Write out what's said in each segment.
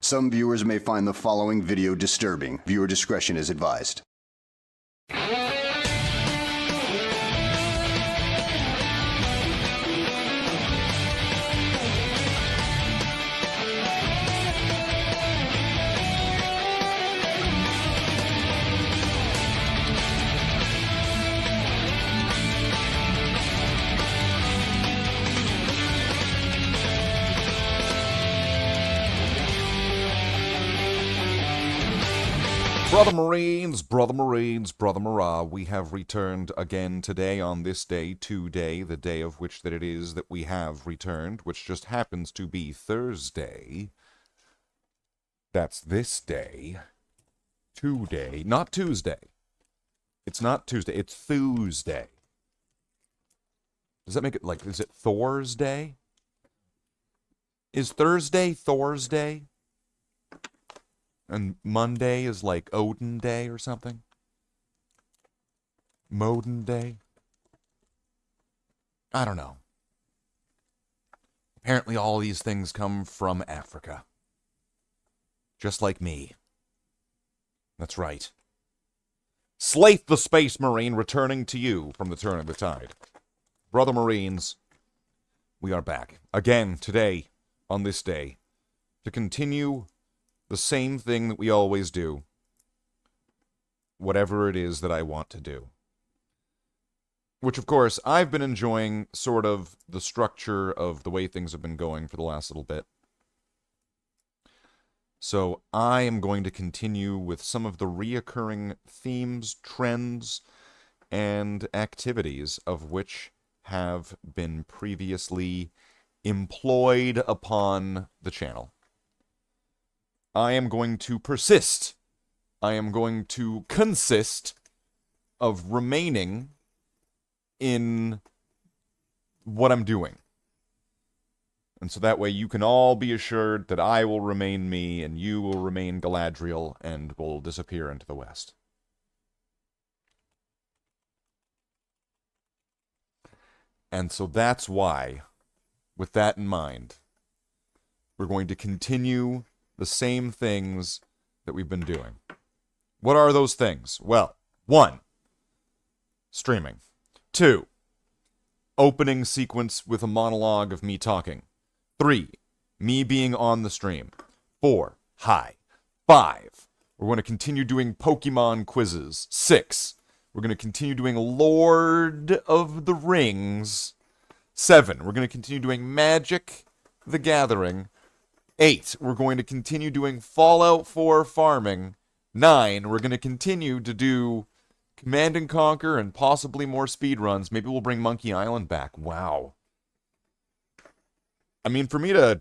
Some viewers may find the following video disturbing. Viewer discretion is advised. Brother Marines, Brother Marines, Brother Marah, we have returned again today on this day, today, the day of which that it is that we have returned, which just happens to be Thursday. That's this day. Today. Not Tuesday. It's not Tuesday, it's Thursday. Does that make it, like, is it Thor's Day? Is Thursday Thor's Day? And Monday is like Odin Day or something? Modin Day? I don't know. Apparently all these things come from Africa. Just like me. That's right. Slathe the Space Marine returning to you from the turn of the tide. Brother Marines, we are back. Again, today, on this day, to continue the same thing that we always do. Whatever it is that I want to do. Which, of course, I've been enjoying sort of the structure of the way things have been going for the last little bit. So I am going to continue with some of the reoccurring themes, trends, and activities of which have been previously employed upon the channel. I am going to persist. I am going to consist of remaining in what I'm doing. And so that way you can all be assured that I will remain me and you will remain Galadriel and will disappear into the west. And so that's why, with that in mind, we're going to continue the same things that we've been doing. What are those things? Well, 1, streaming. 2, opening sequence with a monologue of me talking. 3, me being on the stream. 4, hi. 5, we're going to continue doing Pokemon quizzes. 6, we're going to continue doing Lord of the Rings. 7, we're going to continue doing Magic the Gathering. 8, we're going to continue doing Fallout 4 farming. 9, we're going to continue to do Command and Conquer and possibly more speedruns. Maybe we'll bring Monkey Island back. Wow. I mean, for me to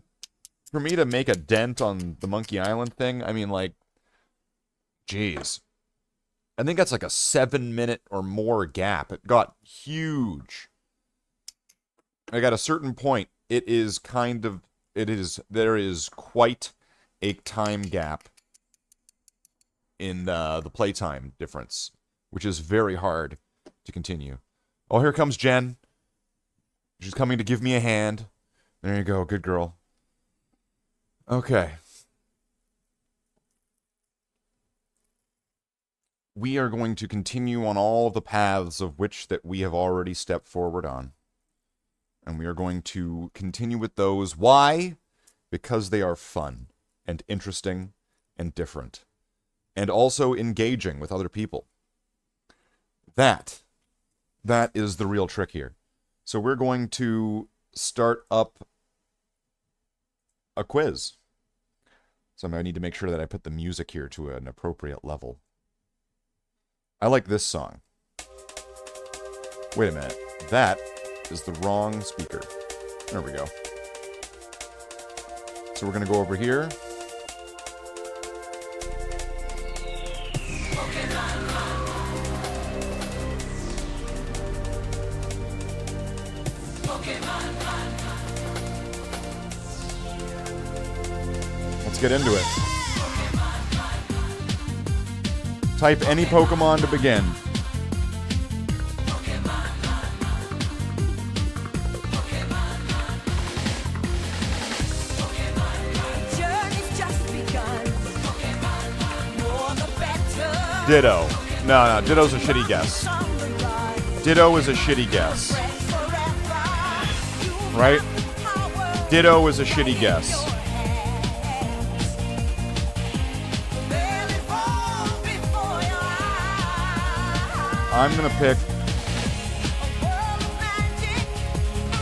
make a dent on the Monkey Island thing, I mean, like, jeez. I think that's like a 7-minute or more gap. It got huge. Like, at a certain point, there is quite a time gap in the playtime difference, which is very hard to continue. Oh, here comes Jen. She's coming to give me a hand. There you go, good girl. Okay. We are going to continue on all the paths of which that we have already stepped forward on. And we are going to continue with those. Why? Because they are fun and interesting and different. And also engaging with other people. That is the real trick here. So we're going to start up a quiz. So I need to make sure that I put the music here to an appropriate level. I like this song. Wait a minute. That is the wrong speaker. There we go. So we're going to go over here. Let's get into it. Type any Pokemon to begin. Journey's just begun. Ditto. No, Ditto's a shitty guess. Ditto is a shitty guess. Right? Ditto is a shitty guess. I'm gonna pick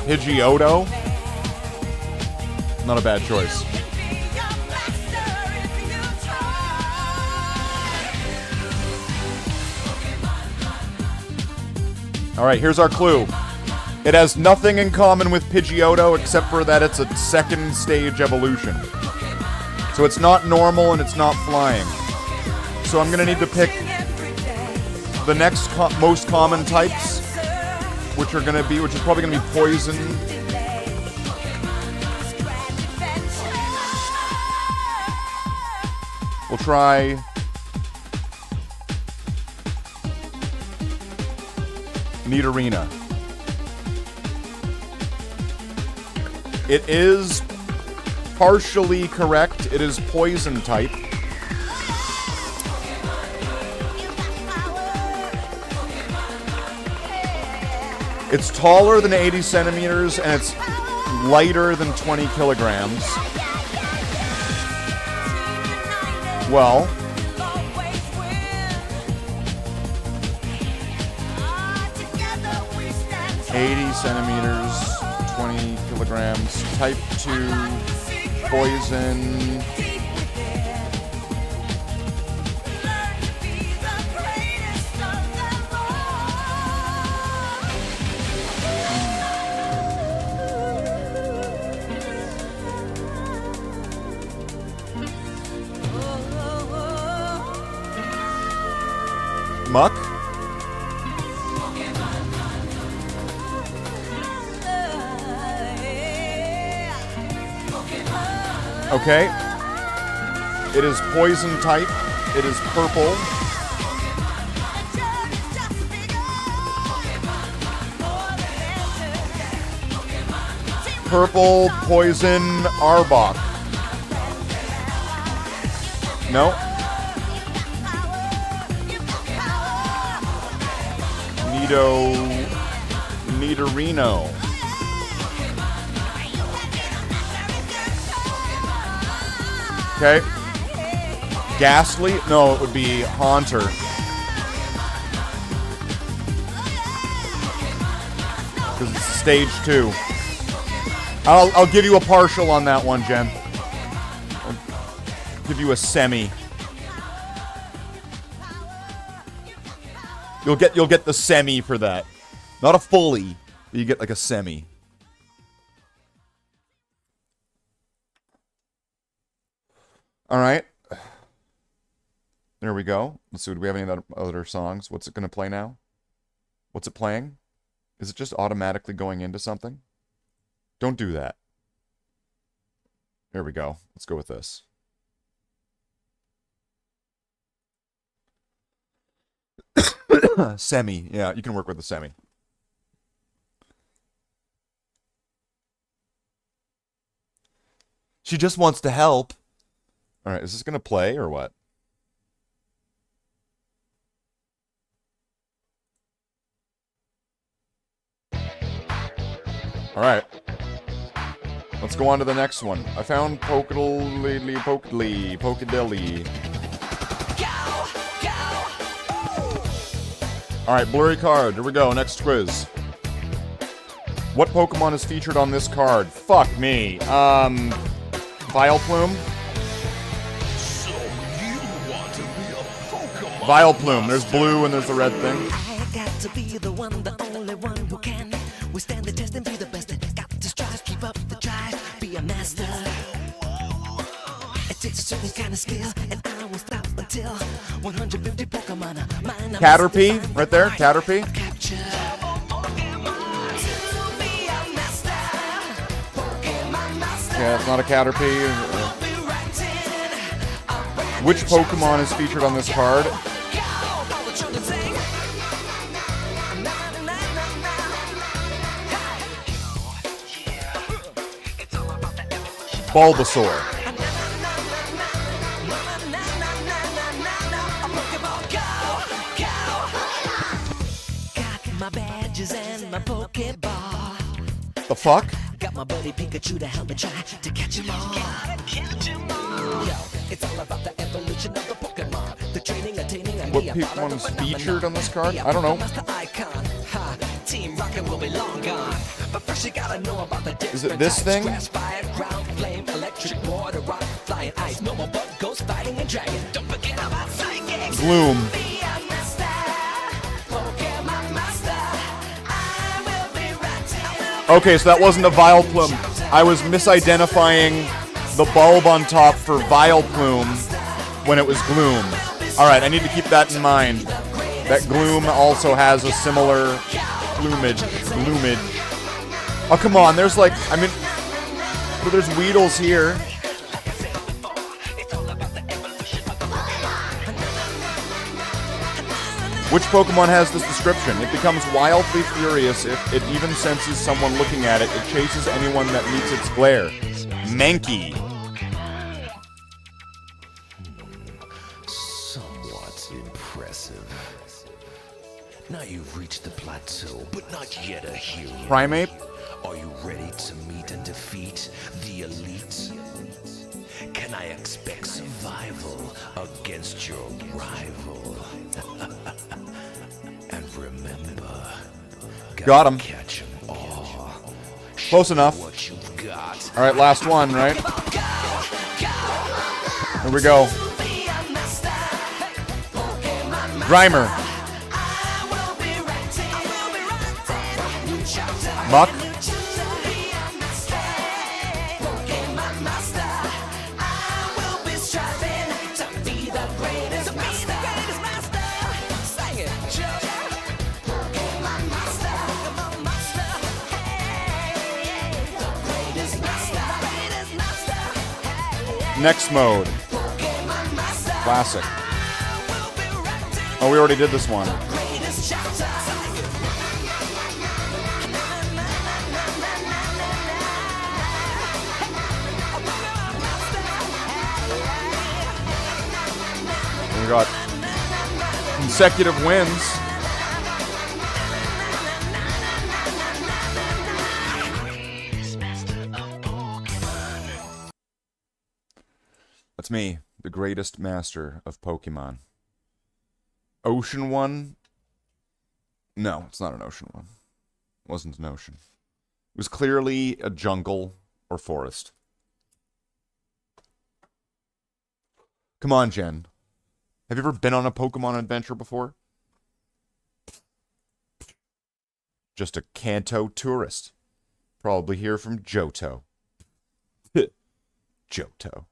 Pidgeotto. Not a bad choice. Alright, here's our clue. It has nothing in common with Pidgeotto except for that it's a second stage evolution. So it's not normal and it's not flying. So I'm gonna need to pick the next most common types, which is probably gonna be poison. We'll try Nidorina. It is partially correct. It is poison type. It's taller than 80 centimeters and it's lighter than 20 kilograms. Well, centimeters, 20 kilograms, type 2, poison. Muck? Okay. It is poison type. It is purple. Purple, poison, Arbok. No. Nidorino. Okay. Ghastly? No, it would be Haunter. Because it's stage 2. I'll give you a partial on that one, Jen. I'll give you a semi. You'll get the semi for that. Not a fully, but you get like a semi. Alright. There we go. Let's see, do we have any other songs? What's it going to play now? What's it playing? Is it just automatically going into something? Don't do that. There we go. Let's go with this. Semi. Yeah, you can work with the semi. She just wants to help. Alright, is this going to play or what? Alright. Let's go on to the next one. I found Pokedilly. Alright, blurry card. Here we go. Next quiz. What Pokemon is featured on this card? Fuck me. Vileplume? So you want to be a Pokemon? Vileplume. There's blue and there's the red thing. I got to be the one, the only one who can withstand the test and be the best. Got to strive, keep up the drive, be a master. It takes a certain kind of skill, and I won't stop until 150 Pokemon are mine. Caterpie, right there. Caterpie. Capture. Yeah, it's not a Caterpie. Which Pokemon is featured on this card? Bulbasaur. badges and my Pokeball. The fuck? Got my buddy Pikachu to help me try to catch 'em all. Yo, it's all about the evolution of the Pokemon. The training, attaining, and What the Pokemon's phenomenon. featured on this card? Be a I don't know. Master icon. Ha, Team Rocket will be long gone. But first you gotta know about the different Is it this types. thing? Grass, fire, ground, flame, electric, water, rock, flying, ice, normal, bug, ghost, fighting, and dragon. Don't forget about psychic. Gloom. Be a master, Pokemon master. I will be right. Okay, so that wasn't a Vileplume. I was misidentifying the bulb on top for Vileplume when it was Gloom. Alright, I need to keep that in mind. That Gloom also has a similar plumage. Oh, come on, there's like, I mean, well, there's Weedles here. Which Pokemon has this description? It becomes wildly furious if it even senses someone looking at it. It chases anyone that meets its glare. Mankey. Somewhat impressive. Now you've reached the plateau, but not yet a hero. Primate. Are you ready to meet and defeat the elite? Can I expect survival against your rival? And remember, Got him. catch 'em all. Close enough. What you've got. Alright, last one, right? Here we go. Grimer. Muck. Next mode. Classic. Oh, we already did this one. We got consecutive wins. That's me, the greatest master of Pokemon. Ocean one? No, it's not an ocean one. It wasn't an ocean. It was clearly a jungle or forest. Come on, Jen. Have you ever been on a Pokemon adventure before? Just a Kanto tourist. Probably here from Johto. Johto.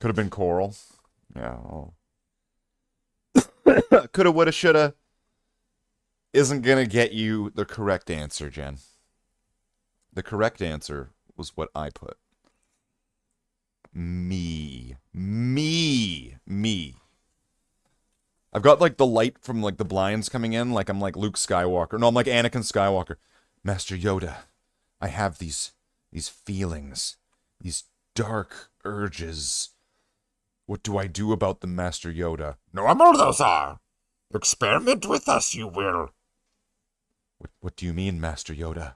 Could have been Coral. Yeah. Oh. Coulda, woulda, shoulda. Isn't gonna get you the correct answer, Jen. The correct answer was what I put. Me. I've got like the light from like the blinds coming in, like I'm like Luke Skywalker. No, I'm like Anakin Skywalker. Master Yoda, I have these feelings, these dark urges. What do I do about them, Master Yoda? Normal those are. Experiment with us, you will. What do you mean, Master Yoda?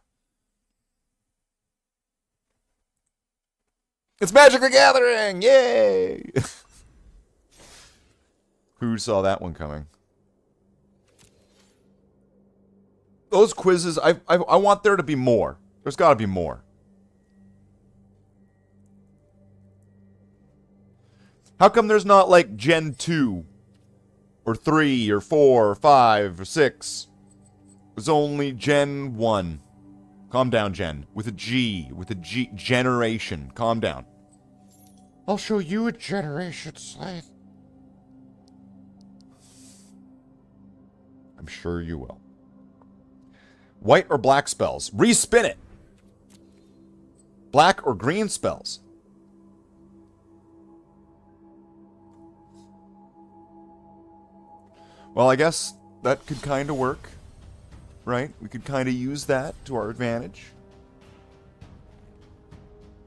It's Magic the Gathering! Yay! Who saw that one coming? Those quizzes, I want there to be more. There's got to be more. How come there's not like Gen 2 or 3 or 4 or 5 or 6? There's only Gen 1. Calm down, Jen. With a G. Generation. Calm down. I'll show you a generation, Slathe. I'm sure you will. White or black spells? Respin it! Black or green spells? Well, I guess that could kind of work, right? We could kind of use that to our advantage.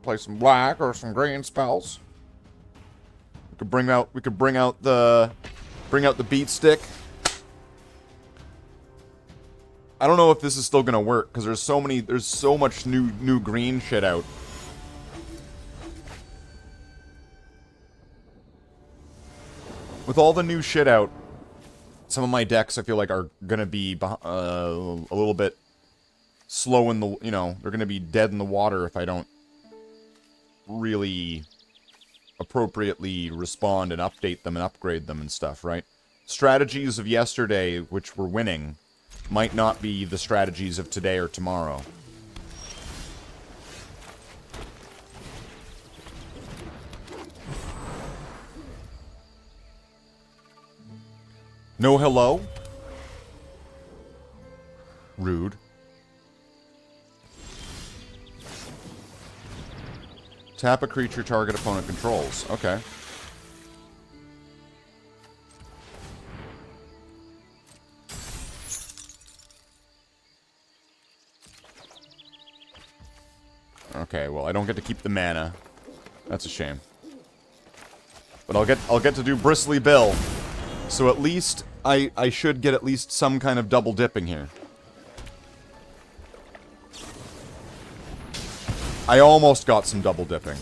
Play some black or some green spells. We could bring out the beat stick. I don't know if this is still gonna work, because there's so much new green shit out. With all the new shit out, some of my decks I feel like are gonna be a little bit slow in the, you know, they're gonna be dead in the water if I don't really appropriately respond and update them and upgrade them and stuff, right? Strategies of yesterday, which were winning, might not be the strategies of today or tomorrow. No hello? Rude. Tap a creature target opponent controls. Okay. Okay, well, I don't get to keep the mana. That's a shame. But I'll get to do Bristly Bill. So at least I should get at least some kind of double dipping here. I almost got some double dipping.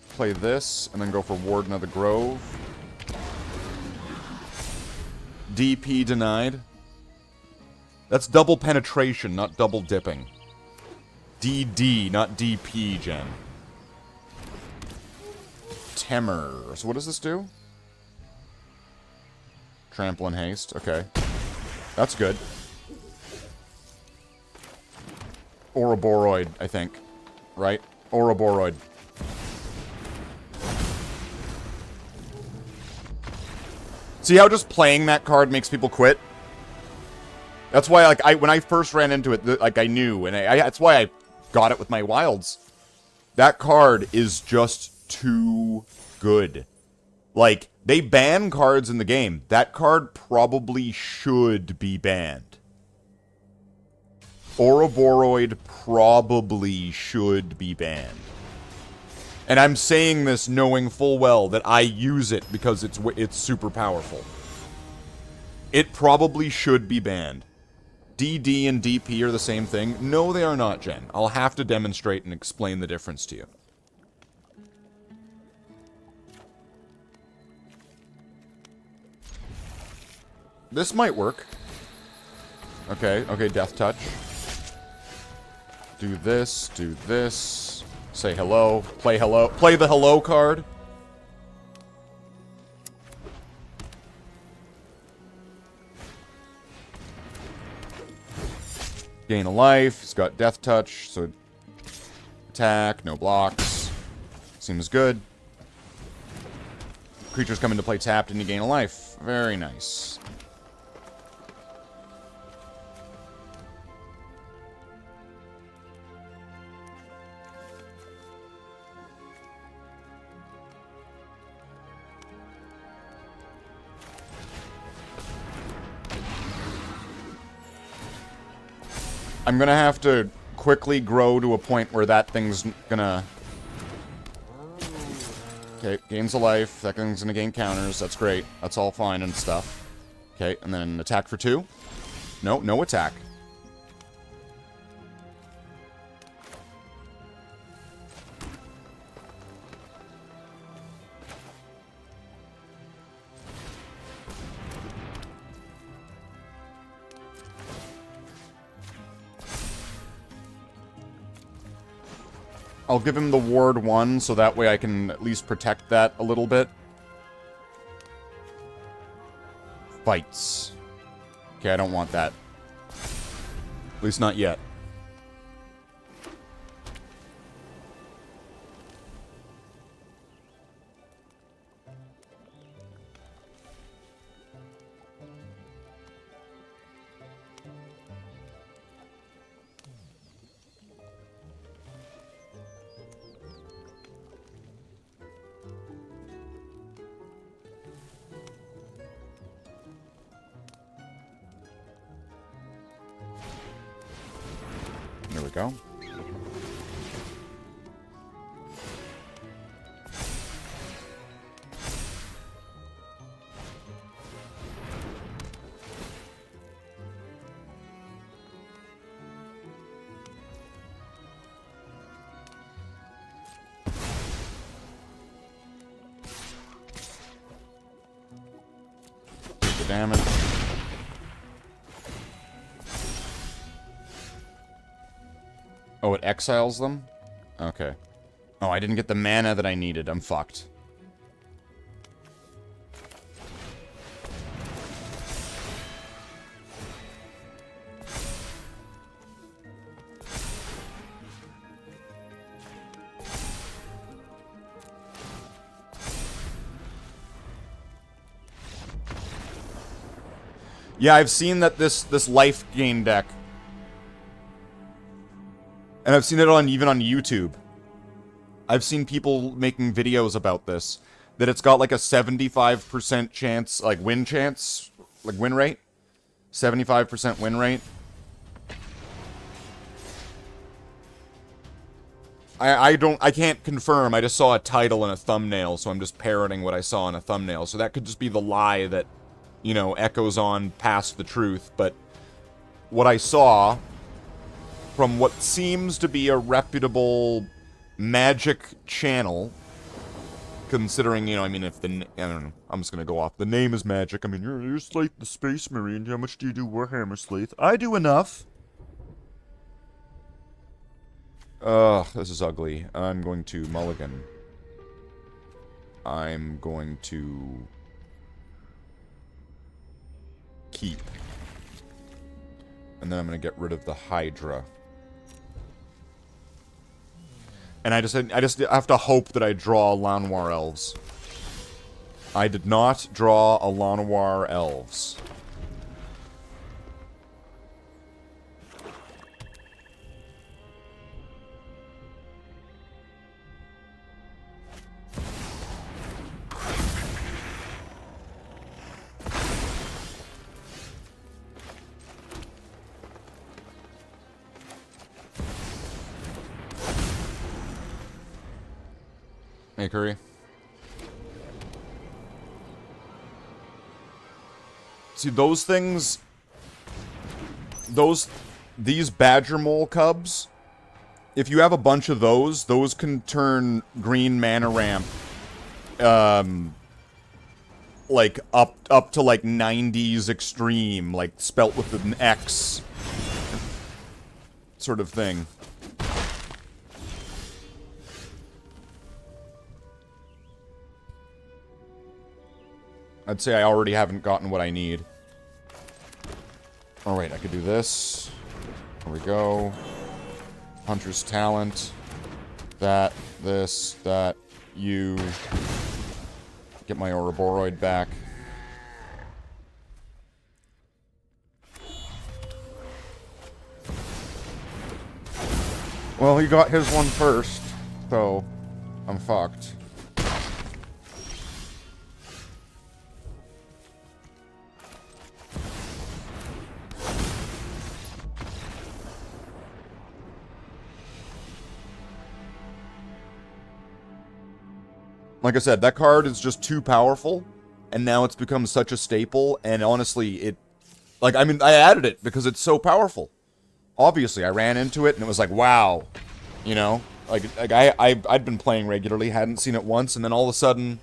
Play this, and then go for Warden of the Grove. DP denied. That's double penetration, not double dipping. DD, not DP, Jen. Temor. So what does this do? Trample and haste. Okay. That's good. Ouroboros, I think. Right? Ouroboros. See how just playing that card makes people quit? That's why, like, when I first ran into it, like, I knew, and that's why I got it with my wilds. That card is just too good. Like, they ban cards in the game. That card probably should be banned. Ouroboros probably should be banned. And I'm saying this knowing full well that I use it because it's super powerful. It probably should be banned. DD and DP are the same thing. No, they are not, Jen. I'll have to demonstrate and explain the difference to you. This might work. Okay, Death Touch. Do this, do this. Say hello. Play hello. Play the hello card. Gain a life. He's got Death Touch, so attack, no blocks. Seems good. Creatures come into play tapped and you gain a life. Very nice. I'm gonna have to quickly grow to a point where that thing's gonna... Okay, gains a life. That thing's gonna gain counters. That's great. That's all fine and stuff. Okay, and then attack for 2. No attack. I'll give him the ward 1, so that way I can at least protect that a little bit. Fights. Okay, I don't want that. At least not yet. There we go. damage. Oh, it exiles them? Okay. Oh, I didn't get the mana that I needed. I'm fucked. Yeah, I've seen that this life gain deck, and I've seen it even on YouTube. I've seen people making videos about this, that it's got like a 75% chance, like win rate, 75% win rate. I can't confirm. I just saw a title and a thumbnail, so I'm just parroting what I saw in a thumbnail. So that could just be the lie that, you know, echoes on past the truth, but what I saw from what seems to be a reputable Magic channel, considering, you know, I mean, if the, I don't know, I'm just gonna go off. The name is Magic. I mean, you're Slathe the Space Marine. How much do you do Warhammer, Slathe? I do enough. Ugh, this is ugly. I'm going to mulligan. I'm going to keep. And then I'm going to get rid of the Hydra. And I just have to hope that I draw Lanoir Elves. I did not draw a Lanoir Elves. Hey, Curry. See, those things... These badger mole cubs, if you have a bunch of those can turn green mana ramp, like, up to, like, 90s extreme, like, spelt with an X sort of thing. I'd say I already haven't gotten what I need. Alright, I could do this. There we go. Hunter's Talent. That, this, that, you. Get my Ouroboros back. Well, he got his one first, so I'm fucked. Like I said, that card is just too powerful, and now it's become such a staple, and honestly, it... Like, I mean, I added it because it's so powerful. Obviously, I ran into it, and it was like, wow. You know? Like I'd been playing regularly, hadn't seen it once, and then all of a sudden,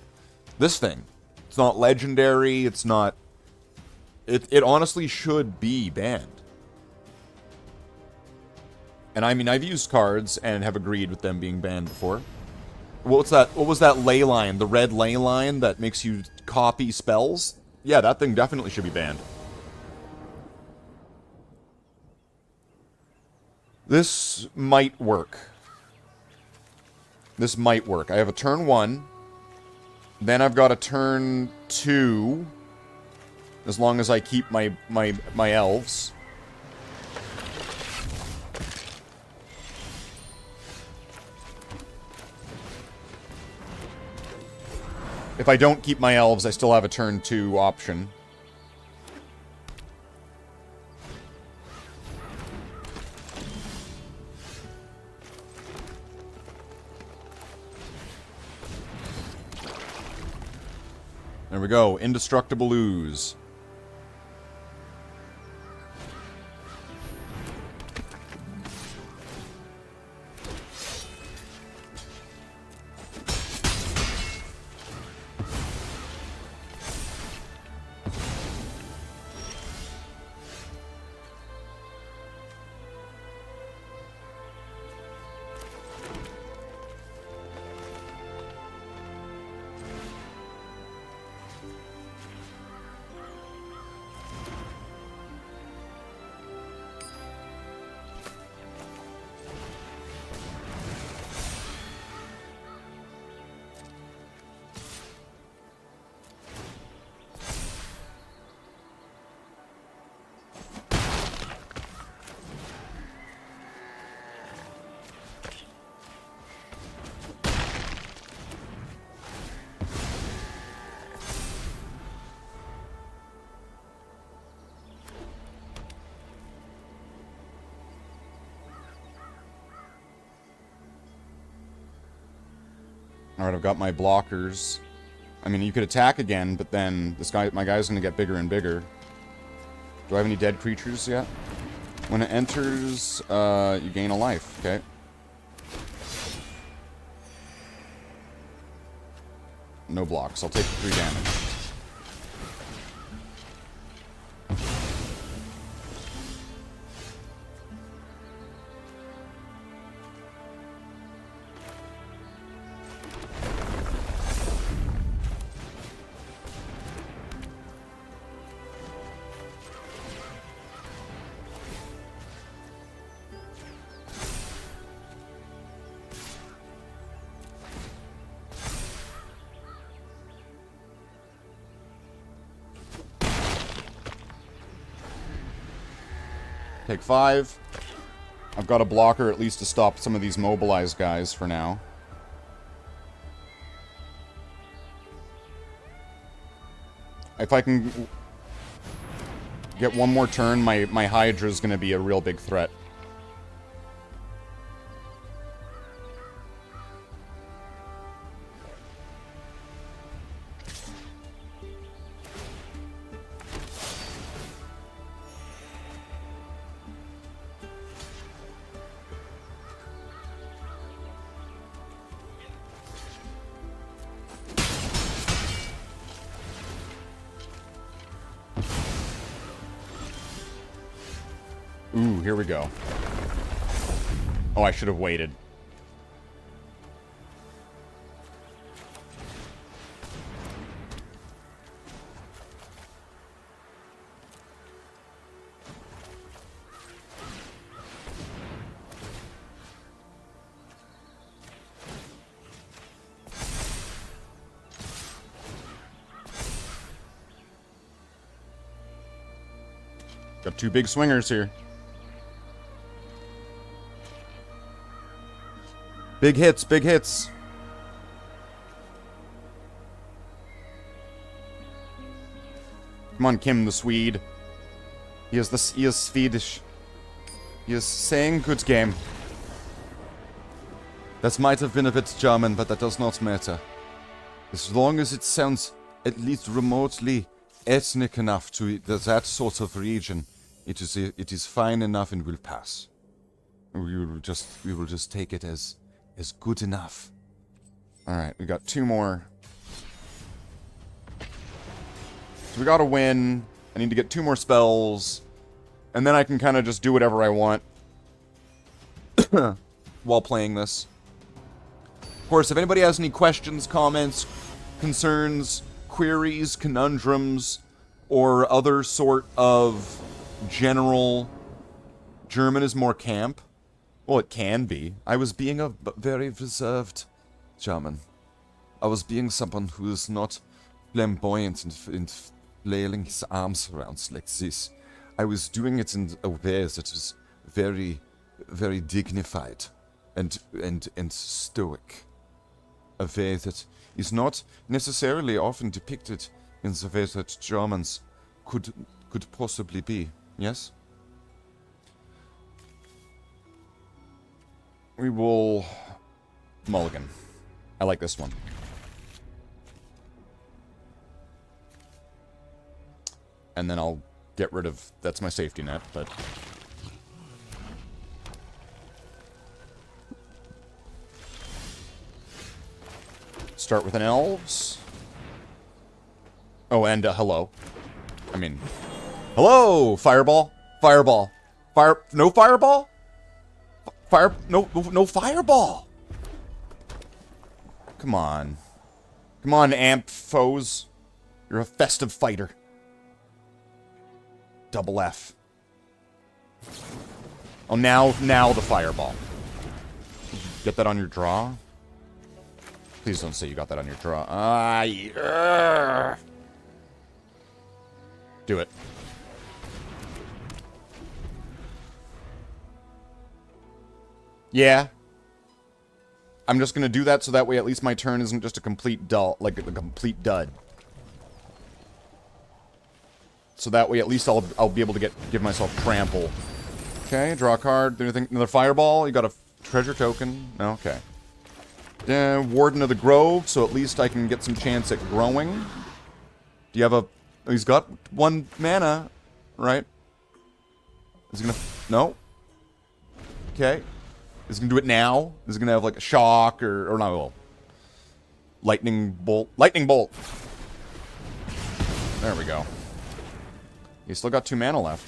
this thing. It's not legendary, it's not... It honestly should be banned. And I mean, I've used cards and have agreed with them being banned before. What was that ley line? The red ley line that makes you copy spells? Yeah, that thing definitely should be banned. This might work. This might work. I have a turn 1. Then I've got a turn 2. As long as I keep my elves. If I don't keep my elves, I still have a turn 2 option. There we go. Indestructible Ooze. Alright, I've got my blockers. I mean, you could attack again, but then my guy's gonna get bigger and bigger. Do I have any dead creatures yet? When it enters, you gain a life, okay? No blocks. I'll take 3 damage. Take 5. I've got a blocker at least to stop some of these mobilized guys for now. If I can get one more turn, my Hydra is going to be a real big threat. Ooh, here we go. Oh, I should have waited. Got 2 big swingers here. Big hits, big hits. Come on, Kim the Swede. He is Swedish. He is saying good game. That might have been a bit German, but that does not matter. As long as it sounds at least remotely ethnic enough to that sort of region, it is fine enough and will pass. We will just take it as good enough. Alright, we got 2 more. So we gotta win. I need to get 2 more spells. And then I can kind of just do whatever I want while playing this. Of course, if anybody has any questions, comments, concerns, queries, conundrums, or other sort of general German is more camp, well, it can be. I was being a very reserved German. I was being someone who is not flamboyant and flailing his arms around like this. I was doing it in a way that was very, very dignified and stoic. A way that is not necessarily often depicted in the way that Germans could possibly be. Yes? We will mulligan. I like this one. And then I'll get rid of... That's my safety net, but... Start with an elves. Oh, and hello. I mean... Hello! Fireball! Fireball! No fireball? No fireball! Come on. Come on, amp foes. You're a festive fighter. Double F. Oh, now the fireball. Get that on your draw? Please don't say you got that on your draw. Yeah. Do it. Yeah. I'm just gonna do that so that way at least my turn isn't just a complete like a complete dud. So that way at least I'll be able to give myself trample. Okay, draw a card. Do anything? Another fireball? You got a treasure token? No? Okay. Warden of the Grove, so at least I can get some chance at growing. Do you have a... Oh, he's got 1 mana, right? Is he gonna... No? Okay. Is he gonna do it now? Is he gonna have, like, a shock, or not, well... Lightning bolt. Lightning bolt! There we go. He's still got 2 mana left.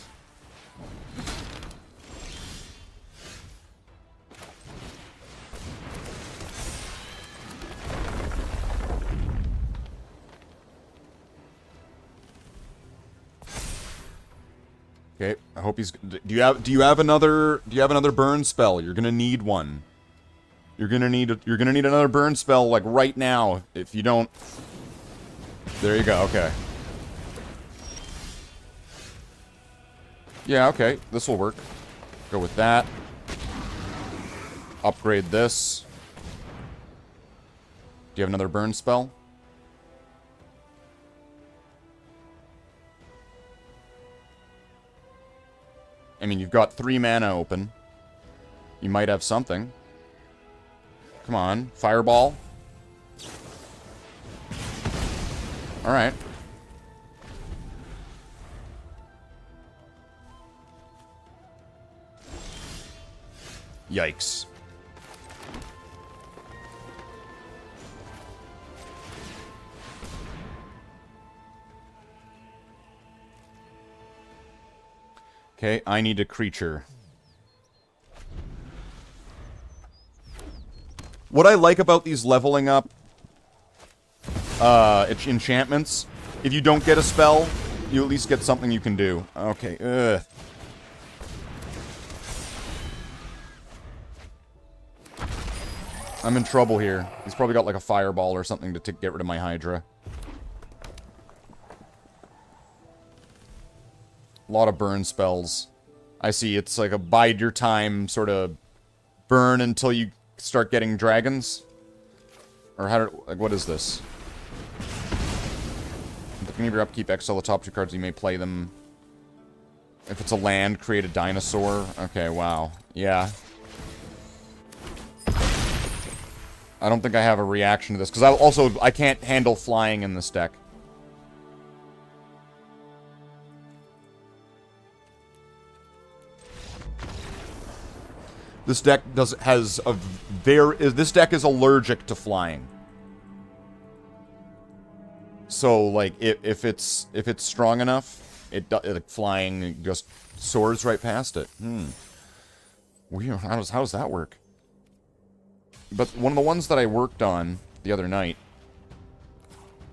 Okay, I hope he's... Do you have another burn spell? You're gonna need one. You're gonna need another burn spell, like, right now. If you don't... There you go, okay. Yeah, okay, this will work. Go with that. Upgrade this. Do you have another burn spell? I mean, you've got 3 mana open. You might have something. Come on. Fireball. Alright. Yikes. Okay, I need a creature. What I like about these leveling up enchantments, if you don't get a spell, you at least get something you can do. Okay, ugh. I'm in trouble here. He's probably got like a fireball or something to get rid of my Hydra. A lot of burn spells. I see, it's like a bide your time sort of burn until you start getting dragons. Or how do, like, what is this? At the beginning of your upkeep, exile the top 2 cards, you may play them. If it's a land, create a dinosaur. Okay, wow. Yeah. I don't think I have a reaction to this, because I can't handle flying in this deck. This deck this deck is allergic to flying. So like if it's strong enough, flying just soars right past it. Weird. How does that work? But one of the ones that I worked on the other night.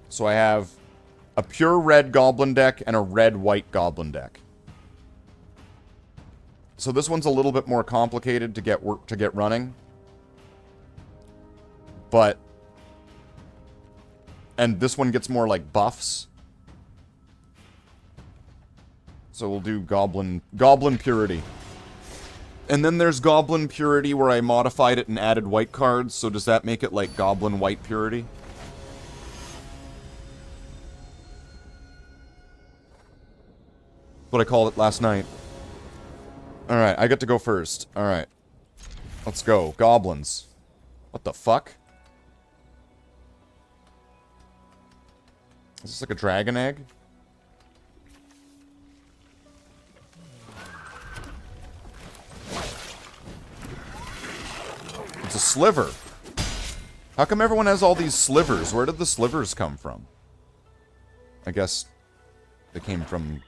So I have a pure red goblin deck and a red-white goblin deck. So this one's a little bit more complicated to get running. But and this one gets more like buffs. So we'll do Goblin Purity. And then there's Goblin Purity where I modified it and added white cards. So does that make it like Goblin White Purity? What I called it last night. Alright, I get to go first. Alright. Let's go. Goblins. What the fuck? Is this like a dragon egg? It's a sliver. How come everyone has all these slivers? Where did the slivers come from? I guess they came from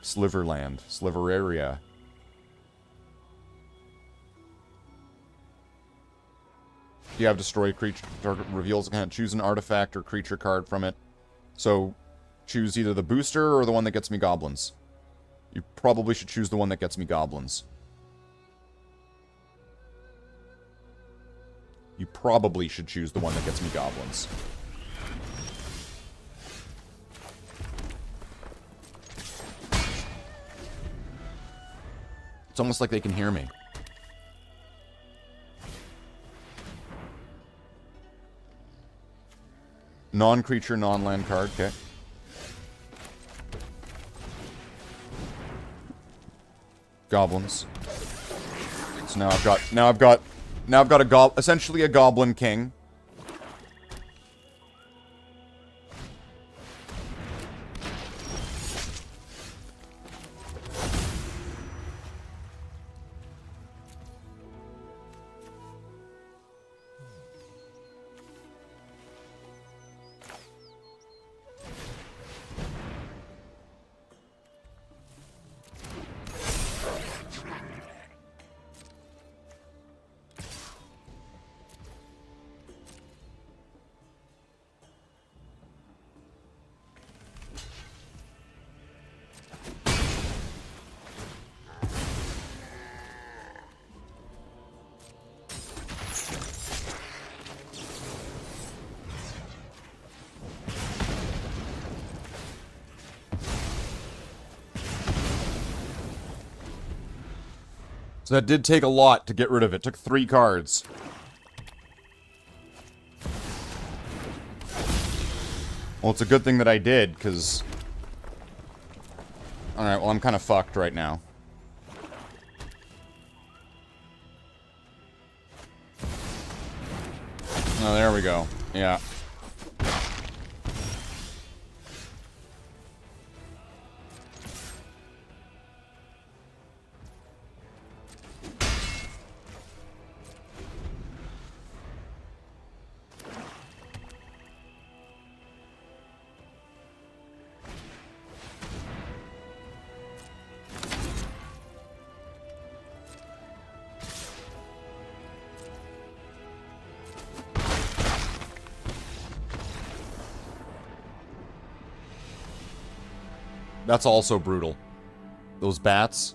Sliverland. Sliveraria. You have destroy creature, target reveals, can't choose an artifact or creature card from it. So, choose either the booster or the one that gets me goblins. You probably should choose the one that gets me goblins. You probably should choose the one that gets me goblins. It's almost like they can hear me. Non-creature, non-land card, okay. Goblins. So now I've got Now I've got essentially a Goblin King. So that did take a lot to get rid of it. Took 3 cards. Well, it's a good thing that I did, because... Alright, well, I'm kind of fucked right now. Oh, there we go. Yeah. That's also brutal. Those bats,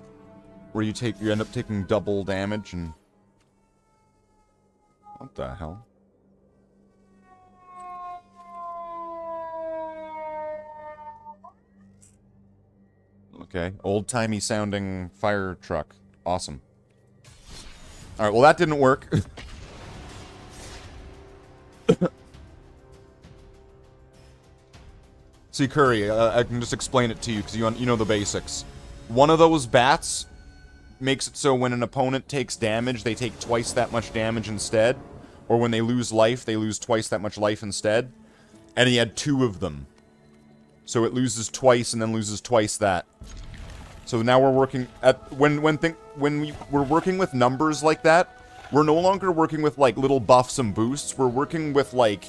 where you end up taking double damage and... What the hell? Okay, old-timey sounding fire truck. Awesome. Alright, well that didn't work. See, Curry, I can just explain it to you, because you know the basics. One of those bats makes it so when an opponent takes damage, they take twice that much damage instead. Or when they lose life, they lose twice that much life instead. And he had 2 of them. So it loses twice and then loses twice that. So now we're working at... When we're working with numbers like that, we're no longer working with, like, little buffs and boosts. We're working with, like...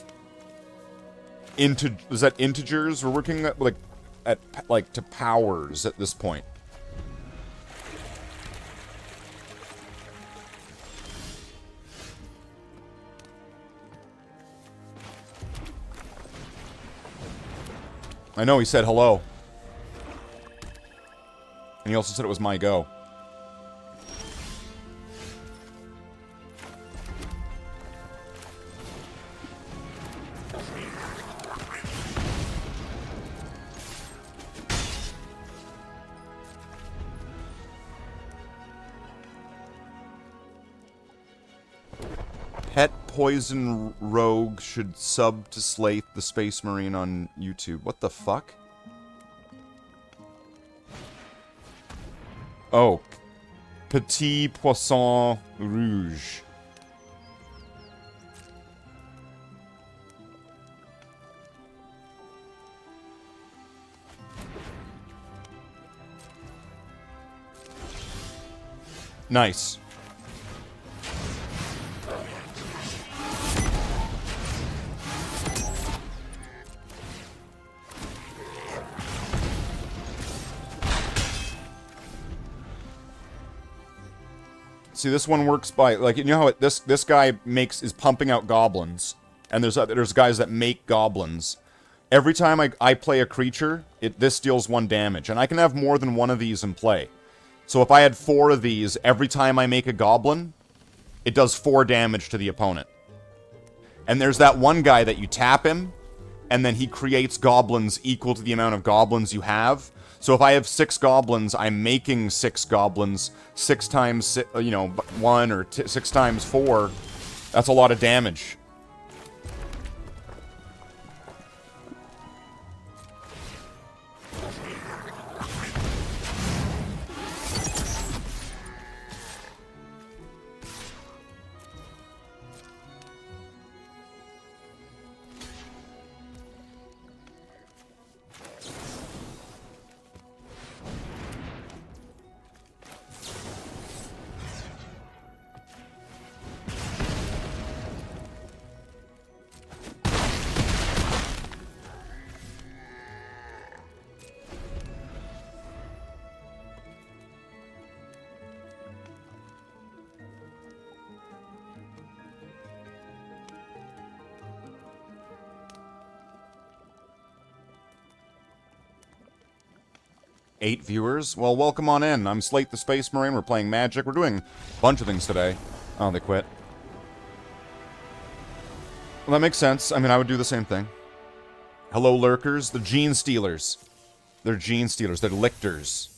Is that integers? We're working at, like, to powers at this point. I know, he said hello. And he also said it was my go. Pet Poison Rogue should sub to Slathe the Space Marine on YouTube. What the fuck? Oh. Petit Poisson Rouge. Nice. See, this one works by, like, you know how this guy is pumping out goblins, and there's guys that make goblins. Every time I play a creature, this deals 1 damage, and I can have more than 1 of these in play. So if I had 4 of these, every time I make a goblin, it does 4 damage to the opponent. And there's that one guy that you tap him, and then he creates goblins equal to the amount of goblins you have. So if I have 6 goblins, I'm making 6 goblins. 6 times, 1 or 6 times 4. That's a lot of damage. 8 viewers? Well, welcome on in. I'm Slathe the Space Marine. We're playing Magic. We're doing a bunch of things today. Oh, they quit. Well, that makes sense. I mean, I would do the same thing. Hello, lurkers. The Gene Stealers. They're Gene Stealers. They're lictors.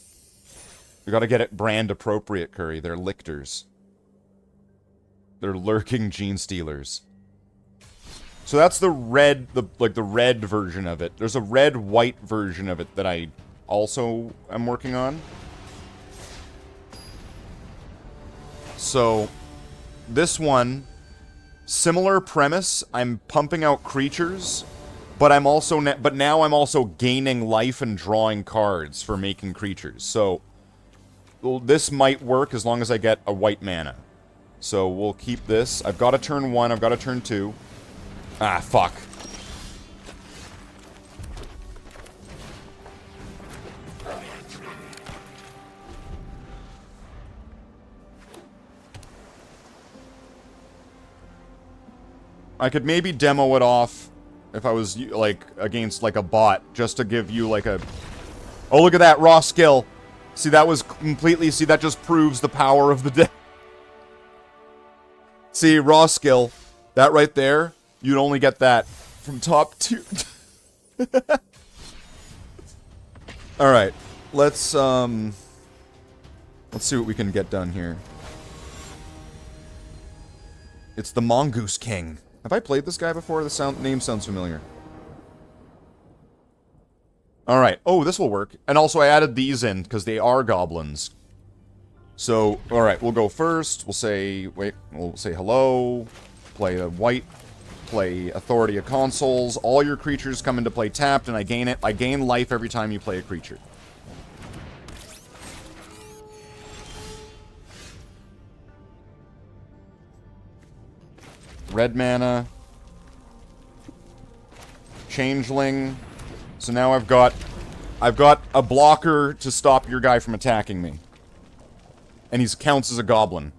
We gotta get it brand appropriate, Curry. They're lictors. They're lurking Gene Stealers. So that's the red, the red version of it. There's a red-white version of it that I also am working on. So, this one, similar premise. I'm pumping out creatures, but I'm also but now I'm also gaining life and drawing cards for making creatures. So, well, this might work as long as I get a white mana. So we'll keep this. I've got a turn 1. I've got a turn 2. Ah, fuck. I could maybe demo it off if I was, like, against, like, a bot, just to give you, like, a... Oh, look at that, raw skill. See, that was completely... See, that just proves the power of the deck. See, raw skill. That right there, you'd only get that from top 2. Alright, let's see what we can get done here. It's the Mongoose King. Have I played this guy before? The name sounds familiar. Alright. Oh, this will work. And also I added these in, because they are goblins. So, alright, we'll go first. We'll say, we'll say hello. Play a white. Play Authority of Consuls. All your creatures come into play tapped, and I gain it. I gain life every time you play a creature. Red mana. Changeling. So now I've got a blocker to stop your guy from attacking me. And he counts as a goblin.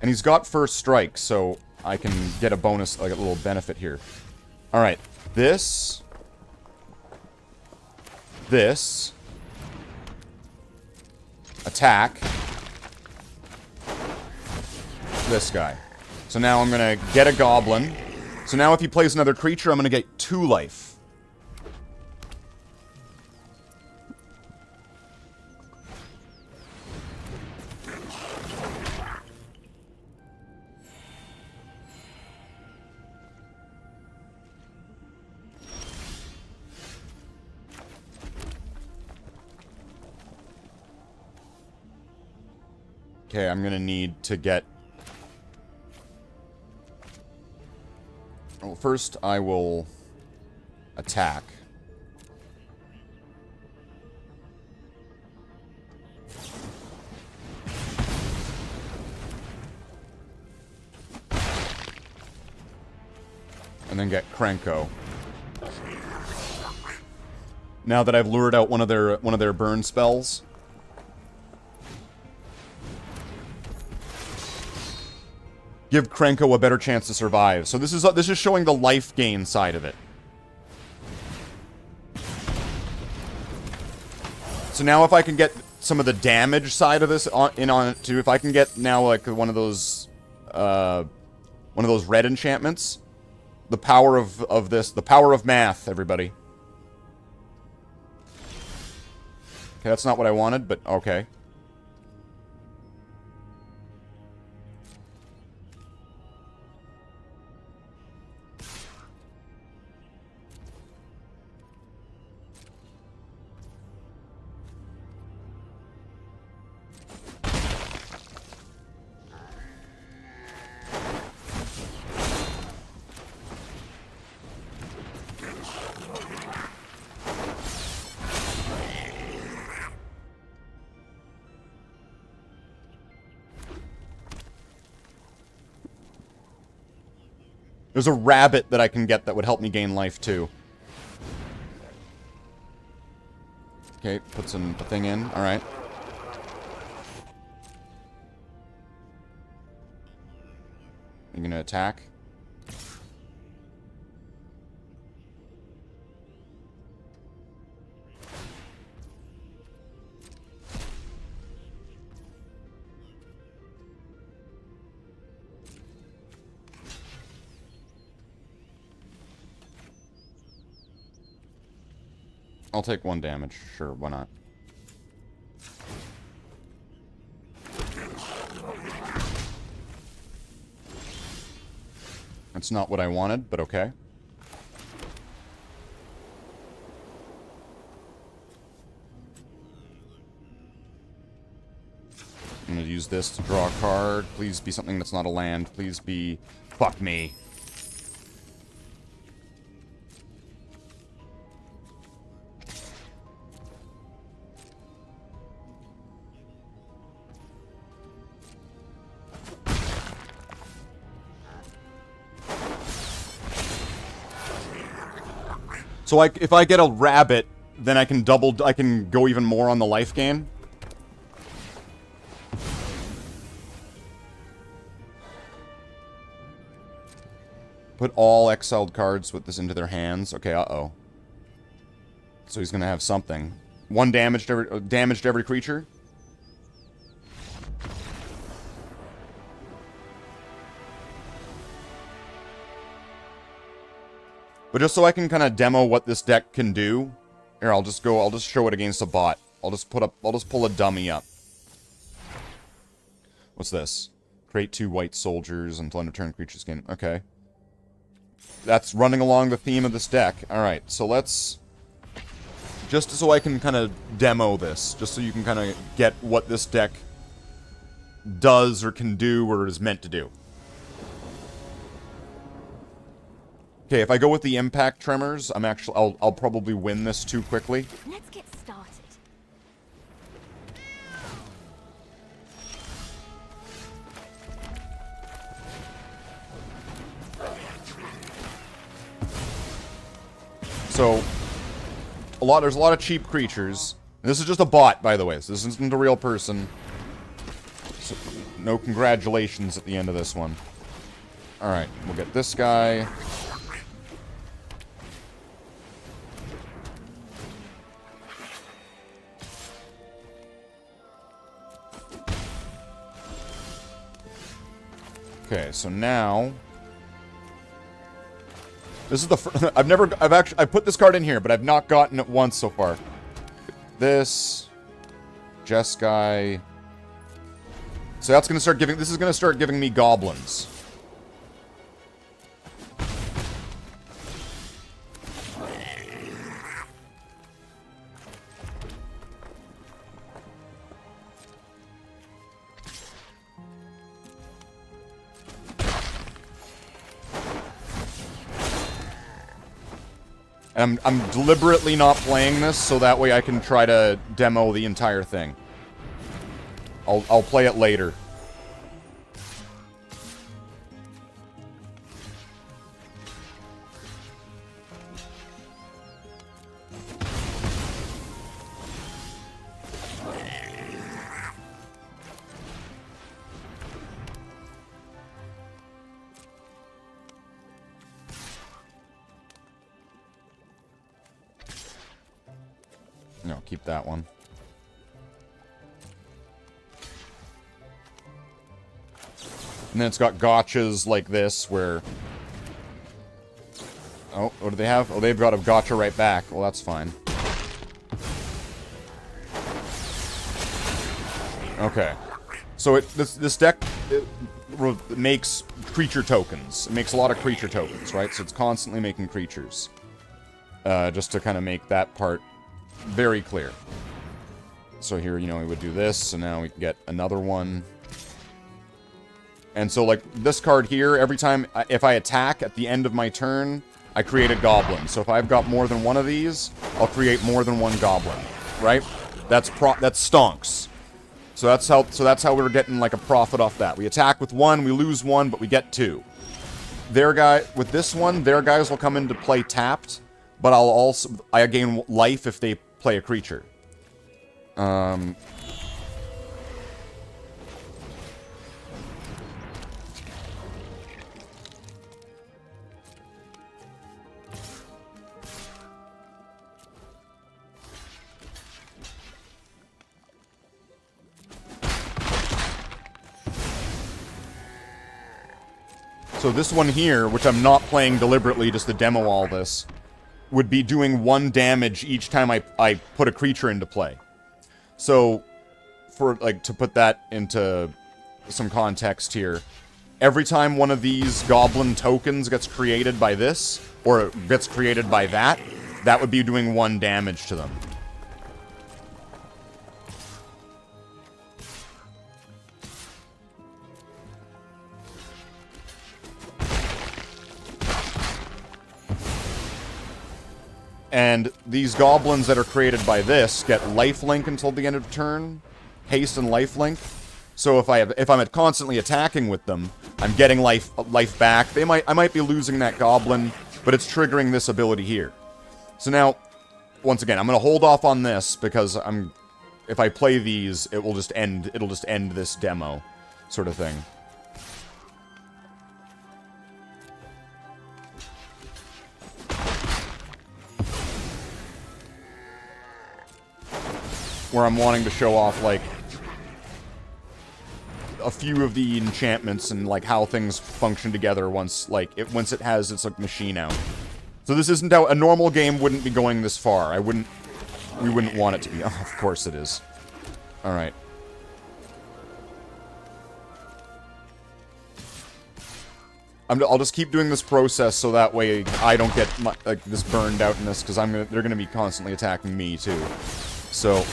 And he's got first strike, so I can get a bonus, like a little benefit here. Alright, this... attack, this guy. So now I'm gonna get a goblin. So now if he plays another creature, I'm gonna get 2 life. Okay, I'm gonna need to get... Well, first I will attack. And then get Krenko. Now that I've lured out one of their burn spells. Give Krenko a better chance to survive. So this is showing the life gain side of it. So now if I can get some of the damage side of this on it too, if I can get now like one of those red enchantments, the power of this, the power of math, everybody. Okay, that's not what I wanted, but okay. There's a rabbit that I can get that would help me gain life, too. Okay, puts a thing in. Alright. You gonna attack? I'll take 1 damage. Sure, why not? That's not what I wanted, but okay. I'm gonna use this to draw a card. Please be something that's not a land. Please be... Fuck me. So if I get a rabbit, then I can go even more on the life gain. Put all exiled cards with this into their hands. Okay, uh-oh. So he's gonna have something. 1 damage to every creature. But just so I can kind of demo what this deck can do, here I'll just show it against a bot. I'll just pull a dummy up. What's this? Create 2 white soldiers until end of turn creatures gain. Okay. That's running along the theme of this deck. Alright, so let's... Just so I can kind of demo this, just so you can kind of get what this deck does or can do or is meant to do. Okay, if I go with the impact tremors, I'll probably win this too quickly. Let's get started. So, there's a lot of cheap creatures. This is just a bot, by the way, so this isn't a real person. So, no congratulations at the end of this one. Alright, we'll get this guy. Okay, so now... This is the first... I've put this card in here, but I've not gotten it once so far. This... Jess guy... So that's gonna start giving... This is gonna start giving me goblins. And I'm deliberately not playing this, so that way I can try to demo the entire thing. I'll play it later. No, keep that one. And then it's got gotchas like this, where... Oh, what do they have? Oh, they've got a gotcha right back. Well, that's fine. Okay. So this deck makes creature tokens. It makes a lot of creature tokens, right? So it's constantly making creatures. Just to kind of make that part very clear. So here, you know, we would do this, so now we can get another one. And so, like, this card here, every time, if I attack at the end of my turn, I create a goblin. So if I've got more than one of these, I'll create more than one goblin, right? That's stonks. So that's how we're getting, like, a profit off that. We attack with one, we lose one, but we get two. With this one, their guys will come into play tapped, but I gain life if they play a creature. So this one here, which I'm not playing deliberately just to demo all this, would be doing 1 damage each time I put a creature into play. So, for, like, to put that into some context here, every time one of these goblin tokens gets created by this, or gets created by that, that would be doing 1 damage to them. And these goblins that are created by this get lifelink until the end of turn, haste and lifelink. So if I'm constantly attacking with them, I'm getting life back. I might be losing that goblin, but it's triggering this ability here. So now, once again, I'm gonna hold off on this because if I play these, it'll just end this demo, sort of thing. Where I'm wanting to show off, like, a few of the enchantments and, like, how things function together once it has its, like, machine out. So this isn't how a normal game wouldn't be going this far. We wouldn't want it to be. Oh, of course it is. Alright. I'll just keep doing this process so that way I don't get this burned out in this, because they're gonna be constantly attacking me too. So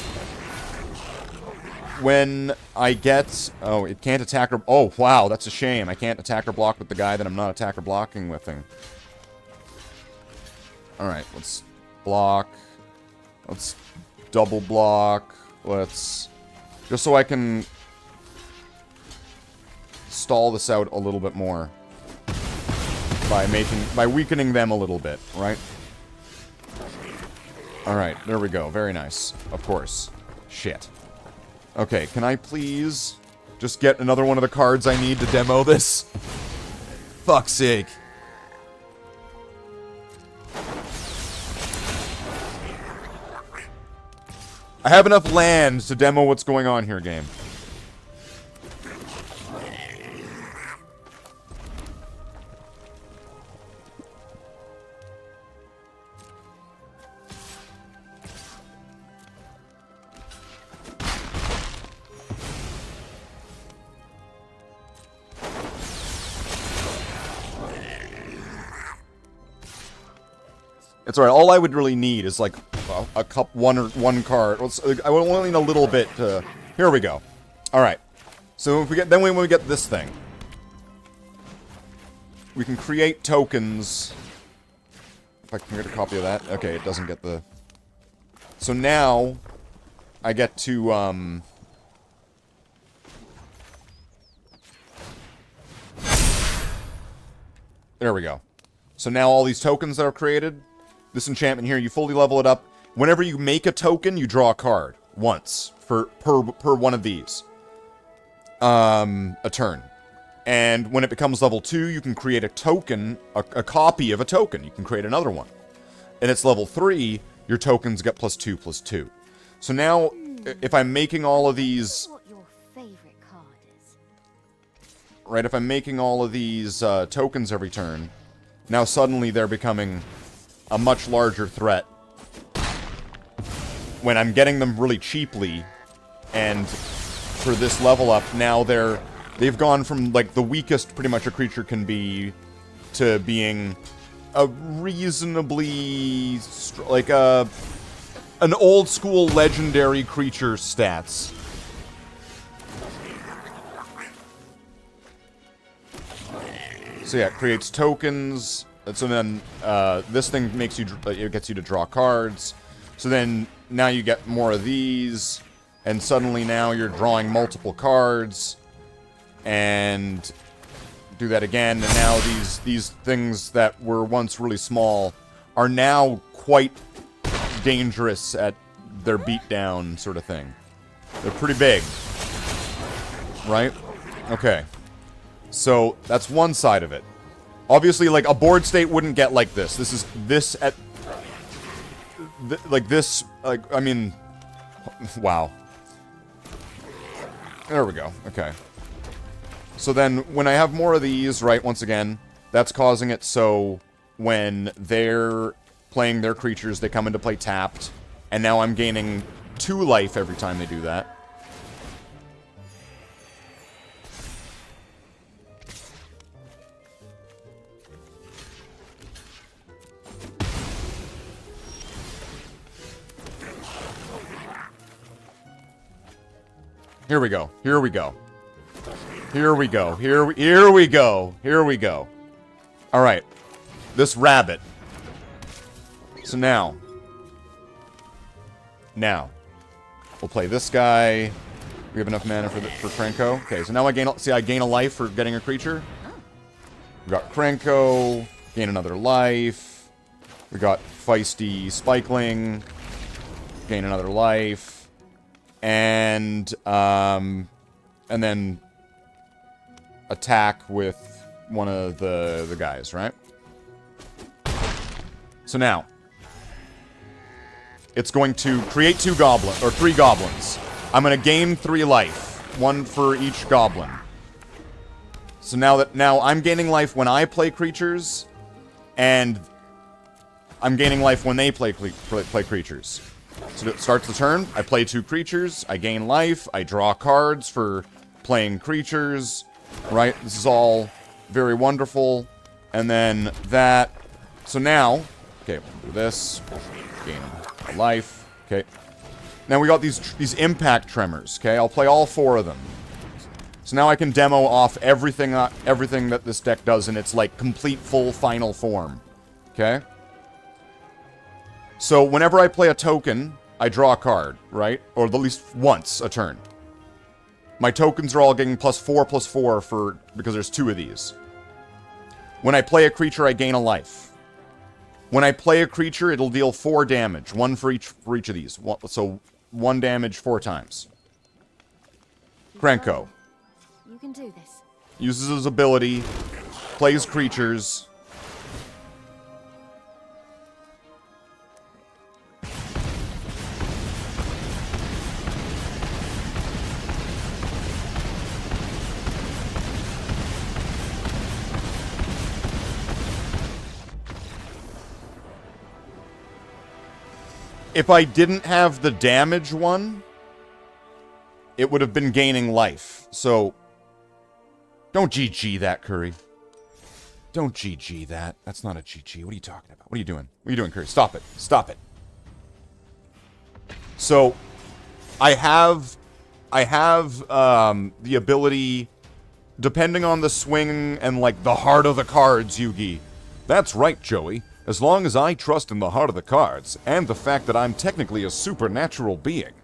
when I get... Oh, it can't attack or... Oh, wow, that's a shame. I can't attack or block with the guy that I'm not attack or blocking with him. Alright, let's block. Let's double block. Let's... Just so I can stall this out a little bit more. By weakening them a little bit, right? Alright, there we go. Very nice. Of course. Shit. Okay, can I please just get another one of the cards I need to demo this? Fuck's sake. I have enough land to demo what's going on here, game. It's alright, all I would really need is like one card. I would only need a little bit to... Here we go. Alright. So if we get, when we get this thing, we can create tokens. If I can get a copy of that. Okay, it doesn't get the... So now, I get to, There we go. So now all these tokens that are created, this enchantment here, you fully level it up. Whenever you make a token, you draw a card. Once. Per one of these. A turn. And when it becomes level 2, you can create a token, a copy of a token. You can create another one. And it's level 3, your tokens get +2/+2. So now, if I'm making all of these... What your favorite card is. Right, if I'm making all of these tokens every turn, now suddenly they're becoming a much larger threat. When I'm getting them really cheaply, and for this level up, now they've gone from, like, the weakest pretty much a creature can be, to being a reasonably, like, an old-school legendary creature stats. So yeah, it creates tokens. So then, this thing makes you, it gets you to draw cards. So then, now you get more of these, and suddenly now you're drawing multiple cards, and do that again, and now these things that were once really small are now quite dangerous at their beatdown sort of thing. They're pretty big. Right? Okay. So, that's one side of it. Obviously, like, a board state wouldn't get like this. This is, this at... like, this, like, I mean... Wow. There we go. Okay. So then when I have more of these, right, once again, that's causing it so when they're playing their creatures, they come into play tapped. And now I'm gaining 2 life every time they do that. Here we go. Here we go. Here we go. Here we go. Here we go. All right. This rabbit. So now. We'll play this guy. We have enough mana for Krenko. Okay, so now I gain a life for getting a creature. We got Krenko. Gain another life. We got Feisty Spikeling. Gain another life. And then attack with one of the guys, right? So now, it's going to create 3 goblins. I'm going to gain 3 life, 1 for each goblin. So now I'm gaining life when I play creatures, and I'm gaining life when they play creatures. So it starts the turn, I play 2 creatures, I gain life, I draw cards for playing creatures, right? This is all very wonderful. And then that, so now, okay, we'll do this, gain a life, okay. Now we got these impact tremors, okay? I'll play all 4 of them. So now I can demo off everything that this deck does in its, like, complete, full, final form, okay? So whenever I play a token, I draw a card, right? Or at least once a turn. My tokens are all getting +4/+4 because there's 2 of these. When I play a creature, I gain a life. When I play a creature, it'll deal 4 damage, 1 for each of these. So 1 damage 4 times. Krenko. You can do this. Uses his ability, plays creatures. If I didn't have the damage one, it would have been gaining life. So, don't GG that, Curry. Don't GG that. That's not a GG. What are you talking about? What are you doing? What are you doing, Curry? Stop it. Stop it. So, I have the ability, depending on the swing and, like, the heart of the cards, Yugi. That's right, Joey. As long as I trust in the heart of the cards, and the fact that I'm technically a supernatural being.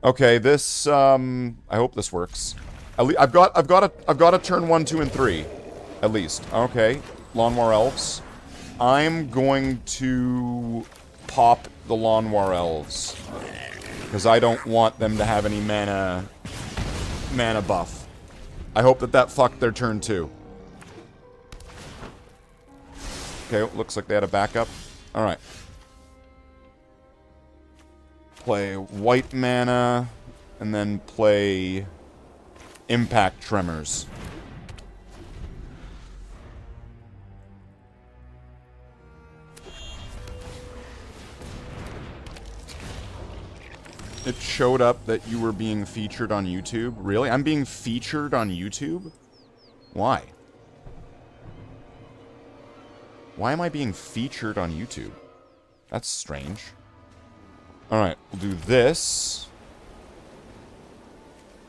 Okay, this, I hope this works. I've got a turn 1, 2, and 3. At least. Okay. Lawnmower Elves. I'm going to pop the Lawnmower Elves. Because I don't want them to have any mana buff. I hope that fucked their turn 2. Okay, looks like they had a backup. Alright. Play white mana, and then play Impact Tremors. It showed up that you were being featured on YouTube. Really? I'm being featured on YouTube? Why? Why am I being featured on YouTube? That's strange. Alright, we'll do this.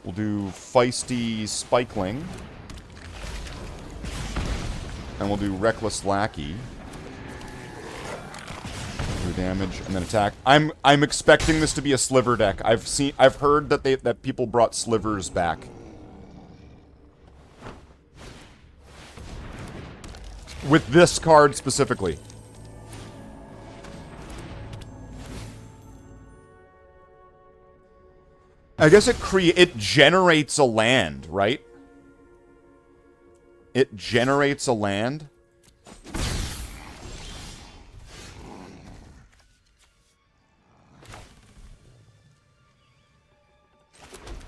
We'll do Feisty Spikeling. And we'll do Reckless Lackey. Do damage and then attack. I'm expecting this to be a sliver deck. I've heard that people brought slivers back. With this card specifically. I guess it generates a land, right? It generates a land.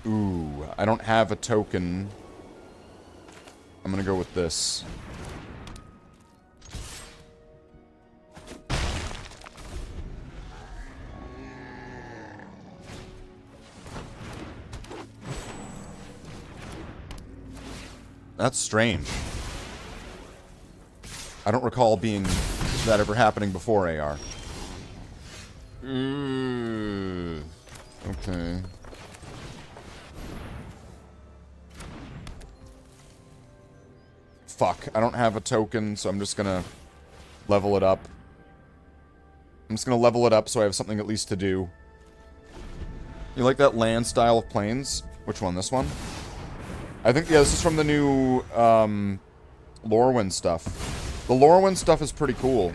Ooh, I don't have a token. I'm gonna go with this. That's strange. I don't recall that ever happening before AR. Okay. Fuck, I don't have a token, so I'm just gonna level it up. I'm just gonna level it up so I have something at least to do. You like that land style of planes? Which one? This one? I think, yeah, this is from the new, Lorwyn stuff. The Lorwyn stuff is pretty cool.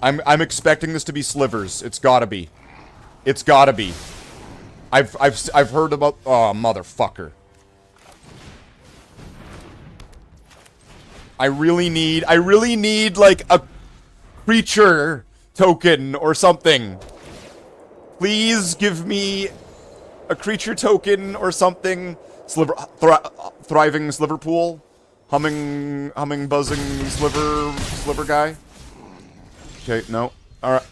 I'm expecting this to be slivers. It's gotta be. It's gotta be. I've heard about... Oh, motherfucker. I really need, like, a creature token or something. Please give me a creature token or something. Thriving sliver pool. Humming, buzzing sliver guy. Okay, no. Alright.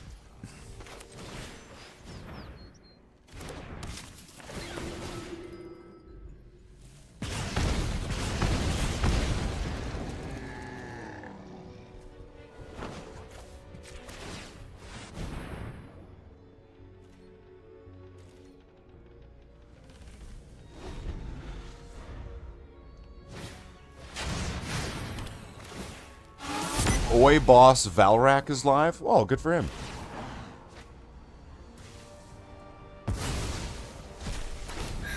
Oi boss Valrak is live? Oh, good for him.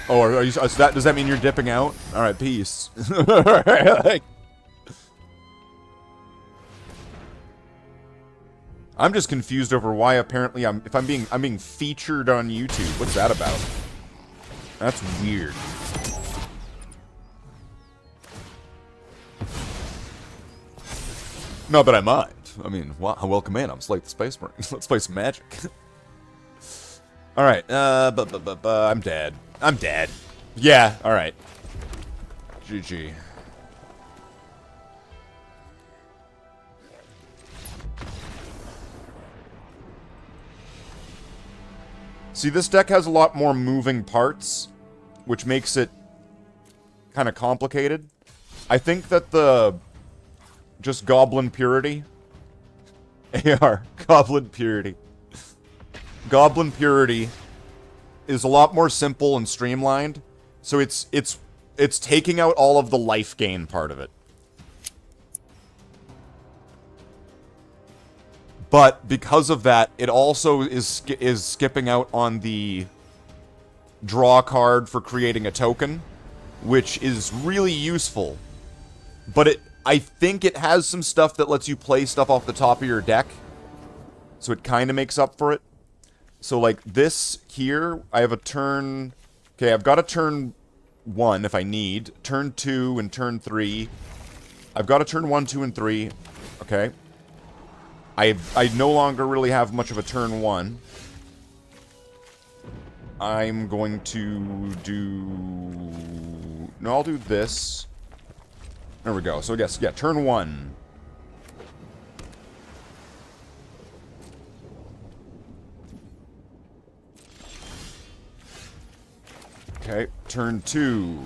Oh, are you, does that mean you're dipping out? Alright, peace. Like, I'm just confused over why apparently I'm being featured on YouTube. What's that about? That's weird. Not that I mind. I mean, welcome in. I'm Slathe the Space Marine. Let's play some Magic. Alright, I'm dead. I'm dead. Yeah, alright. GG. See, this deck has a lot more moving parts, which makes it kind of complicated. I think that the... just Goblin Purity. AR. Goblin Purity. Goblin Purity is a lot more simple and streamlined. So it's taking out all of the life gain part of it. But because of that, it also is skipping out on the draw card for creating a token, which is really useful. But I think it has some stuff that lets you play stuff off the top of your deck. So it kind of makes up for it. So like this here, I have a turn... Okay, I've got a turn 1 if I need. Turn 2 and turn 3. I've got a turn 1, 2, and 3. Okay. I no longer really have much of a turn 1. I'm going to do... No, I'll do this. There we go. So, yes, yeah, turn 1. Okay, turn 2.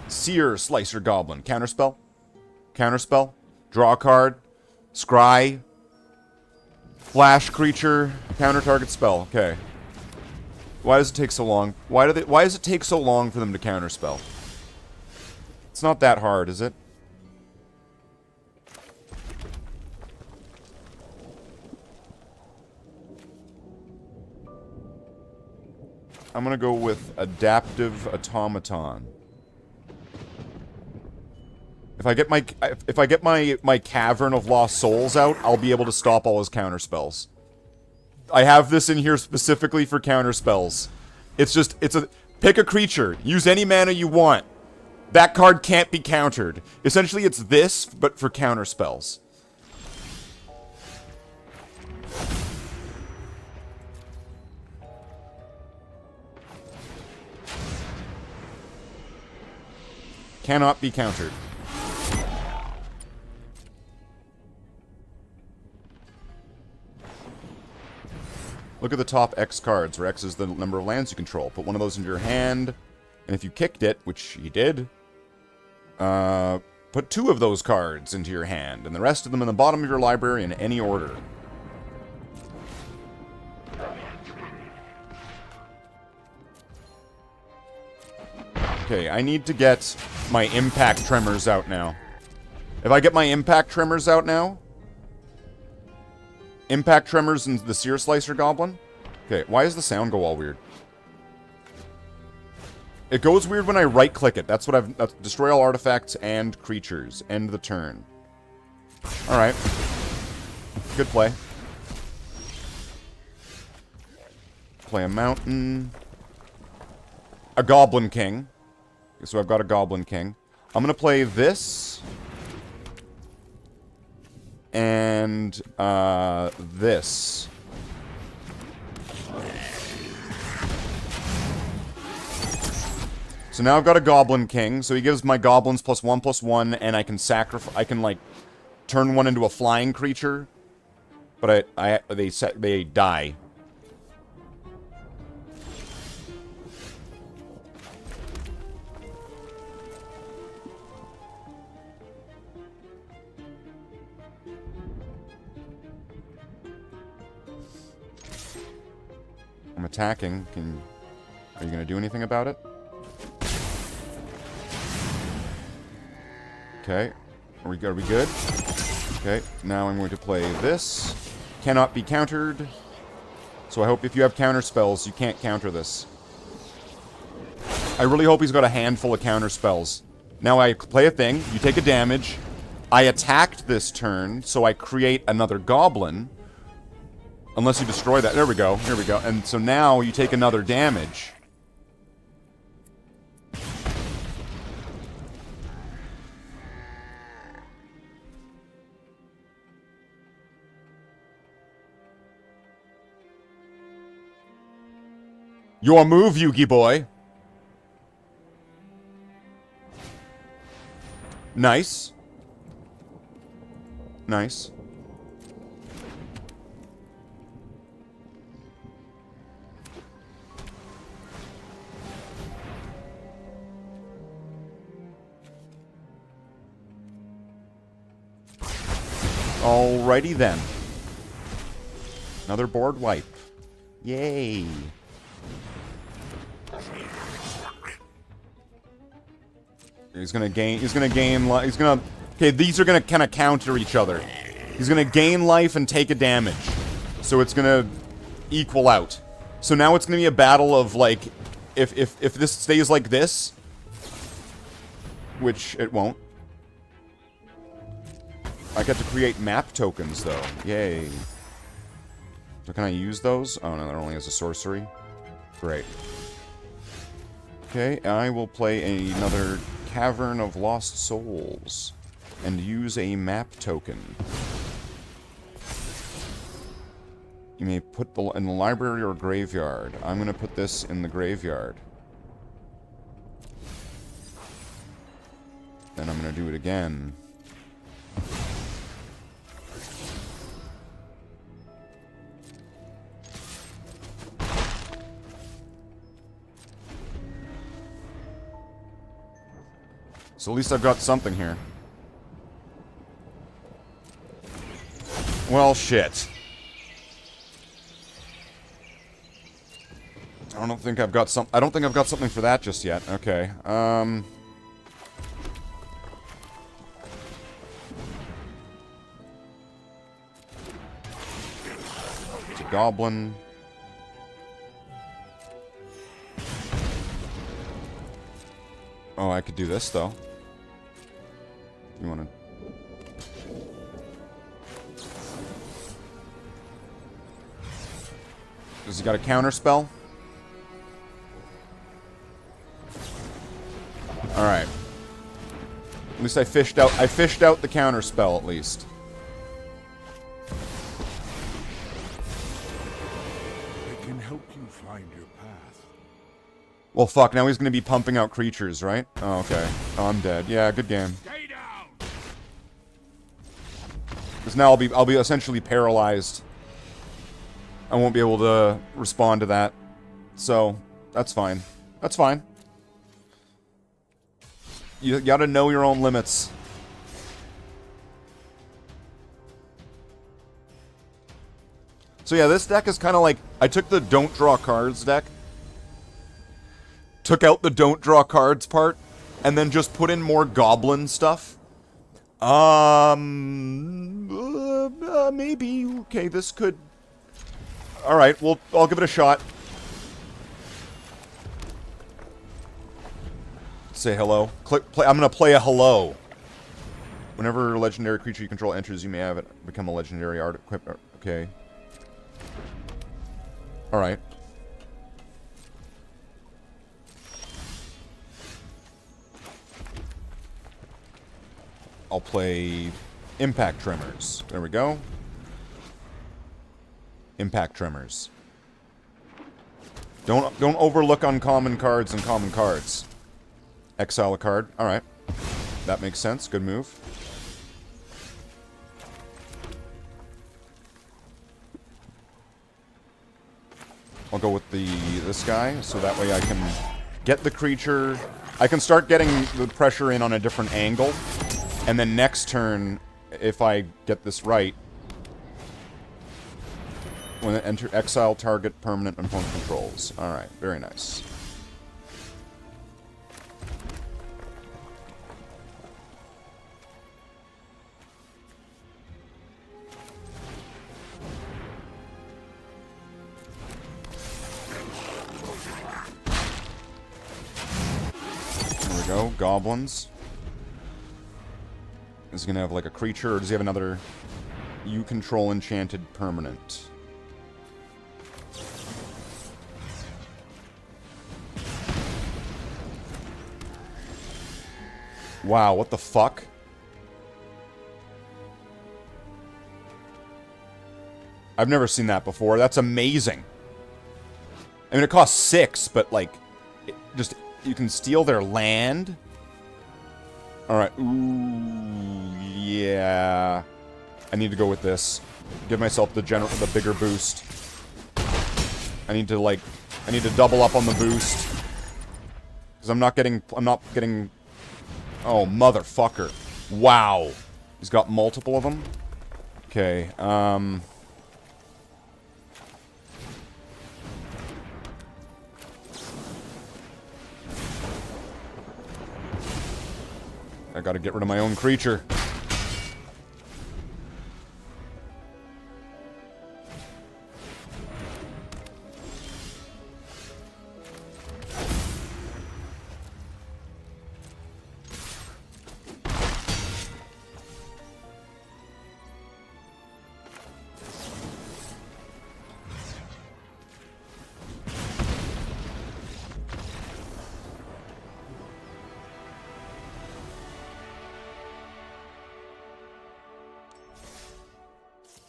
Seer, Slicer, Goblin. Counterspell. Counterspell. Draw a card. Scry. Flash creature. Counter target spell. Okay. Why does it take so long? Why does it take so long for them to counterspell? It's not that hard, is it? I'm gonna go with Adaptive Automaton. If I get my Cavern of Lost Souls out, I'll be able to stop all his counterspells. I have this in here specifically for counterspells. It's a pick a creature, use any mana you want. That card can't be countered. Essentially, it's this, but for counterspells. Cannot be countered. Look at the top X cards, where X is the number of lands you control. Put one of those into your hand, and if you kicked it, which he did, put 2 of those cards into your hand, and the rest of them in the bottom of your library in any order. Okay, I need to get my impact tremors out now. If I get my impact tremors out now... Impact tremors and the Sear Slicer Goblin? Okay, why does the sound go all weird? It goes weird when I right-click it. That's what I've... destroy all artifacts and creatures. End the turn. Alright. Good play. Play a mountain. A Goblin King. So I've got a Goblin King. I'm gonna play this. And, this. So now I've got a Goblin King, so he gives my goblins +1/+1, and I can sacrifice, I can, like, turn one into a flying creature, but they die. I'm attacking. Are you gonna do anything about it? Okay. Are we good? Okay. Now I'm going to play this. Cannot be countered. So I hope if you have counter spells, you can't counter this. I really hope he's got a handful of counter spells. Now I play a thing. You take a damage. I attacked this turn, so I create another goblin. Unless you destroy that. There we go. Here we go. And so now you take another damage. Your move, Yugi boy. Nice. Nice. Alrighty then. Another board wipe. Yay. He's gonna okay, these are gonna kind of counter each other. He's gonna gain life and take a damage. So it's gonna equal out. So now it's gonna be a battle of, like, if this stays like this, which it won't. I get to create map tokens, though. Yay. So can I use those? Oh, no, they're only as a sorcery. Great. Okay, I will play another Cavern of Lost Souls and use a map token. You may put in the library or graveyard. I'm going to put this in the graveyard. Then I'm going to do it again. So at least I've got something here. Well, shit. I don't think I've got something for that just yet. Okay. It's a goblin. Oh, I could do this though. You wanna... Does he got a counter spell? Alright. At least I fished out the counter spell at least. I can help you find your path. Well, fuck, now he's gonna be pumping out creatures, right? Oh, okay. Oh, I'm dead. Yeah, good game. Because now I'll be essentially paralyzed. I won't be able to respond to that. So, that's fine. That's fine. You gotta know your own limits. So yeah, this deck is kind of like... I took the don't draw cards deck. Took out the don't draw cards part. And then just put in more goblin stuff. Maybe. Okay, this could... Alright, well, I'll give it a shot. Say hello. I'm gonna play a hello. Whenever a legendary creature you control enters, you may have it become a legendary art equipped. Okay. Alright. I'll play Impact Tremors. There we go. Impact Tremors. Don't overlook uncommon cards and common cards. Exile a card. Alright. That makes sense. Good move. I'll go with this guy, so that way I can get the creature. I can start getting the pressure in on a different angle. And then next turn, if I get this right, when it enter exile target permanent opponent controls. Alright, very nice. There we go, goblins. Is he gonna have like a creature, or does he have another you control enchanted permanent? Wow, what the fuck? I've never seen that before. That's amazing. I mean, it costs 6, but like, just you can steal their land. All right. Ooh, yeah. I need to go with this. Give myself the bigger boost. I need to double up on the boost. Because I'm not getting, oh, motherfucker. Wow. He's got multiple of them. Okay, I gotta get rid of my own creature.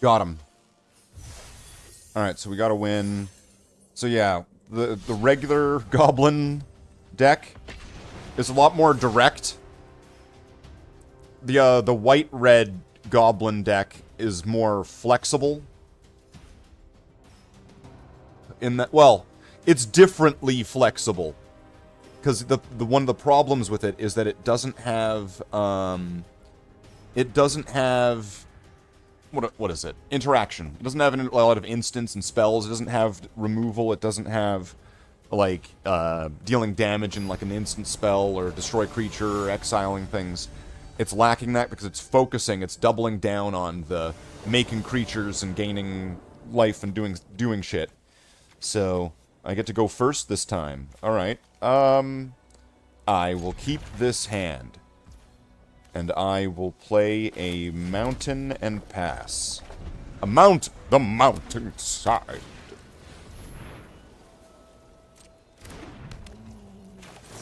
Got him. Alright, so we gotta win. So yeah, the regular goblin deck is a lot more direct. The white-red goblin deck is more flexible. In that, well, it's differently flexible. Because one of the problems with it is that it doesn't have, what is it? Interaction. It doesn't have a lot of instants and spells. It doesn't have removal. It doesn't have, like, dealing damage in, like, an instant spell or destroy creature or exiling things. It's lacking that because it's focusing. It's doubling down on the making creatures and gaining life and doing shit. So, I get to go first this time. Alright. I will keep this hand. And I will play a mountain and pass. Mount the mountainside.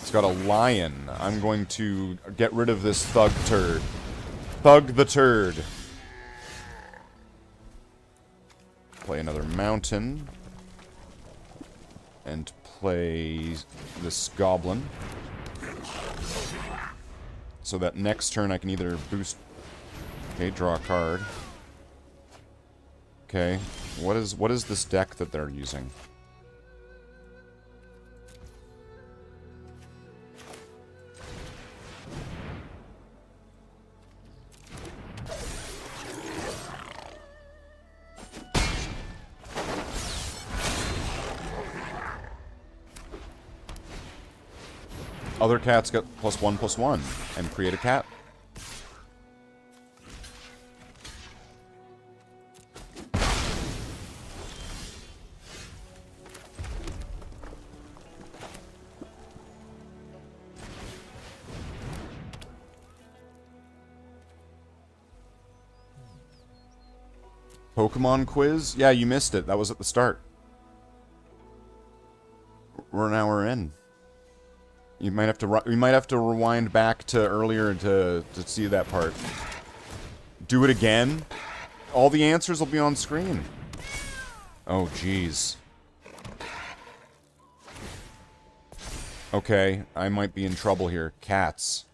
It's got a lion. I'm going to get rid of this thug turd. Thug the turd. Play another mountain. And play this goblin. So that next turn I can either boost... Okay, draw a card. Okay, what is this deck that they're using? Other cats get +1/+1 and create a cat. Pokemon quiz? Yeah, you missed it. That was at the start. We're an hour in. You might have to we might have to rewind back to earlier to see that part. Do it again? All the answers will be on screen. Oh, jeez. Okay, I might be in trouble here. Cats.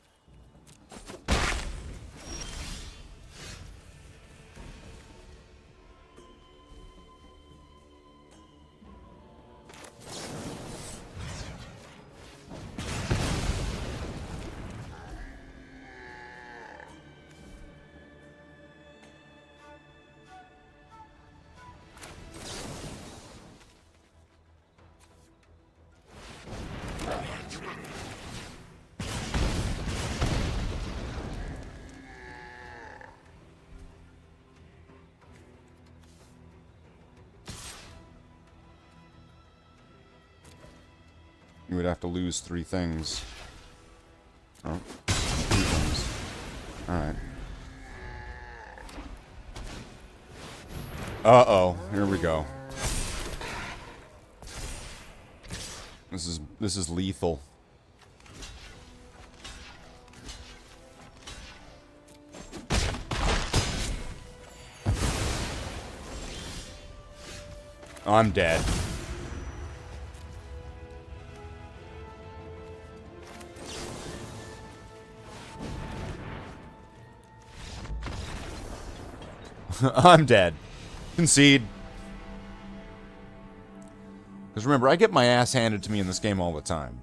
You would have to lose 3 things. Oh, 2 things. Alright. Uh-oh. Here we go. This is lethal. I'm dead. I'm dead. Concede. Because remember, I get my ass handed to me in this game all the time.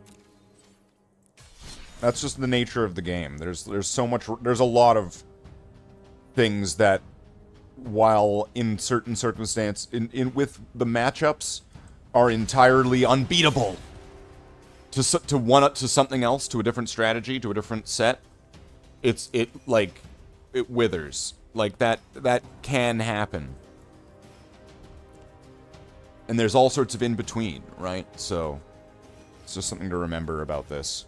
That's just the nature of the game. There's so much... There's a lot of things that, while in certain circumstance, with the matchups, are entirely unbeatable. To one up to something else, to a different strategy, to a different set, it withers. Like, that can happen. And there's all sorts of in-between, right? So, it's just something to remember about this.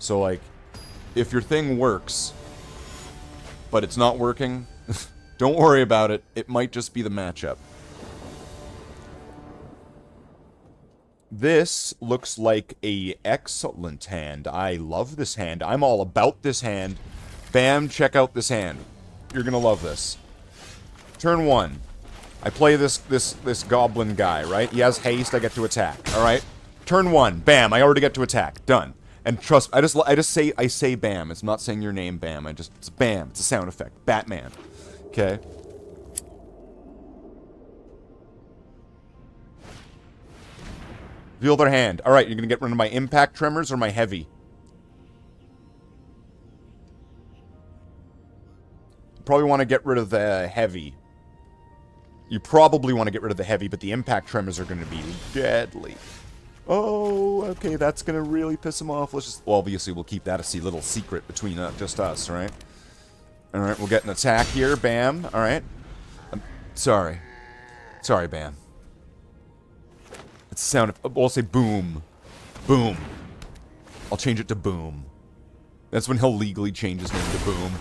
So, like, if your thing works, but it's not working, don't worry about it. It might just be the matchup. This looks like a excellent hand. I love this hand. I'm all about this hand. Bam, check out this hand. You're gonna love this. Turn 1. I play this goblin guy, right? He has haste, I get to attack. Alright? Turn 1. Bam, I already get to attack. Done. And trust I say bam. It's not saying your name, bam. It's bam. It's a sound effect. Batman. Okay? Reveal their hand. Alright, you're gonna get rid of my impact tremors or my heavy? Probably want to get rid of the heavy. You probably want to get rid of the heavy, but the impact tremors are going to be deadly. Oh, okay, that's going to really piss him off. Let's just... Well, obviously, we'll keep that a little secret between just us, right? Alright, we'll get an attack here. Bam. Alright. Sorry. Sorry, Bam. It's the sound of... I'll say boom. Boom. I'll change it to boom. That's when he'll legally change his name to boom.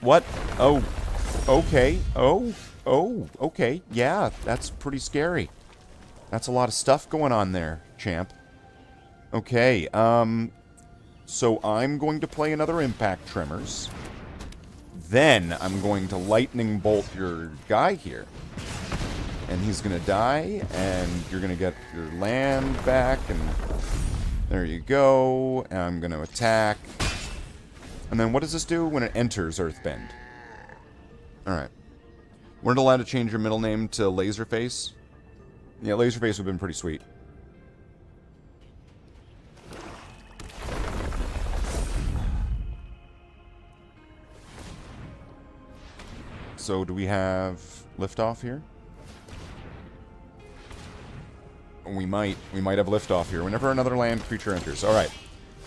What? Oh. Okay. Oh. Oh. Okay. Yeah, that's pretty scary. That's a lot of stuff going on there, champ. Okay, so I'm going to play another Impact Tremors. Then I'm going to Lightning Bolt your guy here. And he's gonna die, and you're gonna get your land back, and there you go. And I'm gonna attack. And then what does this do when it enters Earthbend? Alright. Weren't allowed to change your middle name to Laserface? Yeah, Laserface would have been pretty sweet. So, do we have liftoff here? We might have liftoff here whenever another land creature enters. Alright,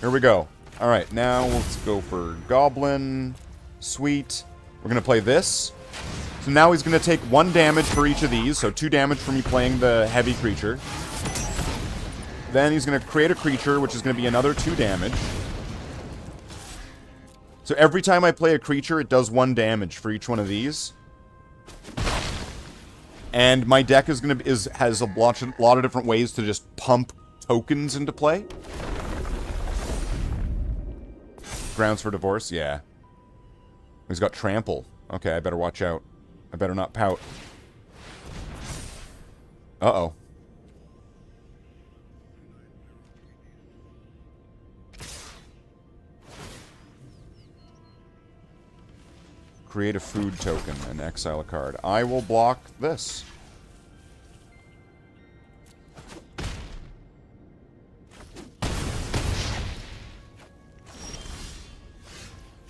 here we go. Alright, now let's go for Goblin. Sweet. We're going to play this. So now he's going to take 1 damage for each of these. So 2 damage for me playing the heavy creature. Then he's going to create a creature, which is going to be another 2 damage. So every time I play a creature, it does 1 damage for each one of these. And my deck is has a lot of different ways to just pump tokens into play. Grounds for divorce, yeah. He's got trample. Okay, I better watch out. I better not pout. Uh-oh. Create a food token and exile a card. I will block this.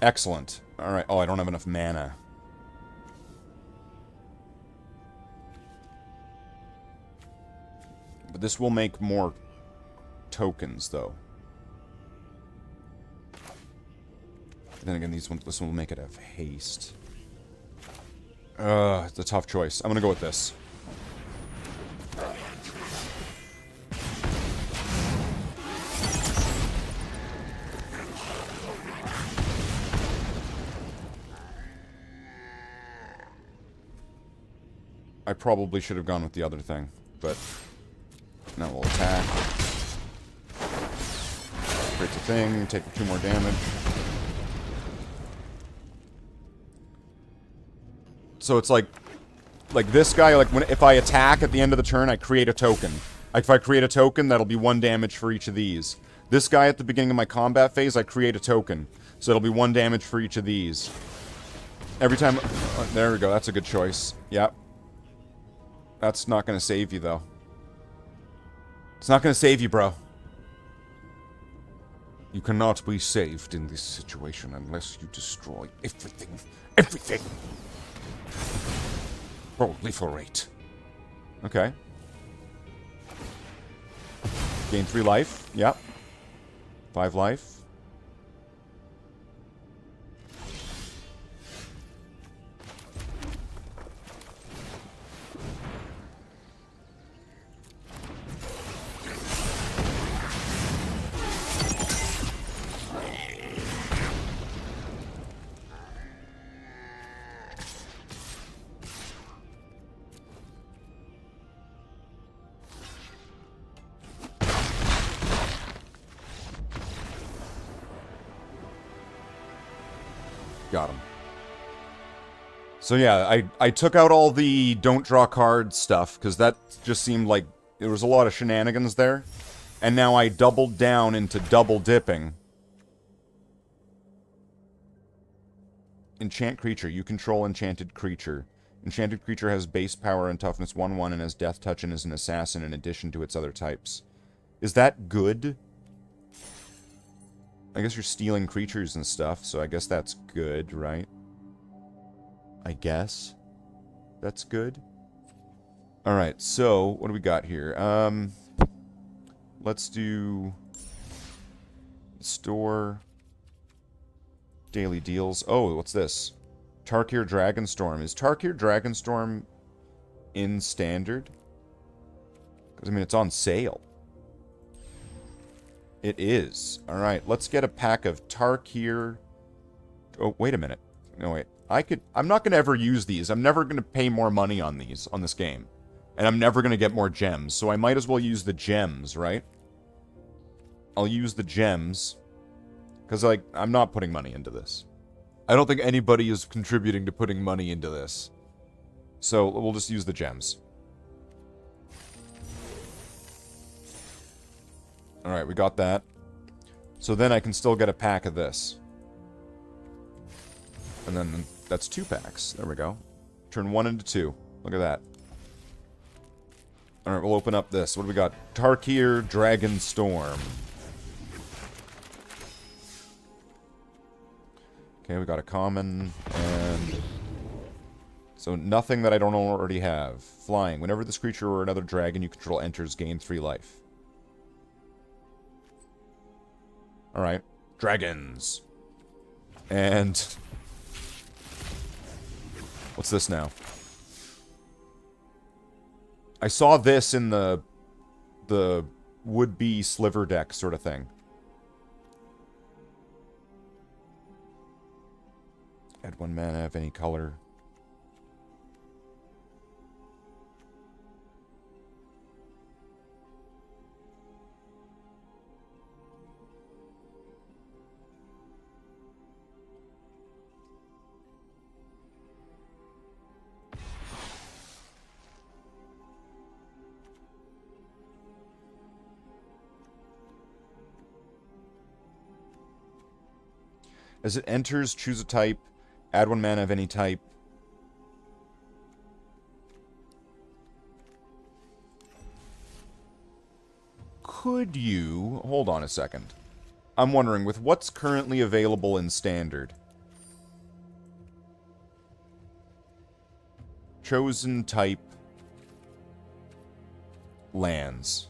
Excellent. Alright. Oh, I don't have enough mana. But this will make more tokens, though. Then again, this one will make it have haste. It's a tough choice. I'm gonna go with this. I probably should have gone with the other thing, but now we'll attack. Creates a thing, take 2 more damage. So it's like this guy, like if I attack at the end of the turn, I create a token. If I create a token, that'll be 1 damage for each of these. This guy at the beginning of my combat phase, I create a token. So it'll be 1 damage for each of these. Every time... there we go, that's a good choice. Yep. That's not going to save you, though. It's not going to save you, bro. You cannot be saved in this situation unless you destroy everything. Everything! Proliferate. Okay. Gain 3 life. Yep. 5 life. Got him. So yeah, I took out all the don't draw cards stuff, because that just seemed like there was a lot of shenanigans there. And now I doubled down into double dipping. Enchant creature. You control enchanted creature. Enchanted creature has base power and toughness 1/1 and has death touch and is an assassin in addition to its other types. Is that good? I guess you're stealing creatures and stuff, so I guess that's good, right? I guess that's good. Alright, so what do we got here? Let's do store daily deals. Oh, what's this? Tarkir Dragonstorm. Is Tarkir Dragonstorm in standard? Because, I mean, it's on sale. It is. Alright, let's get a pack of Tarkir... Oh, wait a minute. No, wait. I'm not going to ever use these. I'm never going to pay more money on these, on this game. And I'm never going to get more gems. So I might as well use the gems, right? I'll use the gems. Because, like, I'm not putting money into this. I don't think anybody is contributing to putting money into this. So we'll just use the gems. Alright, we got that. So then I can still get a pack of this. And then that's 2 packs. There we go. Turn 1 into 2. Look at that. Alright, we'll open up this. What do we got? Tarkir Dragon Storm. Okay, we got a common, and... So nothing that I don't already have. Flying. Whenever this creature or another dragon you control enters, gain 3 life. Alright. Dragons. And... What's this now? I saw this in the would-be sliver deck sort of thing. Add 1 mana of any color. As it enters, choose a type. Add 1 mana of any type. Could you... Hold on a second. I'm wondering, with what's currently available in Standard... Chosen type... lands.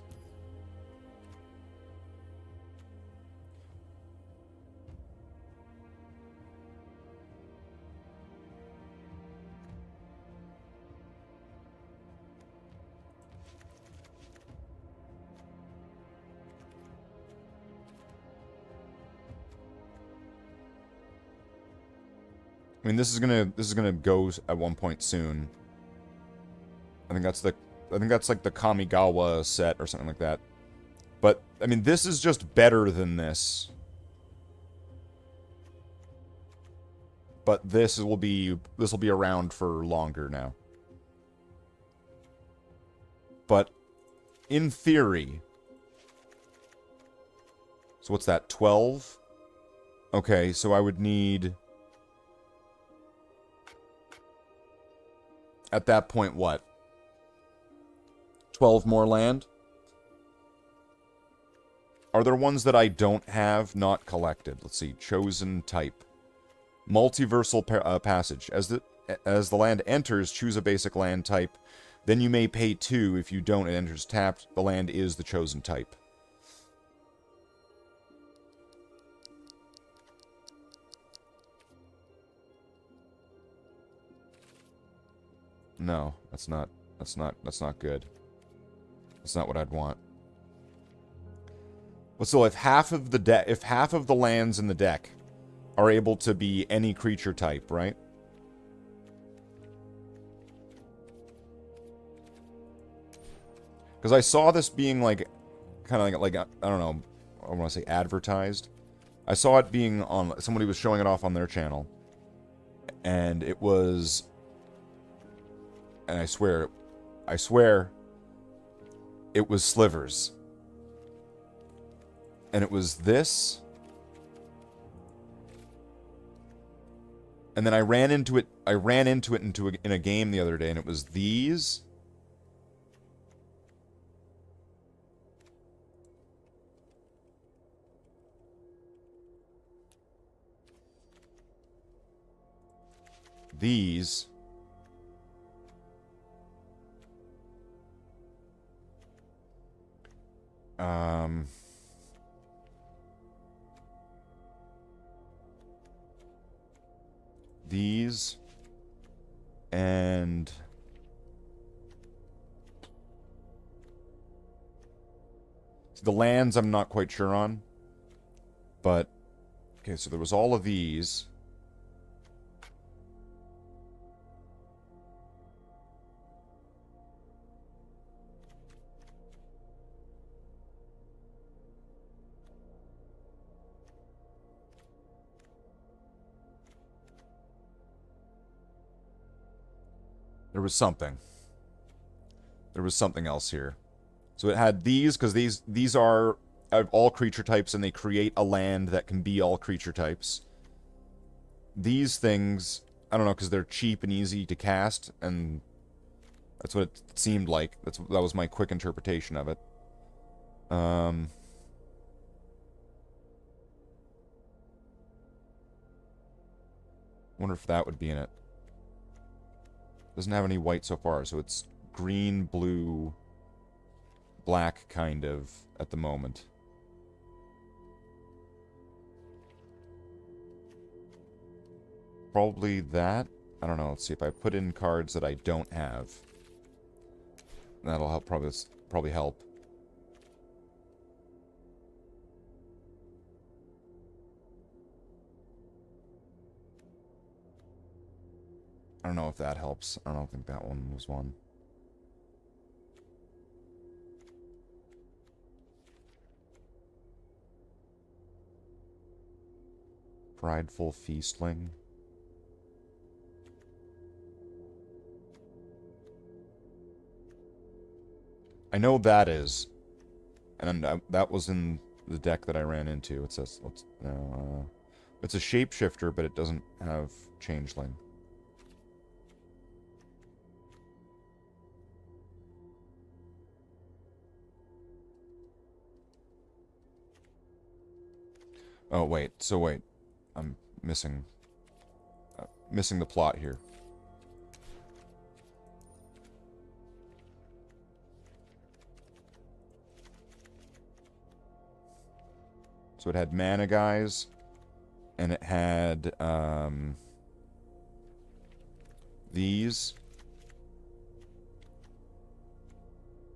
I mean, this is gonna go at one point soon. I think that's like the Kamigawa set or something like that. But I mean, this is just better than this. But this will be around for longer now. But in theory, so what's that? 12? Okay, so I would need. At that point, what? 12 more land? Are there ones that I don't have not collected? Let's see. Chosen type. Multiversal passage. As the land enters, choose a basic land type. Then you may pay 2. If you don't, it enters tapped. The land is the chosen type. No, that's not good. That's not what I'd want. Well, so if half of the lands in the deck are able to be any creature type, right? Because I saw this being like, kind of like I don't know, I want to say advertised. I saw it being on, somebody was showing it off on their channel, and it was. And I swear, it was slivers. And it was this. And then I ran into it in a game the other day, and it was these. These. These and the lands I'm not quite sure on, but okay, so there was all of these. There was something. There was something else here. So it had these, because these are all creature types, and they create a land that can be all creature types. These things, I don't know, because they're cheap and easy to cast, and that's what it seemed like. That was my quick interpretation of it. Wonder if that would be in it. Doesn't have any white so far, so it's green, blue, black, kind of, at the moment. Probably that. I don't know. Let's see if I put in cards that I don't have. That'll help. Probably help. I don't know if that helps. I don't think that one was one. Prideful Feastling. I know that is. And that was in the deck that I ran into. It says, it's a shapeshifter, but it doesn't have changeling. Oh, wait. So, wait. I'm missing the plot here. So it had mana guys, and it had these.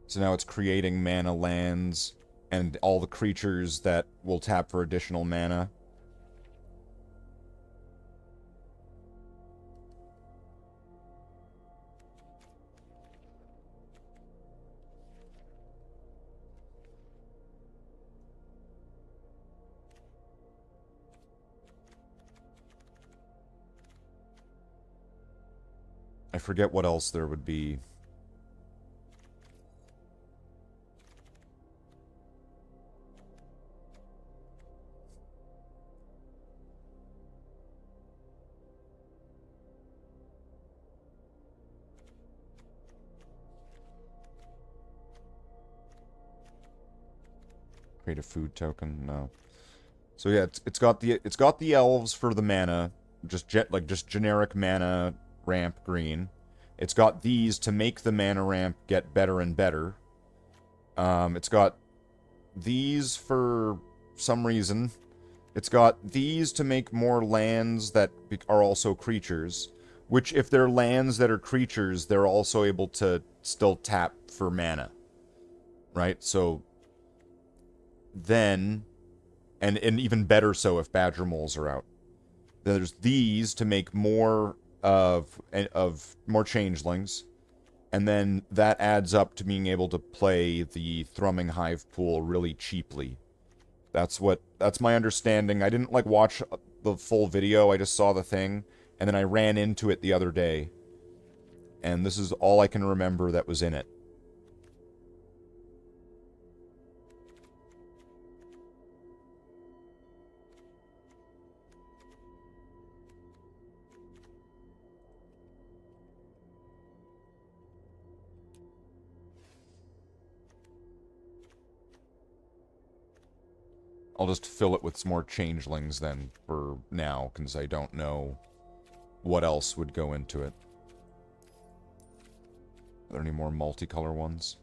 So now it's creating mana lands and all the creatures that will tap for additional mana. I forget what else there would be. Create a food token? No. So yeah, it's got the elves for the mana, just generic mana ramp green. It's got these to make the mana ramp get better and better. It's got these for some reason. It's got these to make more lands that are also creatures, which if they're lands that are creatures, they're also able to still tap for mana. Right? So then, and even better so if Badger Moles are out. There's these to make more of more changelings, and then that adds up to being able to play the Thrumming Hive pool really cheaply. That's my understanding. I didn't watch the full video, I just saw the thing, and then I ran into it the other day. And this is all I can remember that was in it. I'll just fill it with some more changelings then for now, because I don't know what else would go into it. Are there any more multicolor ones?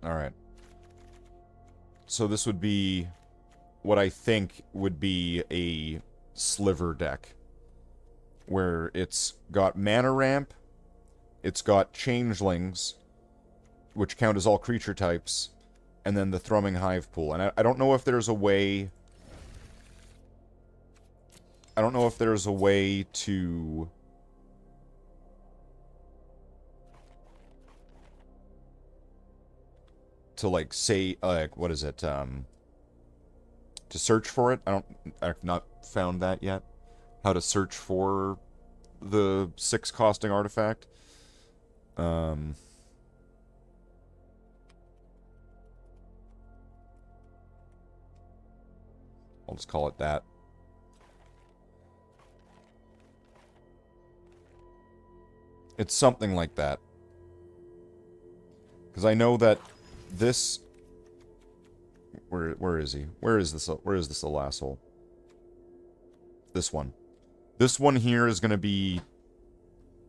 Alright. So this would be what I think would be a sliver deck. Where it's got mana ramp, it's got changelings, which count as all creature types, and then the Thrumming Hive pool. And I don't know if there's a way... I don't know if there's a way to to like say like what is it to search for it. I've not found that yet. How to search for the 6 costing artifact. I'll just call it that. It's something like that. Because I know that this... Where is he? Where is this little asshole? This one. This one here is gonna be...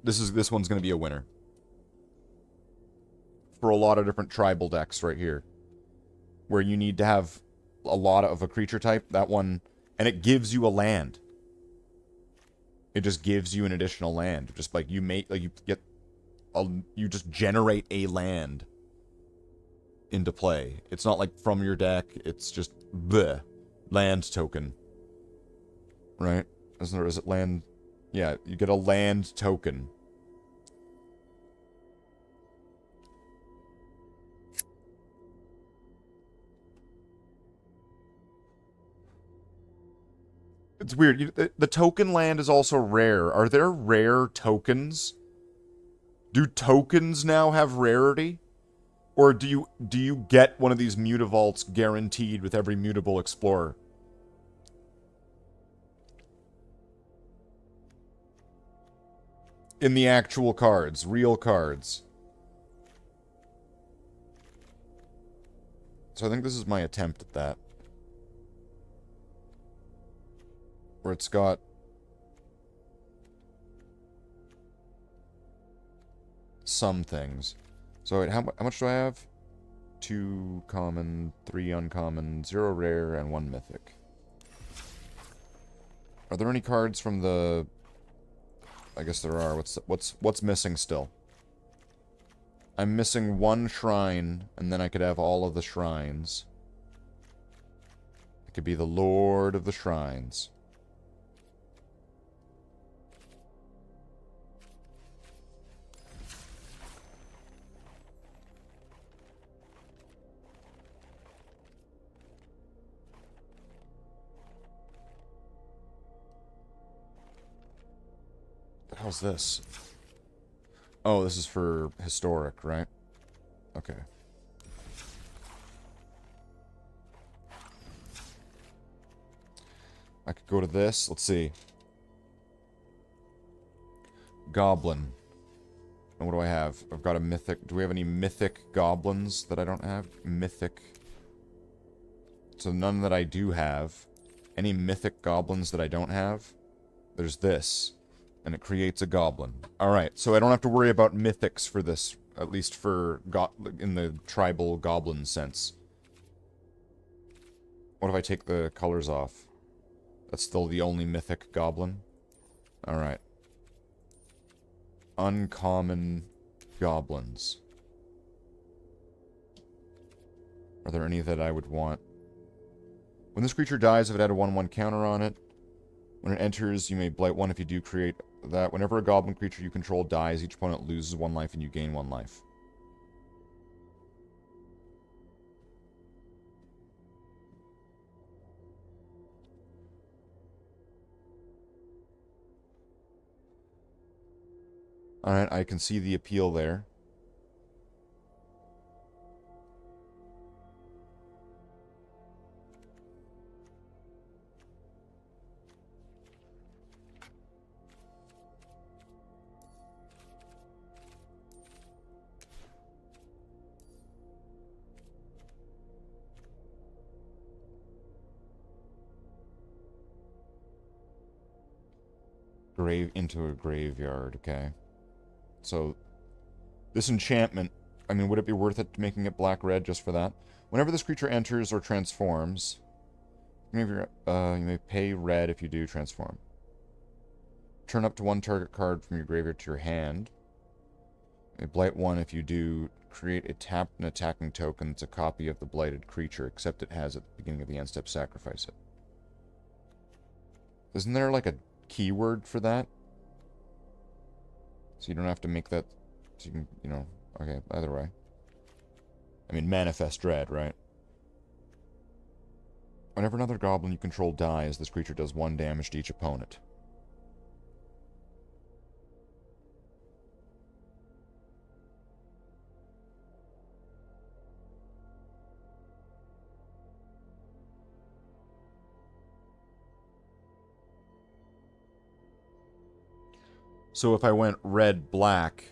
This one's gonna be a winner. For a lot of different tribal decks right here. Where you need to have a lot of a creature type. That one... And it gives you a land. It just gives you an additional land. Just like you make... Like you get... you just generate a land into play. It's not like from your deck. It's just bleh, land token. Right? Is it land? Yeah, you get a land token. It's weird. The token land is also rare. Are there rare tokens? Do tokens now have rarity? Or do you get one of these mutavaults guaranteed with every mutable explorer? In the actual cards, real cards. So I think this is my attempt at that. Where it's got... some things. So wait, how much do I have? 2 common, 3 uncommon, 0 rare, and 1 mythic. Are there any cards from the... I guess there are. What's missing still? I'm missing 1 shrine, and then I could have all of the shrines. I could be the Lord of the Shrines. How's this? Oh, this is for historic, right? Okay. I could go to this. Let's see. Goblin. And what do I have? I've got a mythic. Do we have any mythic goblins that I don't have? Mythic. So none that I do have. Any mythic goblins that I don't have? There's this. And it creates a goblin. Alright, so I don't have to worry about mythics for this. At least for... in the tribal goblin sense. What if I take the colors off? That's still the only mythic goblin? Alright. Uncommon goblins. Are there any that I would want? When this creature dies, if it had a 1/1 counter on it, when it enters, you may blight 1 if you do create that. Whenever a goblin creature you control dies, each opponent loses 1 life and you gain 1 life. Alright, I can see the appeal there. Into a graveyard, okay. So, this enchantment, I mean, would it be worth it making it black-red just for that? Whenever this creature enters or transforms, you may pay red if you do transform. Turn up to 1 target card from your graveyard to your hand. You may blight 1 if you do create a tapped and attacking token that's a copy of the blighted creature, except it has at the beginning of the end step, sacrifice it. Isn't there like a keyword for that? So you don't have to make that, so you can, you know, okay, either way. I mean, manifest dread, right? Whenever another goblin you control dies, this creature does 1 damage to each opponent. So if I went red-black...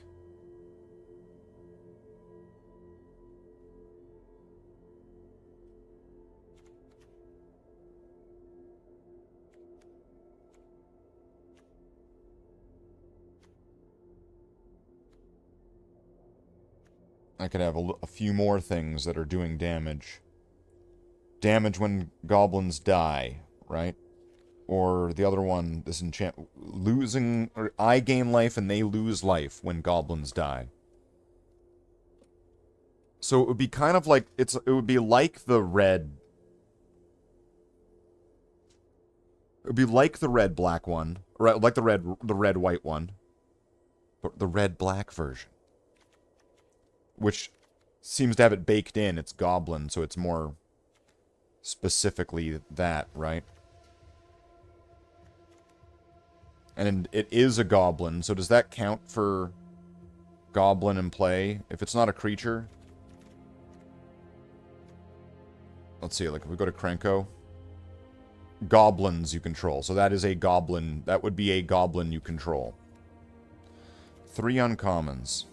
I could have a few more things that are doing damage. Damage when goblins die, right? Or the other one, this enchant... Losing... Or I gain life and they lose life when goblins die. So it would be kind of like... It would be like the red... It would be like the red-black one. Or like the red-white one. But the red-black version. Which seems to have it baked in. It's goblin, so it's more specifically that, right? And it is a goblin, so does that count for goblin in play? If it's not a creature? Let's see, like if we go to Krenko. Goblins you control. So that is a goblin. That would be a goblin you control. 3 uncommons.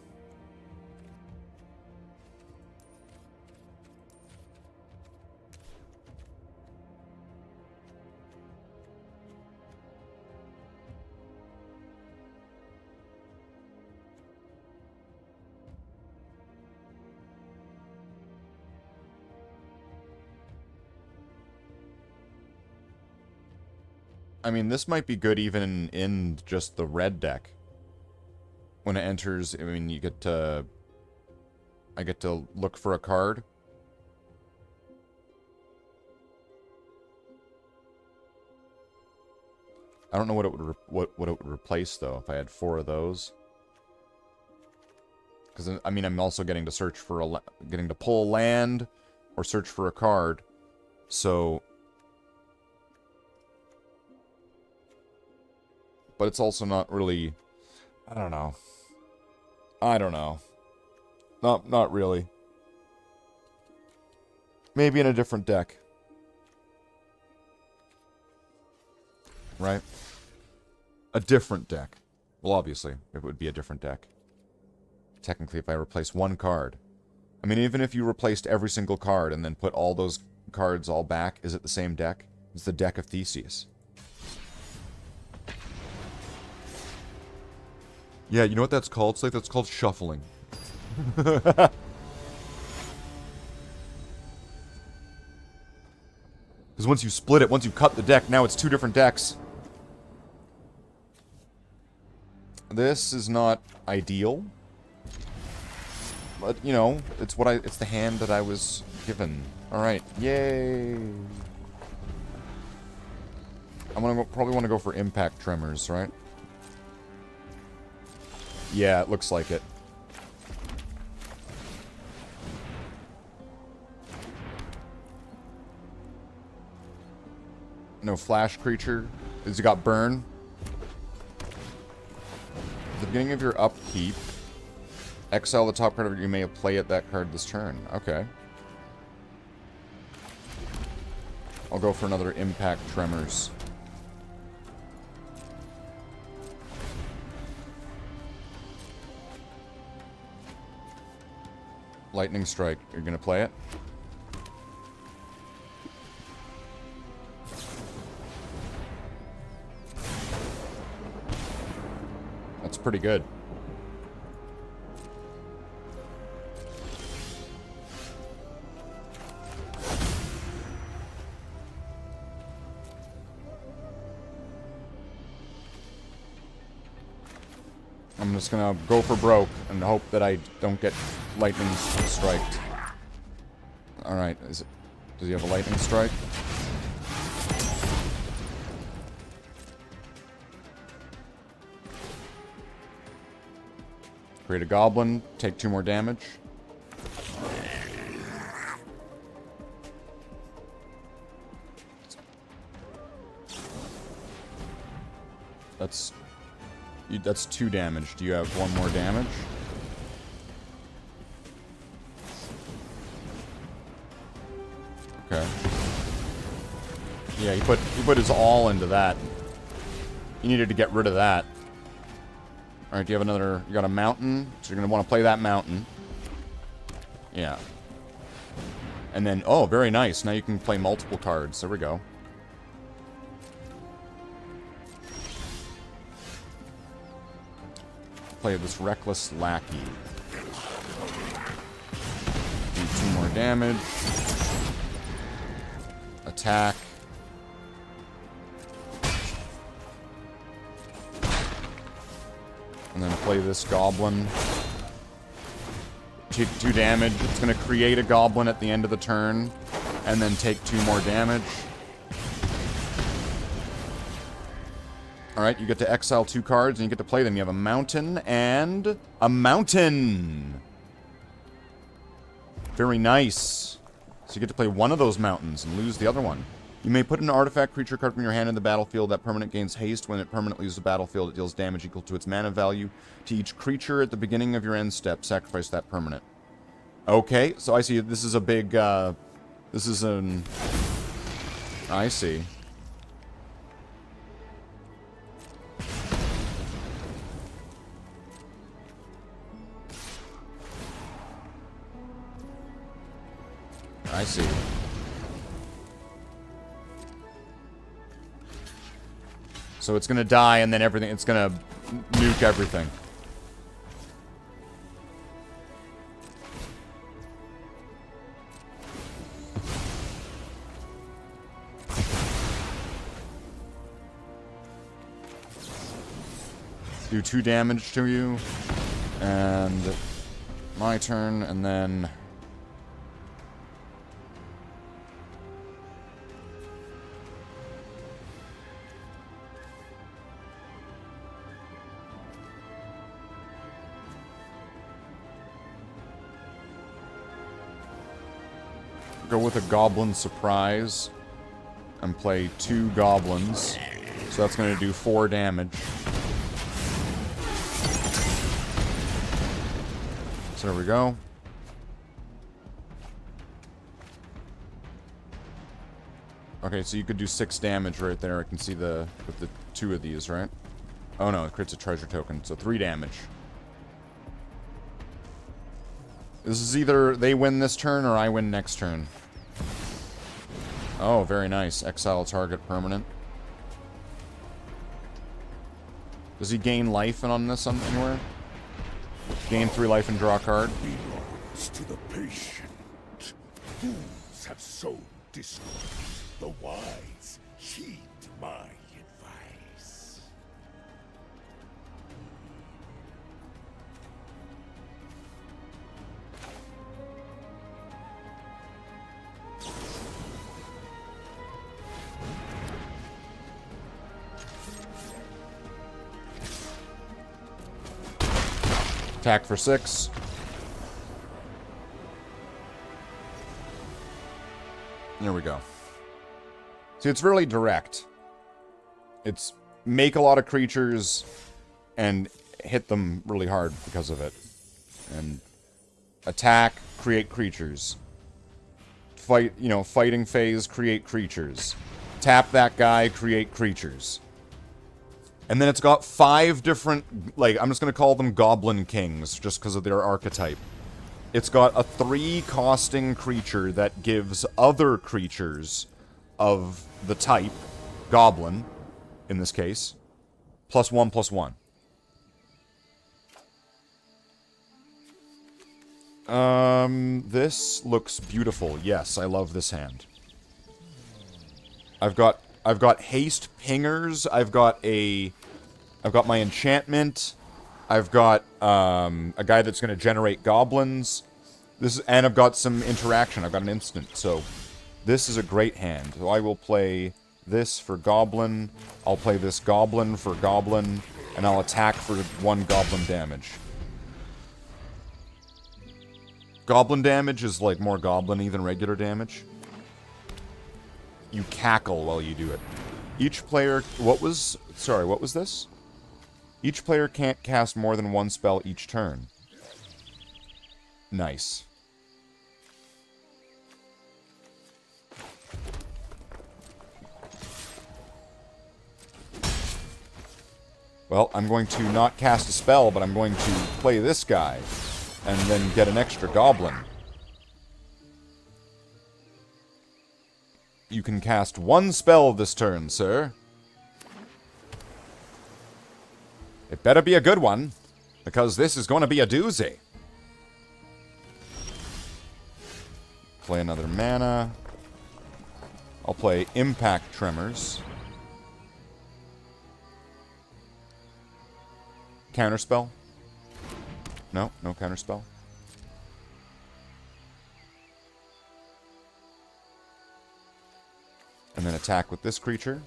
I mean, this might be good even in just the red deck. When it enters, I mean, you get to... I get to look for a card. I don't know what it would what it would replace though if I had 4 of those. Because I mean, I'm also getting to search for getting to pull a land or search for a card. So. But it's also not really... I don't know. I don't know. Not really. Maybe in a different deck. Right? A different deck. Well, obviously, it would be a different deck. Technically, if I replace 1 card. I mean, even if you replaced every single card and then put all those cards all back, is it the same deck? It's the deck of Theseus. Yeah, you know what that's called, Slathe? That's called shuffling. Because once you split it, once you cut the deck, now it's 2 different decks. This is not ideal. But, you know, it's the hand that I was given. Alright, yay! I'm gonna probably want to go for impact tremors, right? Yeah, it looks like it. No flash creature. Has he got burn? At the beginning of your upkeep, exile the top card of you may play at that card this turn. Okay. I'll go for another impact tremors. Lightning strike. You're gonna play it? That's pretty good. I'm just gonna go for broke and hope that I don't get lightning striked. Alright, does he have a lightning strike? Create a goblin, take 2 more damage. That's 2 damage. Do you have 1 more damage? Okay. Yeah, he put his all into that. You needed to get rid of that. Alright, do you have another... You got a mountain? So you're going to want to play that mountain. Yeah. And then... Oh, very nice. Now you can play multiple cards. There we go. Play this Reckless Lackey. Do 2 more damage. Attack. And then play this goblin. 2 damage. It's going to create a goblin at the end of the turn. And then take 2 more damage. Alright, you get to exile 2 cards and you get to play them. You have a mountain and a mountain. Very nice. So you get to play one of those mountains and lose the other one. You may put an artifact creature card from your hand in the battlefield. That permanent gains haste. When it permanently leaves the battlefield, it deals damage equal to its mana value to each creature at the beginning of your end step. Sacrifice that permanent. Okay, so I see this is a big, this is an... I see. I see. So it's gonna die and then everything, it's gonna nuke everything. Do 2 damage to you. And my turn, and then... go with a Goblin Surprise and play 2 goblins. So that's going to do 4 damage. So there we go. Okay, so you could do 6 damage right there. I can see with the 2 of these, right? Oh no, it creates a treasure token, so 3 damage. This is either they win this turn or I win next turn. Oh, very nice. Exile target permanent. Does he gain life on this anywhere? Gain 3 life and draw a card. Belongs to the patient. Fools have sown discord. The wise heed my advice. Attack for 6. There we go. See, it's really direct. It's make a lot of creatures and hit them really hard because of it. And attack, create creatures. Fight, fighting phase, create creatures. Tap that guy, create creatures. And then it's got 5 different, I'm just going to call them Goblin Kings, just because of their archetype. It's got a 3-costing creature that gives other creatures of the type, Goblin, in this case, +1/+1. This looks beautiful. Yes, I love this hand. I've got haste pingers. I've got my enchantment. I've got a guy that's going to generate goblins. And I've got some interaction. I've got an instant. So this is a great hand. So I will play this for goblin. I'll play this goblin for goblin, and I'll attack for 1 goblin damage. Goblin damage is more goblin-y than regular damage. You cackle while you do it. Each player... What was this? Each player can't cast more than one spell each turn. Nice. Well, I'm going to not cast a spell, but I'm going to play this guy, and then get an extra goblin. You can cast one spell this turn, sir. It better be a good one, because this is going to be a doozy. Play another mana. I'll play Impact Tremors. Counterspell? No, no counterspell. And then attack with this creature.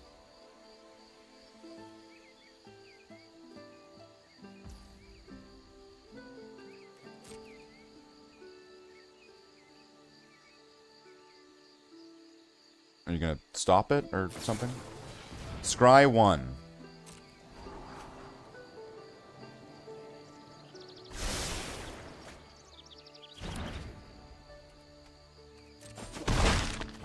Are you gonna stop it or something? Scry 1.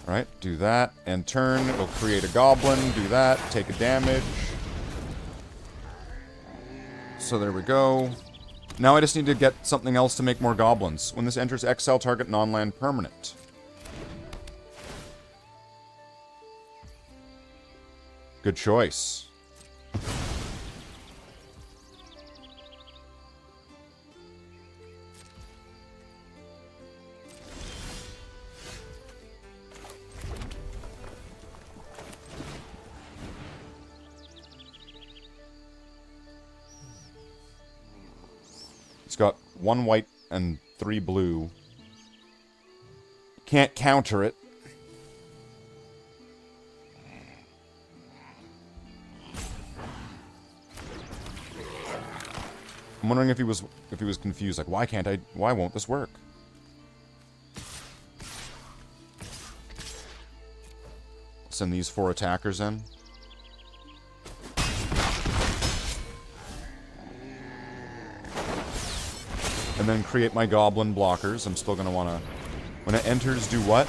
Alright, do that. And turn, it'll create a goblin. Do that, take a damage. So there we go. Now I just need to get something else to make more goblins. When this enters exile, target non-land permanent. Good choice. It's got 1 white and 3 blue. Can't counter it. I'm wondering if he was confused, like, why won't this work? Send these 4 attackers in. And then create my goblin blockers. I'm still gonna wanna... When it enters, do what?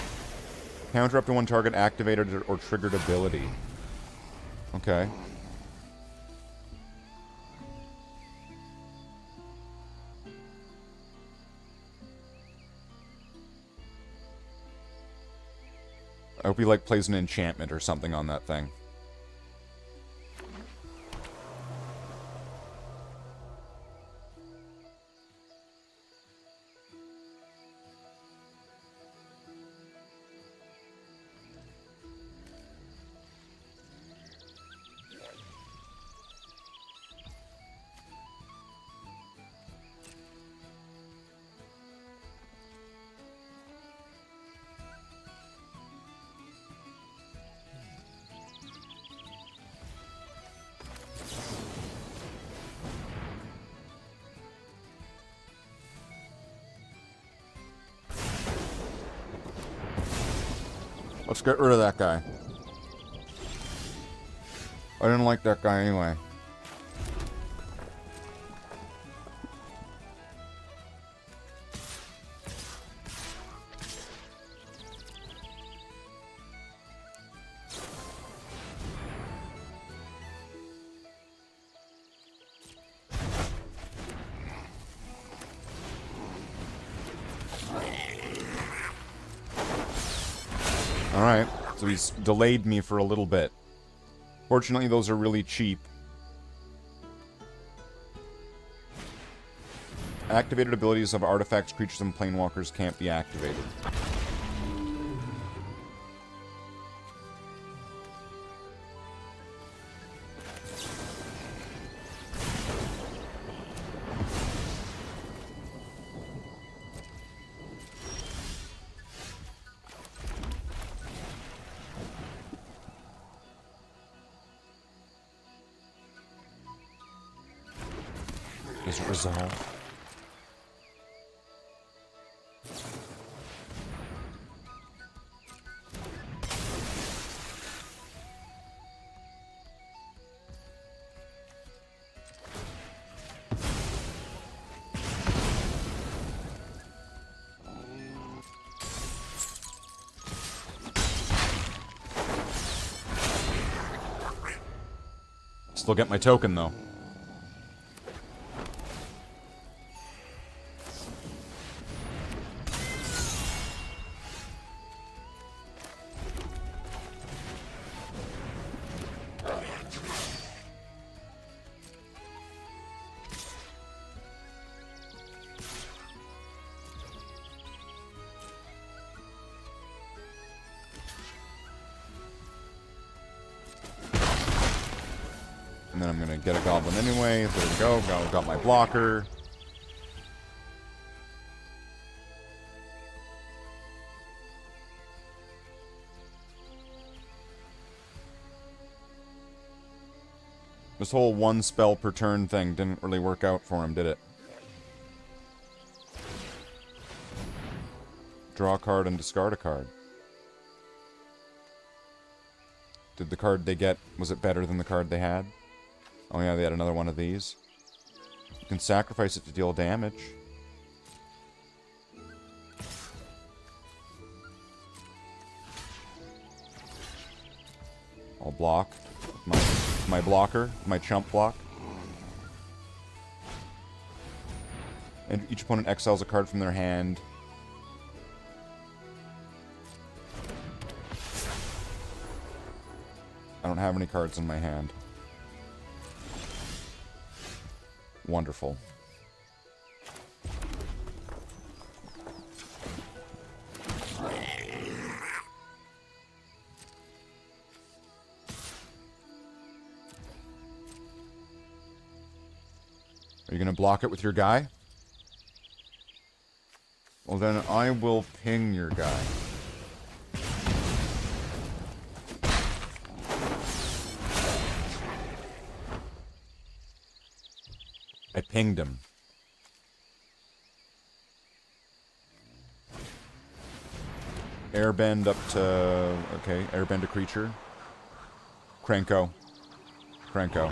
Counter up to 1 target activated or triggered ability. Okay. I hope he, like, plays an enchantment or something on that thing. Let's get rid of that guy. I didn't like that guy anyway. Alright, so he's delayed me for a little bit. Fortunately, those are really cheap. Activated abilities of artifacts, creatures, and planewalkers can't be activated. Does it resolve? Still get my token, though. And then I'm gonna get a goblin anyway. There we go. Got my blocker. This whole one spell per turn thing didn't really work out for him, did it? Draw a card and discard a card. Did the card they get, was it better than the card they had? Oh yeah, they had another one of these. You can sacrifice it to deal damage. I'll block. My blocker, my chump block. And each opponent exiles a card from their hand. I don't have any cards in my hand. Wonderful. Are you going to block it with your guy? Well, then I will ping your guy. I pinged him. Airbend up to... Okay, airbend a creature. Cranko. Cranko.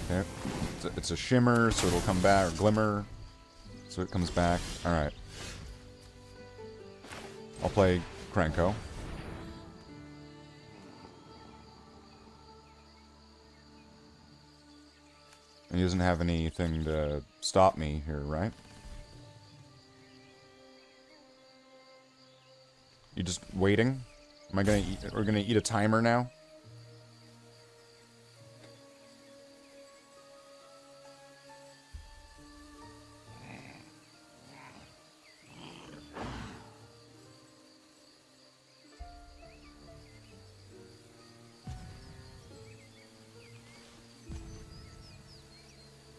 Okay. It's a shimmer, so it'll come back, or glimmer, so it comes back. Alright. I'll play Cranko. And he doesn't have anything to stop me here, right? You just waiting? Am I gonna eat? We're gonna eat a timer now?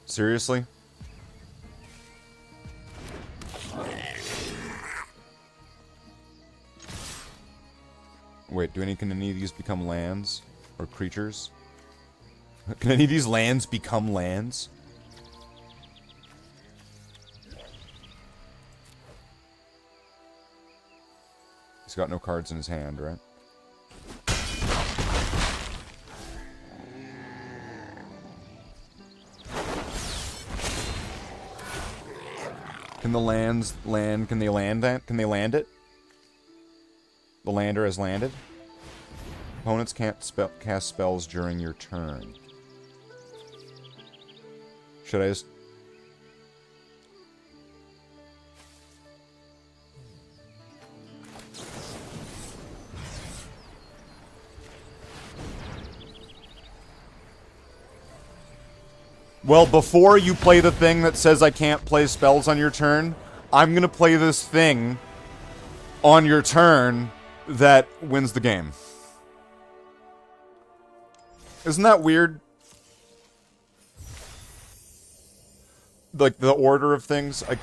Seriously? Wait, can any of these become lands? Or creatures? Can any of these lands become lands? He's got no cards in his hand, right? Can the lands land? Can they land that? Can they land it? The lander has landed. Opponents can't cast spells during your turn. Should I just... Well, before you play the thing that says I can't play spells on your turn, I'm gonna play this thing on your turn that wins the game. Isn't that weird? Like, the order of things? Like,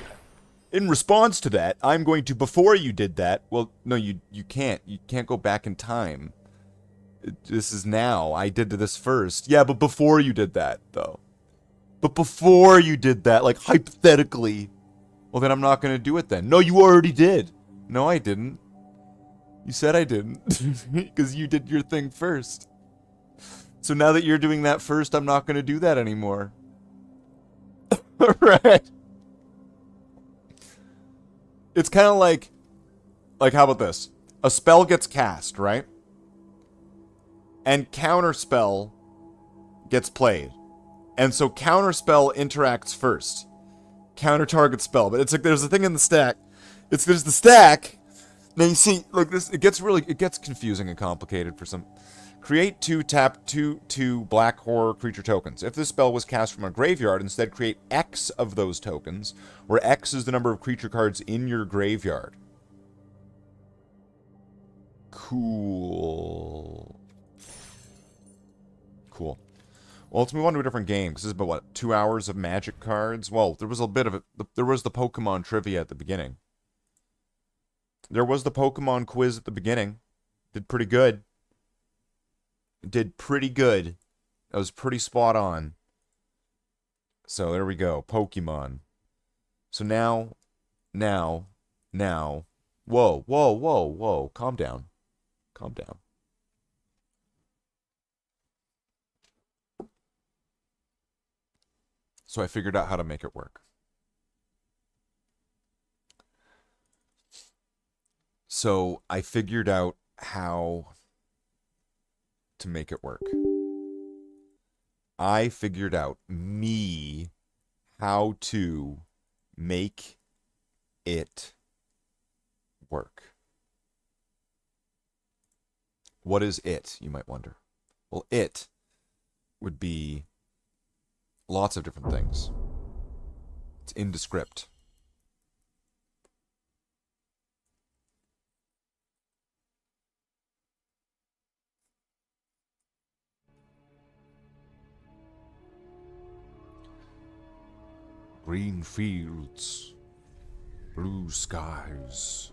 in response to that, I'm going to, before you did that, well, no, you can't. You can't go back in time. This is now. I did this first. Yeah, but before you did that, though. But before you did that, like, hypothetically, Well, then I'm not going to do it then. No, you already did. No, I didn't. You said I didn't. Because you did your thing first. So now that you're doing that first, I'm not going to do that anymore. Right. It's kind of like, how about this? A spell gets cast, right? And counterspell gets played. And so counterspell interacts first. Counter target spell. But it's like there's a thing in the stack. There's the stack. Now you see, like this, it gets confusing and complicated for some. Create 2, tap 2 black horror creature tokens. If this spell was cast from a graveyard, instead create X of those tokens, where X is the number of creature cards in your graveyard. Cool. Cool. Well, let's move on to a different game, because this is about, what, 2 hours of Magic cards? Well, there was a bit of it. There was the Pokemon trivia at the beginning. There was the Pokemon quiz at the beginning. Did pretty good. Did pretty good. That was pretty spot on. So there we go. Pokemon. So now. Whoa. Calm down. Calm down. So I figured out how to make it work. So I figured out how to make it work. I figured out how to make it work. What is it, you might wonder? Well, it would be lots of different things. It's indescript. Green fields, blue skies,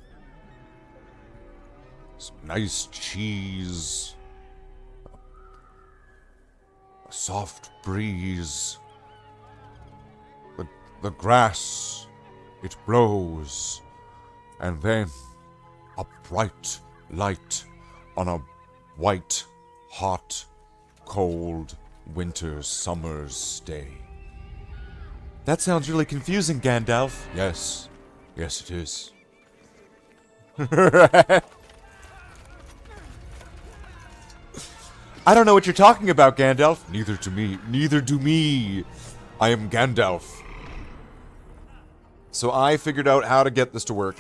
some nice cheese, a soft breeze, the grass, it blows, and then a bright light on a white, hot, cold summer's day. That sounds really confusing, Gandalf. Yes. Yes, it is. I don't know what you're talking about, Gandalf. Neither do me. Neither do me. I am Gandalf. So I figured out how to get this to work.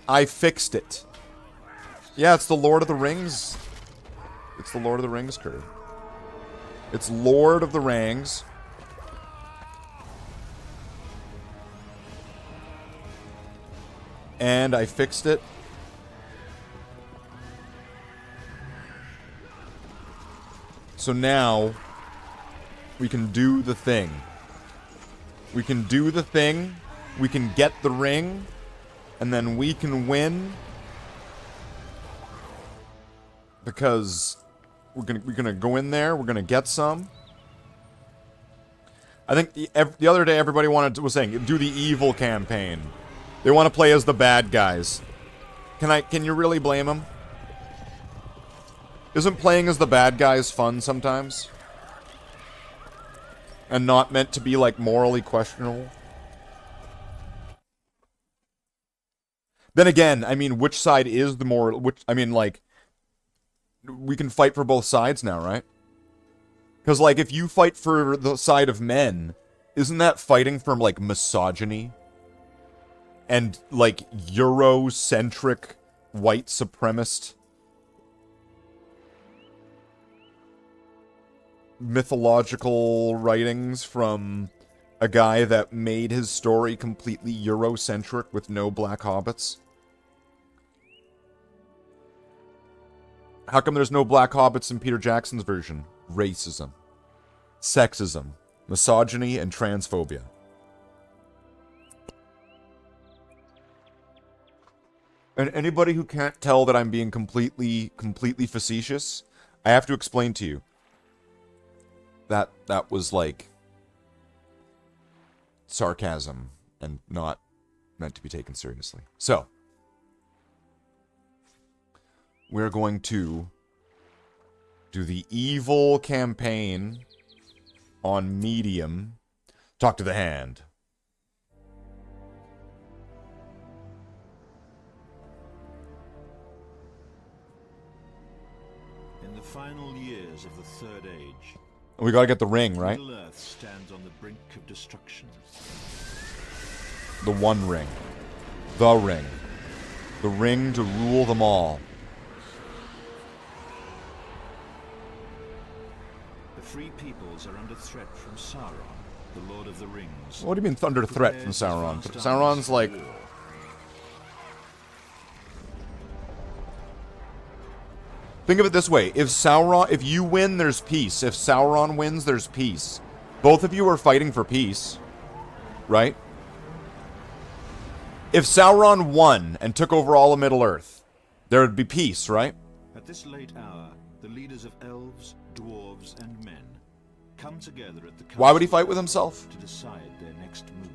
I fixed it. Yeah, it's the Lord of the Rings. It's the Lord of the Rings curve. It's Lord of the Rings. And I fixed it. So now we can do the thing. We can do the thing. We can get the ring. And then we can win. Because we're gonna go in there. We're gonna get some. I think the other day everybody was saying, do the evil campaign. They want to play as the bad guys. Can you really blame them? Isn't playing as the bad guys fun sometimes? And not meant to be, like, morally questionable? Then again, I mean, which side is the more... I mean, like... We can fight for both sides now, right? Because, like, if you fight for the side of men, isn't that fighting for, like, misogyny? And, like, Eurocentric white supremacist mythological writings from a guy that made his story completely Eurocentric with no black hobbits? How come there's no black hobbits in Peter Jackson's version? Racism, sexism, misogyny, and transphobia. And anybody who can't tell that I'm being completely facetious, I have to explain to you. That was like sarcasm and not meant to be taken seriously. So, we're going to do the evil campaign on medium. Talk to the hand. In the final years of the Third Age, We gotta get the ring, right? Middle Earth stands on the brink of destruction. The one ring. The ring. The ring to rule them all. The free peoples are under threat from Sauron, the Lord of the Rings. What do you mean thunder threat from Sauron? Sauron's like... Think of it this way. If you win, there's peace. If Sauron wins, there's peace. Both of you are fighting for peace. Right? If Sauron won and took over all of Middle-earth, there would be peace, right? At this late hour, the leaders of elves, dwarves, and men come together at the Why would he Council fight with himself? to decide their next move.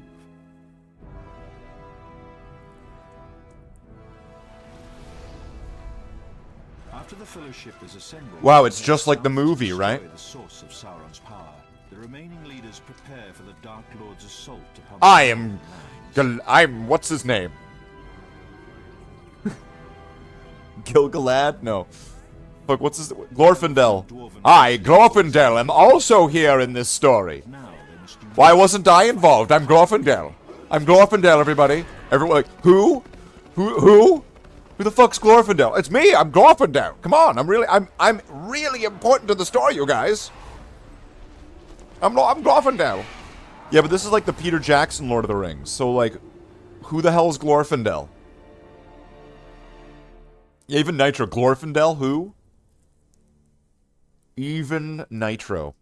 After the Fellowship is assembled, Wow, it's just like the to movie, destroy right? The source of Sauron's power. The remaining leaders prepare for the Dark Lord's assault upon I the am... lands. What's his name? Gilgalad? No. Fuck, what's his... Glorfindel. I, Glorfindel, am also here in this story. Now they must do Why wasn't I involved? I'm Glorfindel. I'm Glorfindel, everybody. Everyone, like, who? Who? Who the fuck's Glorfindel? It's me. I'm Glorfindel. Come on. I'm really important to the story, you guys. I'm Glorfindel. Yeah, but this is like the Peter Jackson Lord of the Rings. So, like, who the hell's Glorfindel? Yeah, even Nitro. Glorfindel, who? Even Nitro.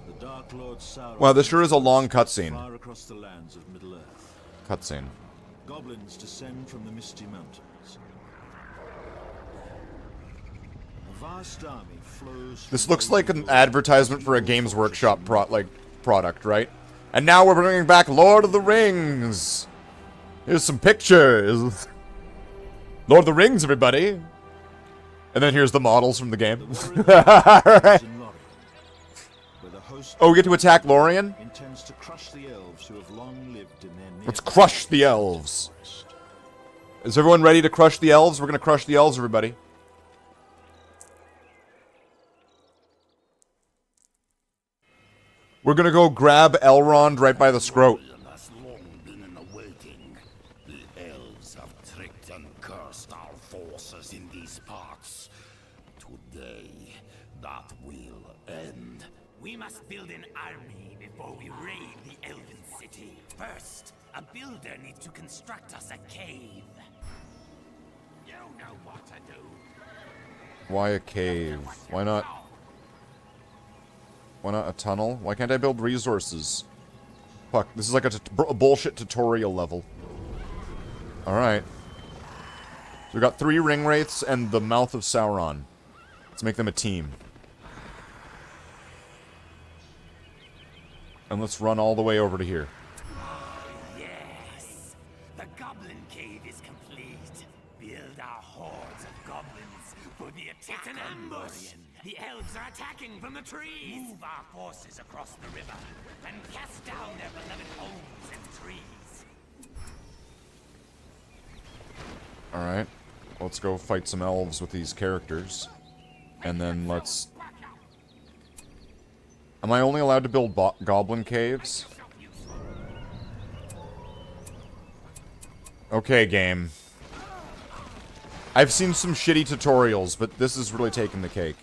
the Dark Lord Sauron. Wow, this sure is a long cutscene. Far across the lands of Middle-earth. Cutscene. Goblins descend from the Misty Mountains. A vast army flows. This from looks the like an north advertisement for a Games Workshop product, right? And now we're bringing back Lord of the Rings. Here's some pictures. Lord of the Rings, everybody. And then here's the models from the game. Alright. in Lorien, where the host Oh, we get to attack Lorien? intends to crush the elves who have long lived in their Let's near crush the elves. forest. Is everyone ready to crush the elves? We're gonna crush the elves, everybody. We're gonna go grab Elrond right by the scrote. Has long been in the waiting. The elves have tricked and cursed our forces in these parts. Today, that will end. We must build an army before we raid the Elven City. First, a builder needs to construct us a cave. You know what to do. Why a cave? Why not a tunnel? Why can't I build resources? Fuck, this is like a bullshit tutorial level. Alright. So we got 3 ring wraiths and the mouth of Sauron. Let's make them a team. And let's run all the way over to here. Yes, the Goblin Cave is complete. Build our hordes of goblins for the attack. It's an ambush. The elves are attacking from the trees. Move our forces across the river and cast down their beloved homes and trees. Alright. Let's go fight some elves with these characters. And then let's... Am I only allowed to build goblin caves? Okay, game. I've seen some shitty tutorials, but this is really taking the cake.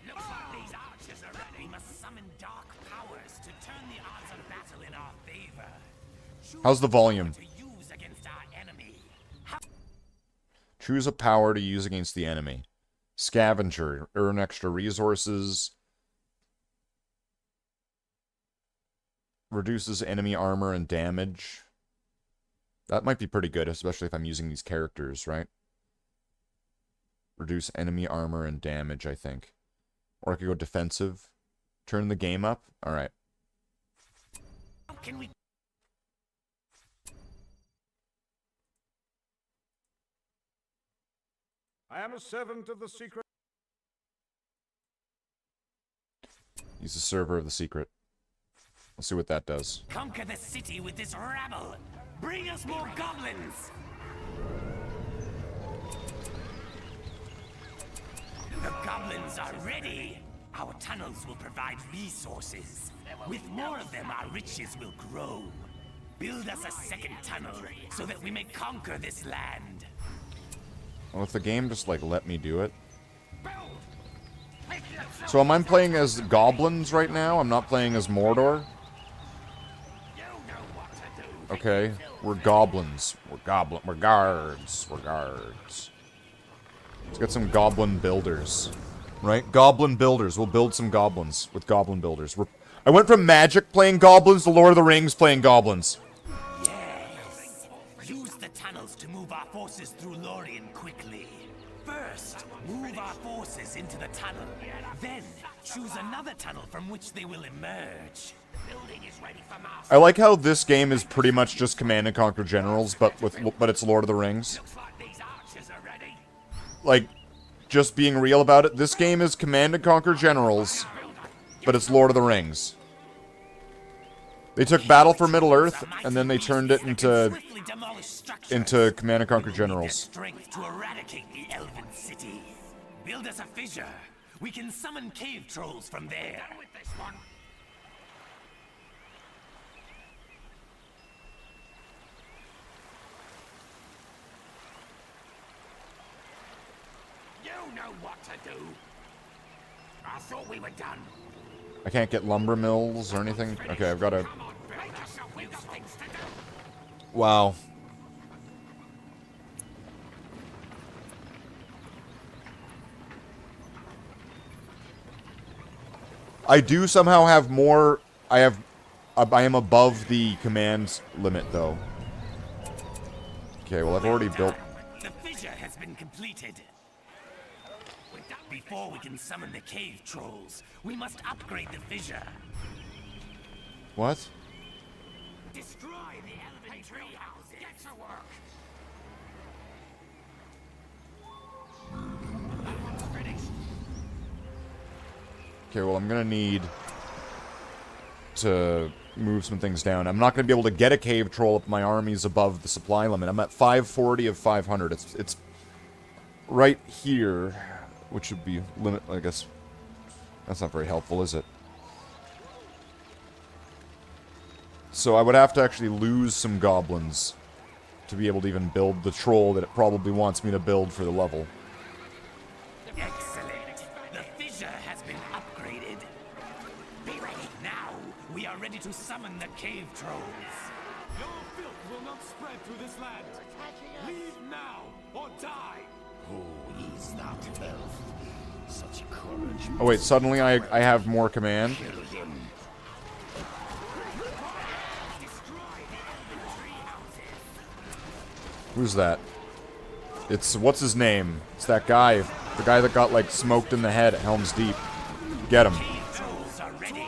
Looks like these archers are ready. We must summon dark powers to turn the odds of battle in our favor. How's the volume? To use against our enemy. Choose a power to use against the enemy. Scavenger. Earn extra resources. Reduces enemy armor and damage. That might be pretty good, especially if I'm using these characters, right? Reduce enemy armor and damage, I think. Or I could go defensive. Turn the game up. Alright. Can we? I am a servant of the secret. Use the server of the secret. Let's see what that does. Conquer the city with this rabble. Bring us more goblins. The goblins are ready. Our tunnels will provide resources. With more of them, our riches will grow. Build us a second tunnel so that we may conquer this land. Well, if the game just, like, let me do it. So am I playing as goblins right now? I'm not playing as Mordor? Okay, we're goblins. We're guards. We're guards. Let's get some goblin builders. Right? Goblin builders. We'll build some goblins with goblin builders. I went from Magic playing goblins to Lord of the Rings playing goblins. Yes. Use the tunnels to move our forces through Lorien quickly. First, move our forces into the tunnel. Then, choose another tunnel from which they will emerge. The building is ready for mass. I like how this game is pretty much just Command and Conquer Generals, but it's Lord of the Rings. Looks like these archers are ready. Like, just being real about it, this game is Command and Conquer Generals, but it's Lord of the Rings. They took Battle for Middle-earth, and then they turned it into Command and Conquer Generals. Strength to eradicate the elven city. Build us a fissure. We can summon cave trolls from there. With this one. You know what to do. I thought we were done. I can't get lumber mills or anything? Okay, I've got to... Wow. I do somehow have more... I am above the command limit, though. Okay, well, I've already built... The fissure has been completed. Before we can summon the cave trolls, we must upgrade the fissure. What? Destroy the elven tree houses. Get to work. Okay, well, I'm gonna need to move some things down. I'm not gonna be able to get a cave troll if my army's above the supply limit. I'm at 540 of 500. It's right here, which would be limit. I guess that's not very helpful, is it? So I would have to actually lose some goblins to be able to even build the troll that it probably wants me to build for the level. Excellent. The fissure has been upgraded. Be ready. Now, we are ready to summon the cave trolls. Your filth will not spread through this land. Leave now, or die. Who is that elf? Such courage. Oh wait, suddenly I have more command. Kill him. Who's that? It's, what's his name? It's that guy. The guy that got, like, smoked in the head at Helm's Deep. Get him. Cave trolls are ready.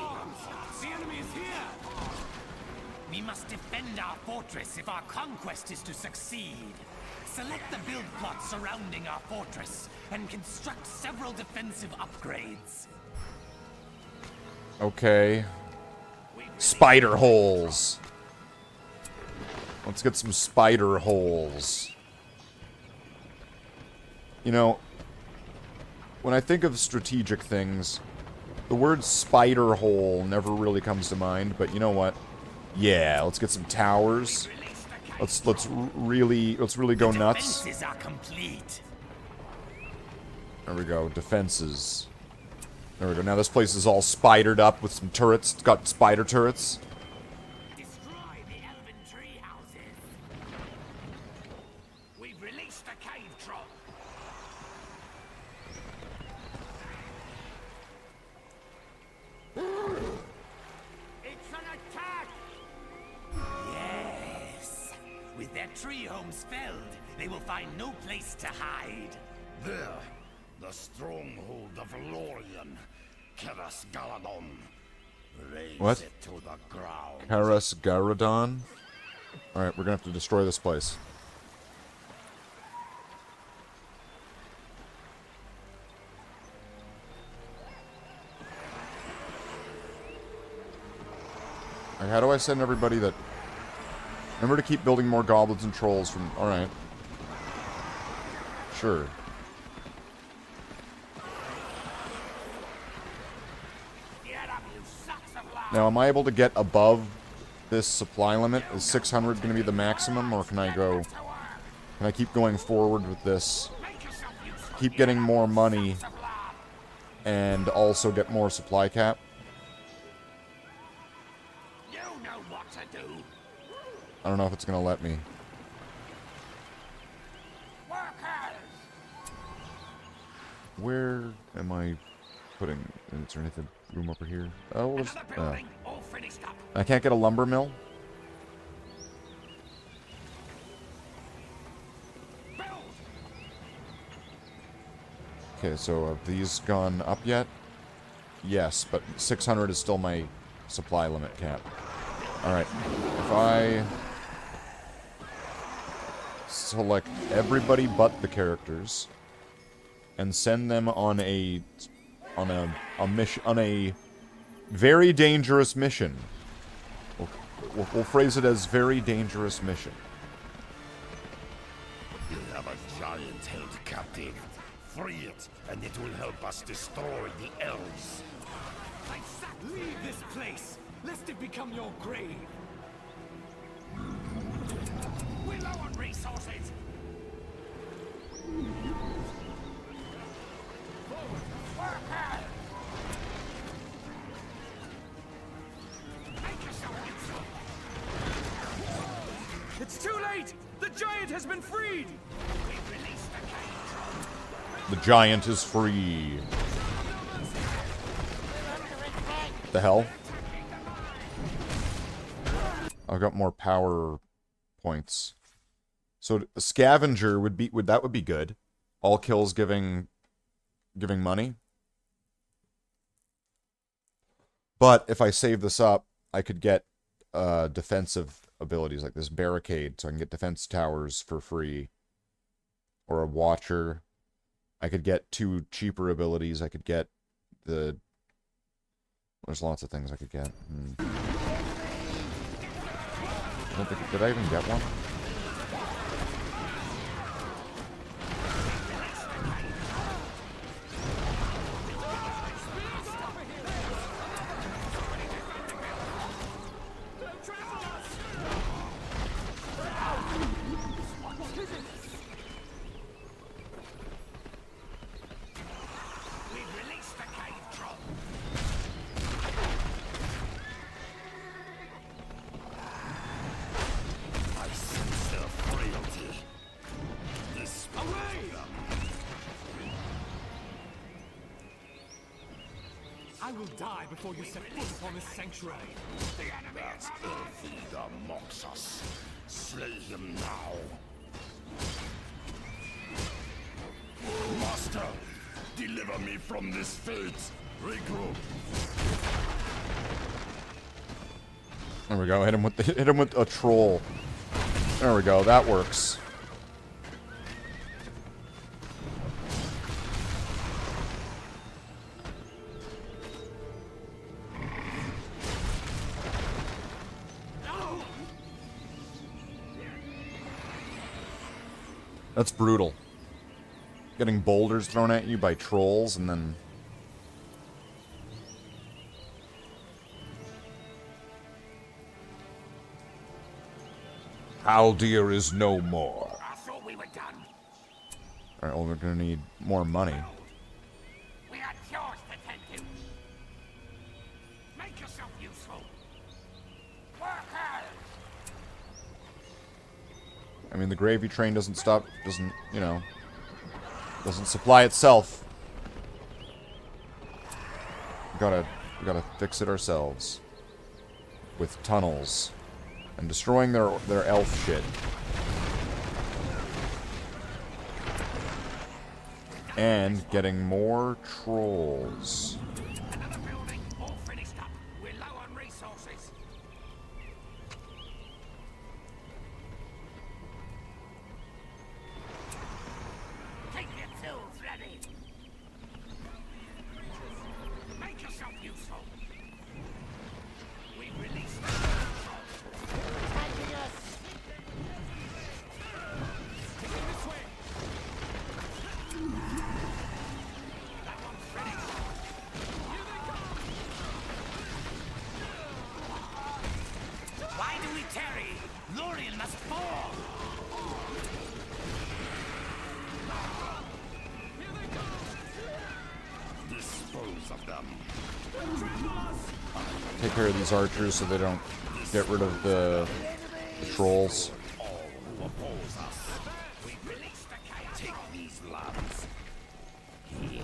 The enemy is here. We must defend our fortress if our conquest is to succeed. Select the build plot surrounding our fortress and construct several defensive upgrades. Okay. Spider holes. Let's get some spider holes. You know, when I think of strategic things, the word spider hole never really comes to mind, but you know what? Yeah, let's get some towers. Let's really go nuts. Defenses are complete. There we go, defenses. There we go. Now this place is all spidered up with some turrets. It's got spider turrets. Destroy the elven tree houses. We've released the cave troll. It's an attack. Yes. With their tree homes felled, they will find no place to hide. There, the stronghold of Lorien, Keras Galadon. Raise What? it to the ground. Karas Garadon? Alright, we're gonna have to destroy this place. Like, how do I send everybody that... Remember to keep building more goblins and trolls from... Alright. Sure. Now, am I able to get above this supply limit? Is 600 going to be the maximum, or can I go... Can I keep going forward with this? Keep getting more money, and also get more supply cap? You know what to do. I don't know if it's going to let me. Workers! Where am I putting... Is there anything room over here? Oh, there's... Another building, all finished up. I can't get a lumber mill? Build! Okay, so have these gone up yet? Yes, but 600 is still my supply limit cap. Alright, if I select everybody but the characters and send them on a mission, on a very dangerous mission. We'll phrase it as very dangerous mission. We have a giant held captive. Free it, and it will help us destroy the elves. Leave this place, lest it become your grave. We're low on resources. Workers! Make yourself useful. It's too late! The giant has been freed! We've released the cage. The giant is free. The hell? I've got more power points. So a scavenger would be would be good. All kills giving money. But if I save this up, I could get defensive abilities like this barricade, so I can get defense towers for free. Or a watcher. I could get 2 cheaper abilities. I could get the... There's lots of things I could get. I don't think... Did I even get one? I will die before you set foot upon this sanctuary. The enemy That's Elfida mocks us. Slay him now. Master, deliver me from this fate. Regroup. There we go. Hit him with a troll. There we go. That works. That's brutal. Getting boulders thrown at you by trolls and then... Haldir is no more. I thought we were done. Alright, well, we're gonna need more money. We had chores to tend to. Make yourself useful. Workers! I mean, the gravy train doesn't stop, doesn't supply itself. We gotta fix it ourselves. With tunnels. And destroying their elf shit. And getting more trolls. Another building, all finished up. We're low on resources. Keep your tools ready. Make yourself useful. We release the attacking us. This way. That one's finished. Why do we tarry? Lorien must fall. Dispose of them. Take care of these archers so they don't get rid of the trolls. All who oppose us. We release the chaos. Take these lands. Here.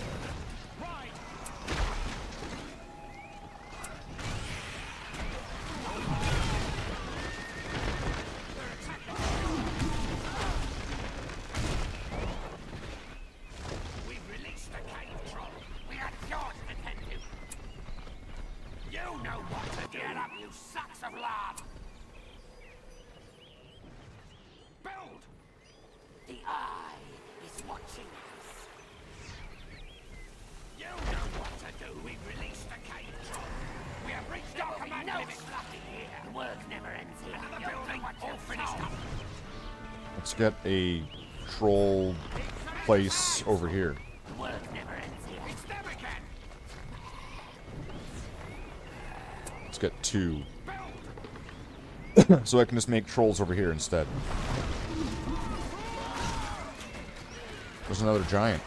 We've released the cave troll. We had yours to tend to. You know what to do. Get up, you sacks of lard. Build. The eye is watching us. You know what to do. We've released the cave troll. We have reached our command limit. Slathe here. The work never ends here. Another building, all finished up. Let's get a troll place over here. The work never ends here. It's them again. Let's get 2. So I can just make trolls over here instead. There's another giant.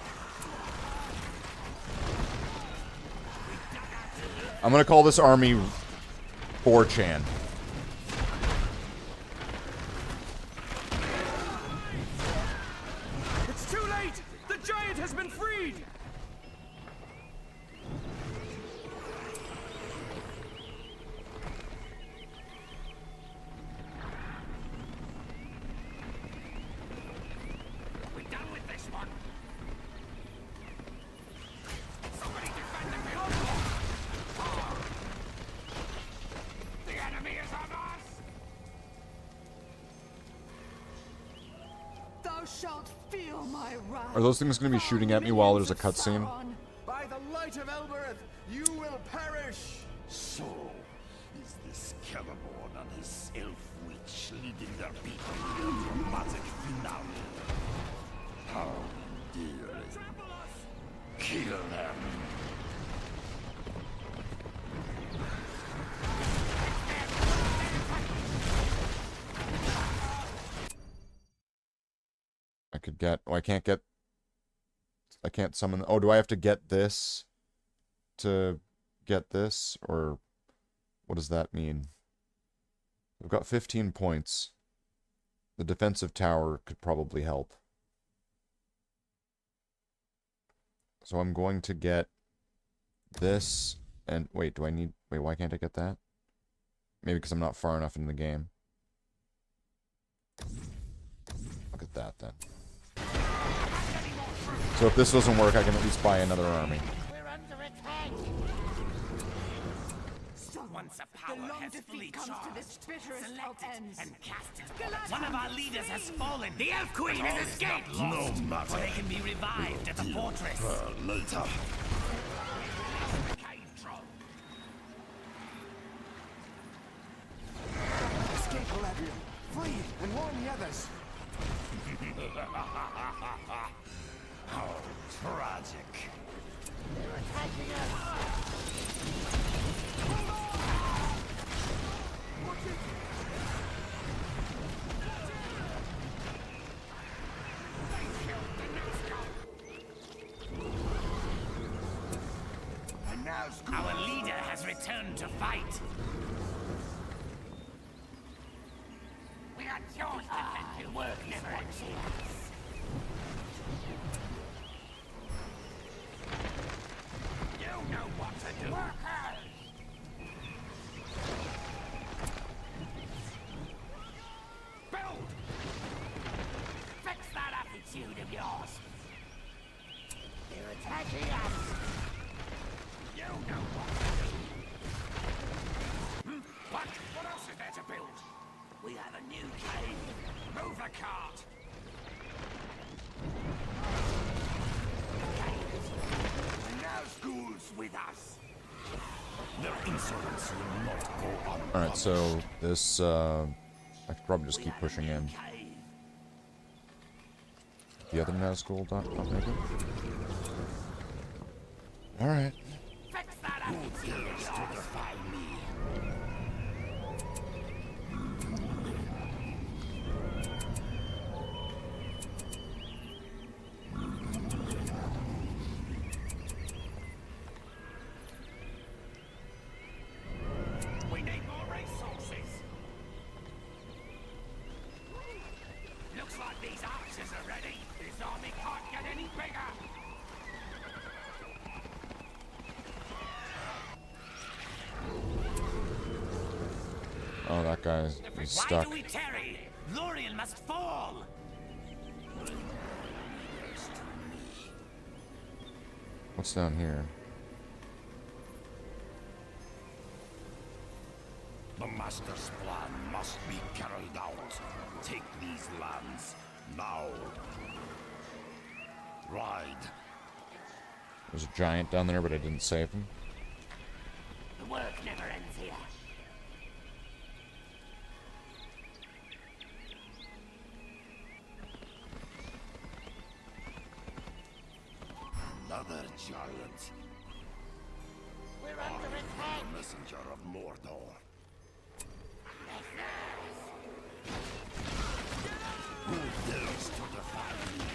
I'm gonna call this army 4chan. It's too late! The giant has been freed! We're done with this one. Somebody defend the building. The enemy is on us. Thou shalt feel my wrath. Are those things gonna be shooting at me while there's a cutscene? By the light of Elbereth, you will perish! So, is this Celeborn and his elf witch leading their people to a dramatic finale? How dare they? Kill them! I could get... Oh, I can't get... I can't summon... Oh, do I have to get this to get this? Or what does that mean? I've got 15 points. The defensive tower could probably help. So I'm going to get this and... Wait, do I need... Wait, why can't I get that? Maybe because I'm not far enough into the game. Look at that, then. So if this doesn't work, I can at least buy another army. We're under attack. Once a power has fully charged, select it and cast it. One of our leaders has fallen. The Elf Queen has escaped. No matter. Or they can be revived at the fortress. Later. The cave troll. Escape, Galadriel! Flee and warn the others! How tragic. They're attacking us. Our leader has returned to fight. We got yours to tend to. Work never ends here. You know what to do. Workers! Build! Fix that attitude of yours. They're attacking us! You know what to do! What? What else is there to build? We have a new cave. Move the cart! And now school's with us. Their insolence will not go unpunished. Alright, so this, I could probably just keep pushing in. The other Nazgul not make it? Alright. Fix that up! Who dares to defy me? We need more resources! Looks like these archers are ready. This army can't get any bigger! Oh, that guy's Why stuck. do we tarry? Lorien must fall! What's down here? The Master's plan must be carried out. Take these lands now. Ride. There's a giant down there, but I didn't save him. The work never ends here. Another giant. We're under attack! The messenger of Mordor. Who dares to defy me?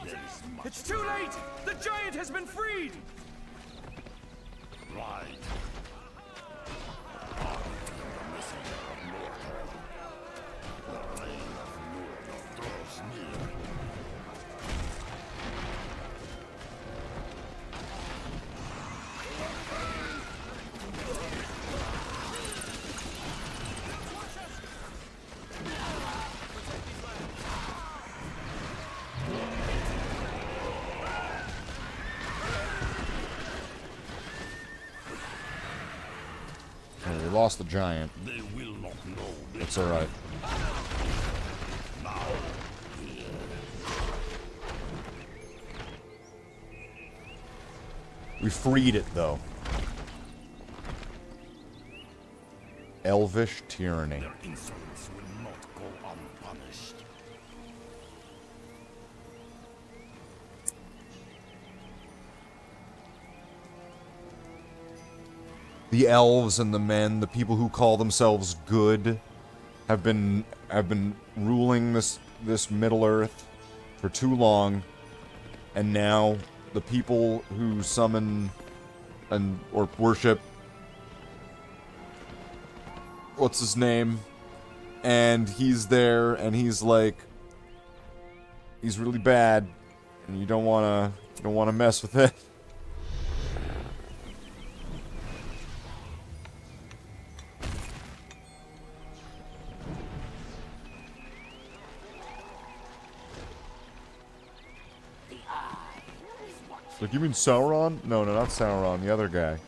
There is much It's too late! The giant has been freed! ride. I am the messenger of Mordor. The reign of Mordor draws near. Oh, we lost the giant. They will not know this. It's alright. Now, We freed it, though. Elvish tyranny. their insolence will not go unpunished. The elves and the men, the people who call themselves good, have been ruling this Middle Earth for too long, and now the people who summon and or worship what's his name, and he's there, and he's like, he's really bad, and you don't wanna mess with it. Like, you mean Sauron? No, not Sauron. The other guy.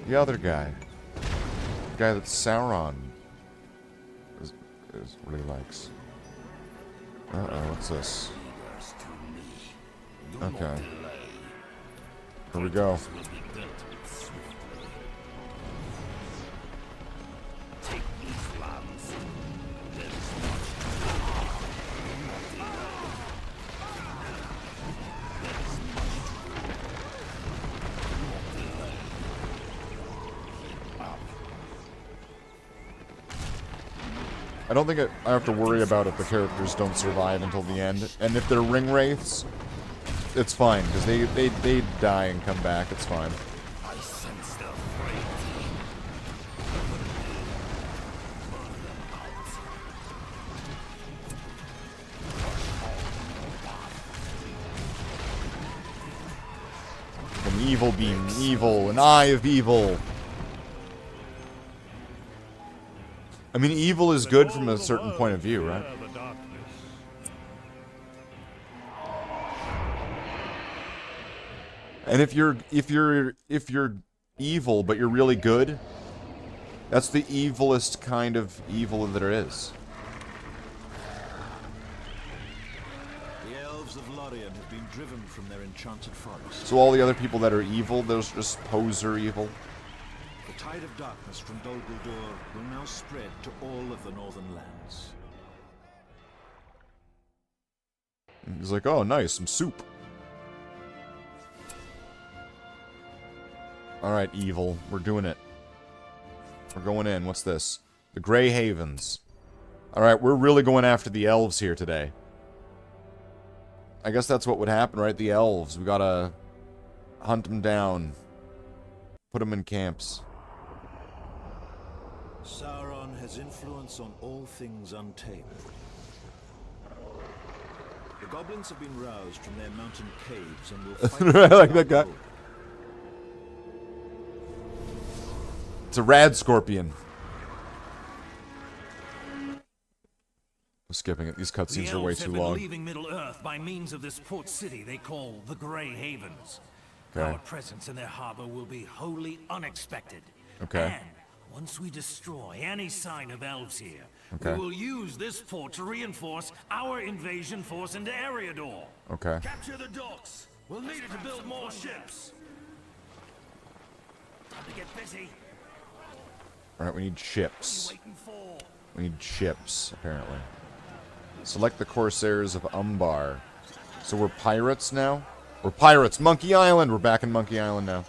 The other guy. The guy that Sauron is really likes. Uh-oh, what's this? Okay. Here we go. Take these lands. There is I don't think I have to worry about if the characters don't survive until the end. And if they're ring wraiths, it's fine, because they die and come back. It's fine. I sense their frailty. An evil beam, evil, an eye of evil. I mean, evil is good from a certain point of view, right? And if you're evil but you're really good, that's the evilest kind of evil that there is. The elves of Lorien have been driven from their enchanted forest. So all the other people that are evil, those just poser evil. The tide of darkness from Dol Guldur will now spread to all of the northern lands. And he's like, oh, nice, some soup. Alright, evil. We're doing it. We're going in. What's this? The Grey Havens. Alright, we're really going after the elves here today. I guess that's what would happen, right? The elves. We gotta hunt them down. Put them in camps. Sauron has influence on all things untamed. The goblins have been roused from their mountain caves and will fight. I like that guy. It's a rad scorpion. I'm skipping it. These cutscenes are way too long. Leaving Middle-earth by means of this port city they call the Grey Havens. Okay. Our presence in their harbor will be wholly unexpected. Okay. And once we destroy any sign of elves here, Okay. we will use this port to reinforce our invasion force into Eriador. Okay. Capture the docks. We'll need it to build more ships. Time to get busy. Alright, we need ships. What are you waiting for? We need ships, apparently. Select the Corsairs of Umbar. So we're pirates now? We're pirates! Monkey Island! We're back in Monkey Island now.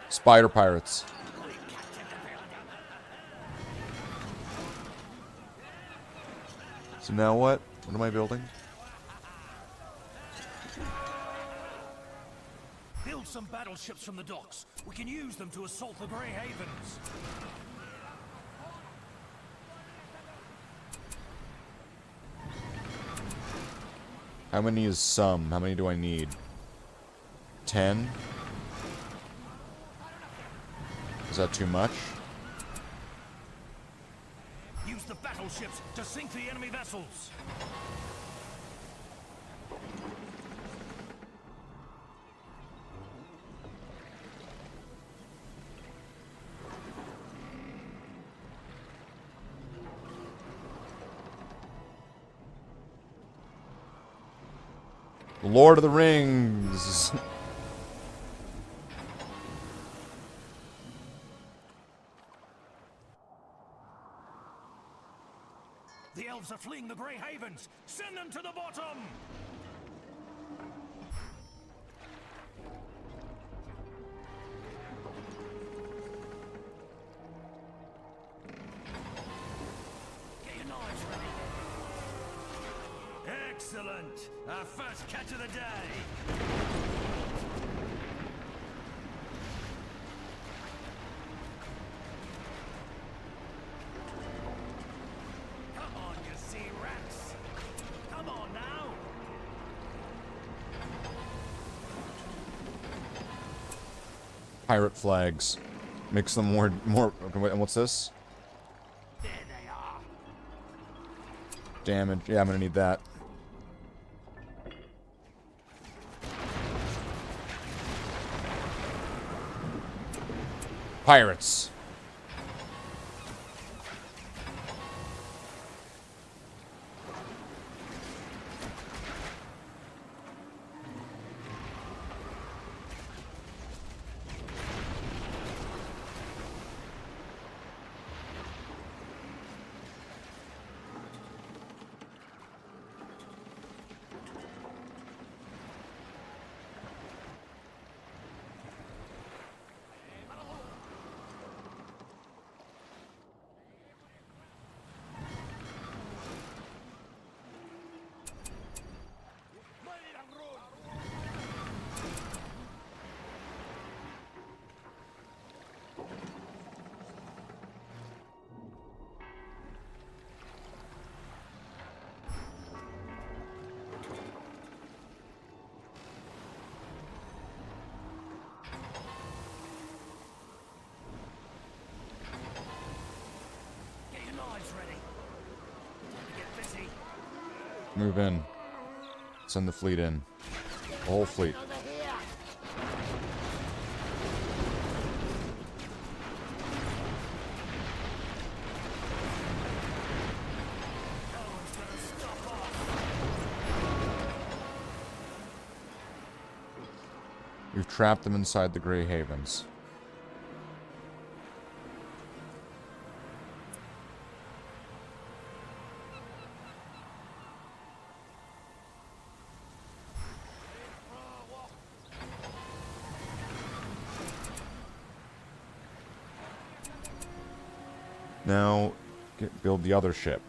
Spider pirates. So now what? What am I building? Build some battleships from the docks. We can use them to assault the Grey Havens. How many is some? How many do I need? 10? Is that too much? Use the battleships to sink the enemy vessels. Lord of the Rings! The elves are fleeing the Grey Havens. Send them to the bottom! Get your knives ready. Excellent! Our first catch of the day! Come on, you sea rats! Come on now! Pirate flags. Makes them more... Okay, wait, and what's this? There they are! Damage. Yeah, I'm gonna need that. Pirates. Move in. Send the fleet in. The whole fleet. We've trapped them inside the Grey Havens. Now, build the other ship.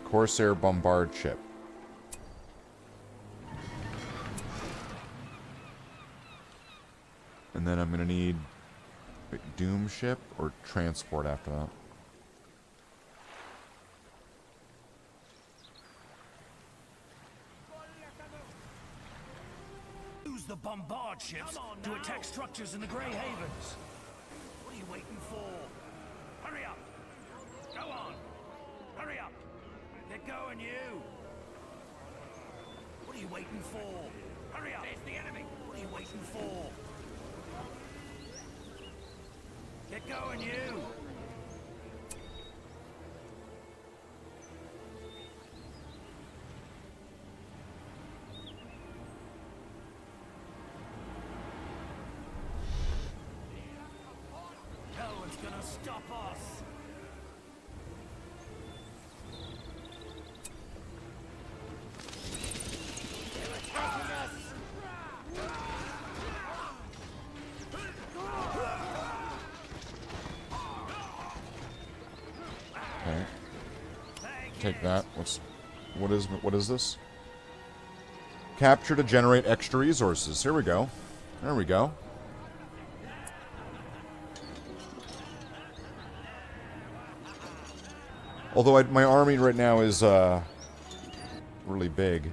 Corsair Bombard ship. And then I'm going to need Doom ship or transport after that. Use the bombard ships to attack structures in the Grey Havens. What are you waiting for? Hurry up! Go on! Hurry up! Get going, you! What are you waiting for? Hurry up! There's the enemy! What are you waiting for? Get going, you! No one's gonna stop us! They're attacking us! Okay. Take that. What is this? Capture to generate extra resources. Here we go. There we go. Although my army right now is really big.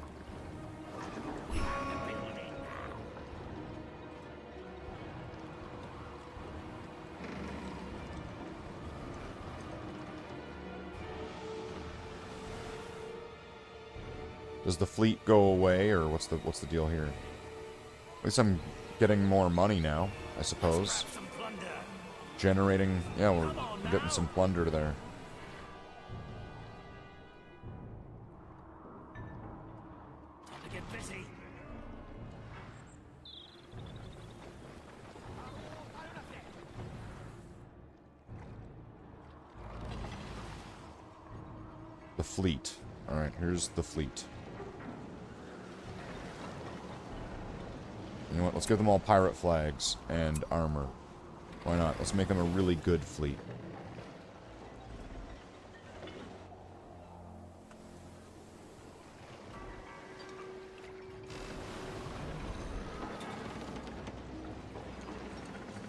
Does the fleet go away, or what's the deal here? At least I'm getting more money now, I suppose. Generating, yeah, we're getting some plunder there. Time to get busy. The fleet. Alright, here's the fleet. You know what, let's give them all pirate flags and armor. Why not? Let's make them a really good fleet.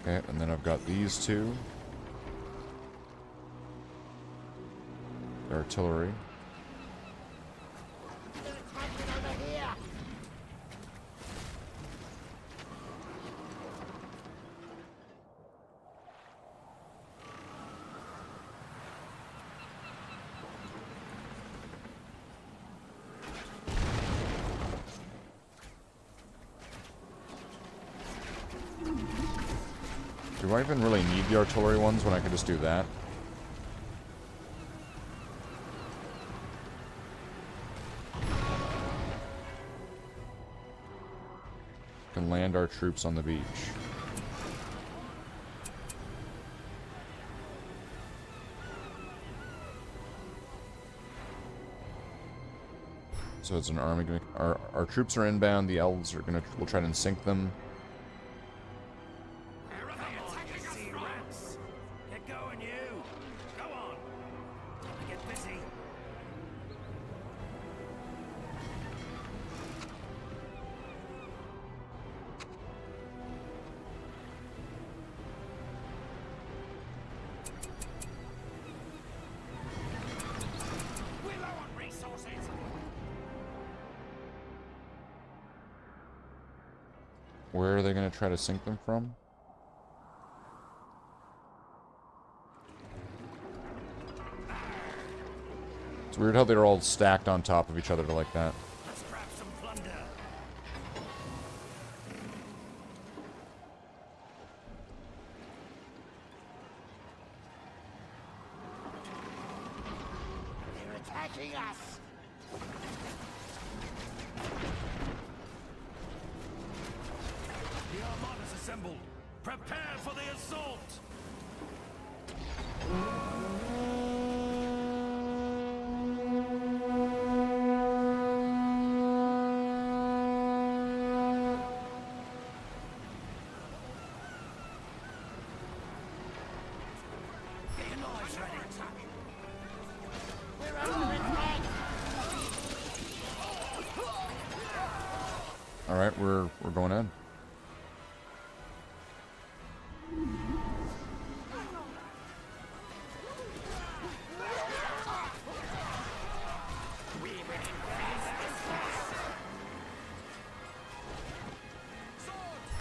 Okay, and then I've got these two. Artillery. Do I even really need the artillery ones when I could just do that? Can land our troops on the beach. So it's an army. Our troops are inbound. The elves are gonna. We'll try to sink them. Get going, you! Go on! Time to get busy. We're low on resources. Where are they gonna try to sink them from? It's weird how they're all stacked on top of each other like that. Let's grab some plunder. They're attacking us. assembled. Prepare for the assault. All right, we're going in.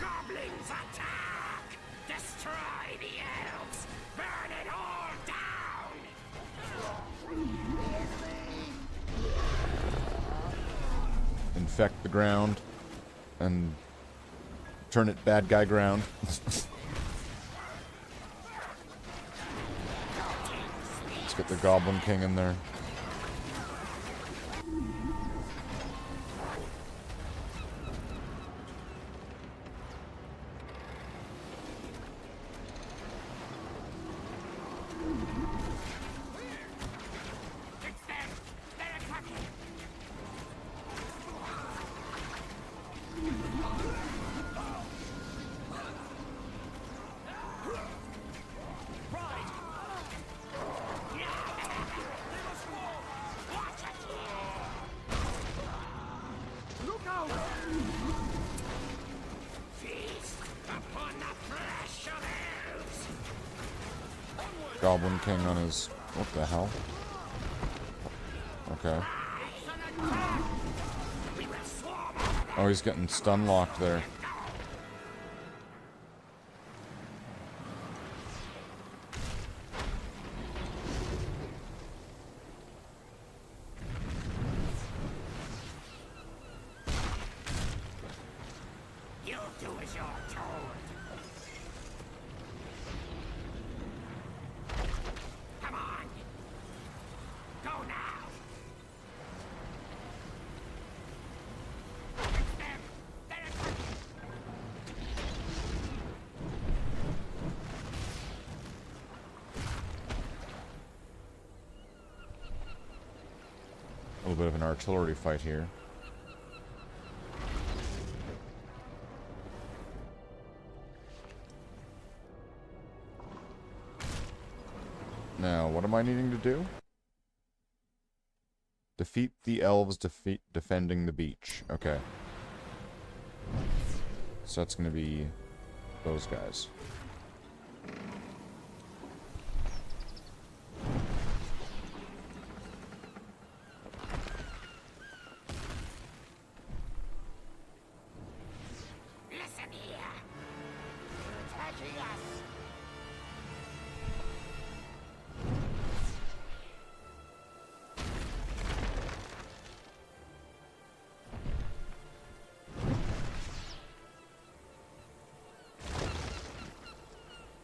Goblins attack! Destroy the elves! Burn it all down! Infect the ground and turn it bad guy ground. Let's get the Goblin King in there. Goblin King on his... What the hell? Okay. Oh, he's getting stun locked there. You'll do as you're told. Come on. Go now. It's them. They're attacking. A little bit of an artillery fight here. Now, what am I needing to do? Defeat the elves defending the beach. Okay. So that's going to be those guys. Listen here. They're attacking us.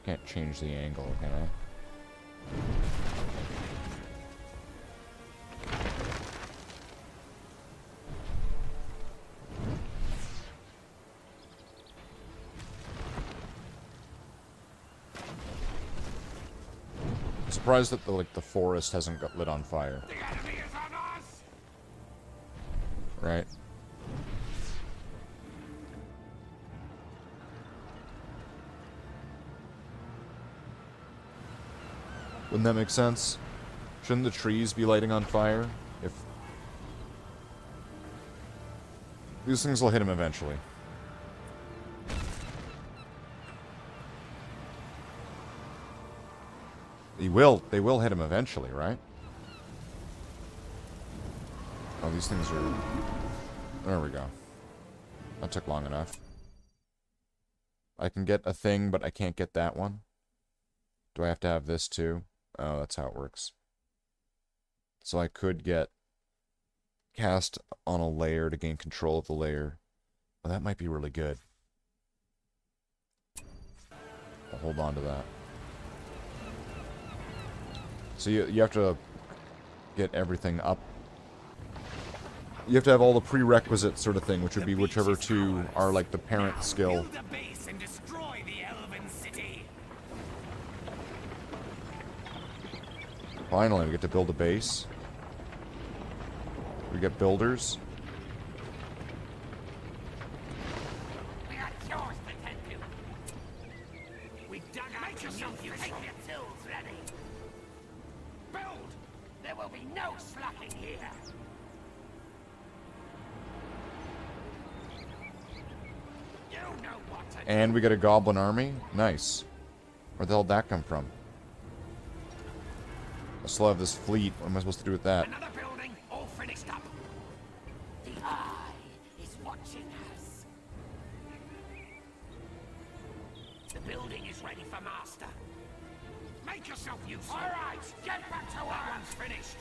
Can't change the angle, can I? I'm surprised that the forest hasn't got lit on fire. The enemy is on us. Right? Wouldn't that make sense? Shouldn't the trees be lighting on fire? If these things will hit him eventually. They will hit him eventually, right? Oh, these things are... There we go. That took long enough. I can get a thing, but I can't get that one. Do I have to have this too? Oh, that's how it works. So I could get cast on a layer to gain control of the layer. Well, that might be really good. I'll hold on to that. So you have to get everything up. You have to have all the prerequisite sort of thing, which would be whichever two are like the parent skill. Build a base and destroy Finally, we get to build a base. We get builders. We got chores to tend to. We dug out to you. Take your tools ready. Build! There will be no slacking here. You know what to do. And we get a goblin army. Nice. Where the hell did that come from? I still have this fleet. What am I supposed to do with that? Another building, all finished up. The eye is watching us. The building is ready for master. Make yourself useful. All right, get back to work. That one's finished.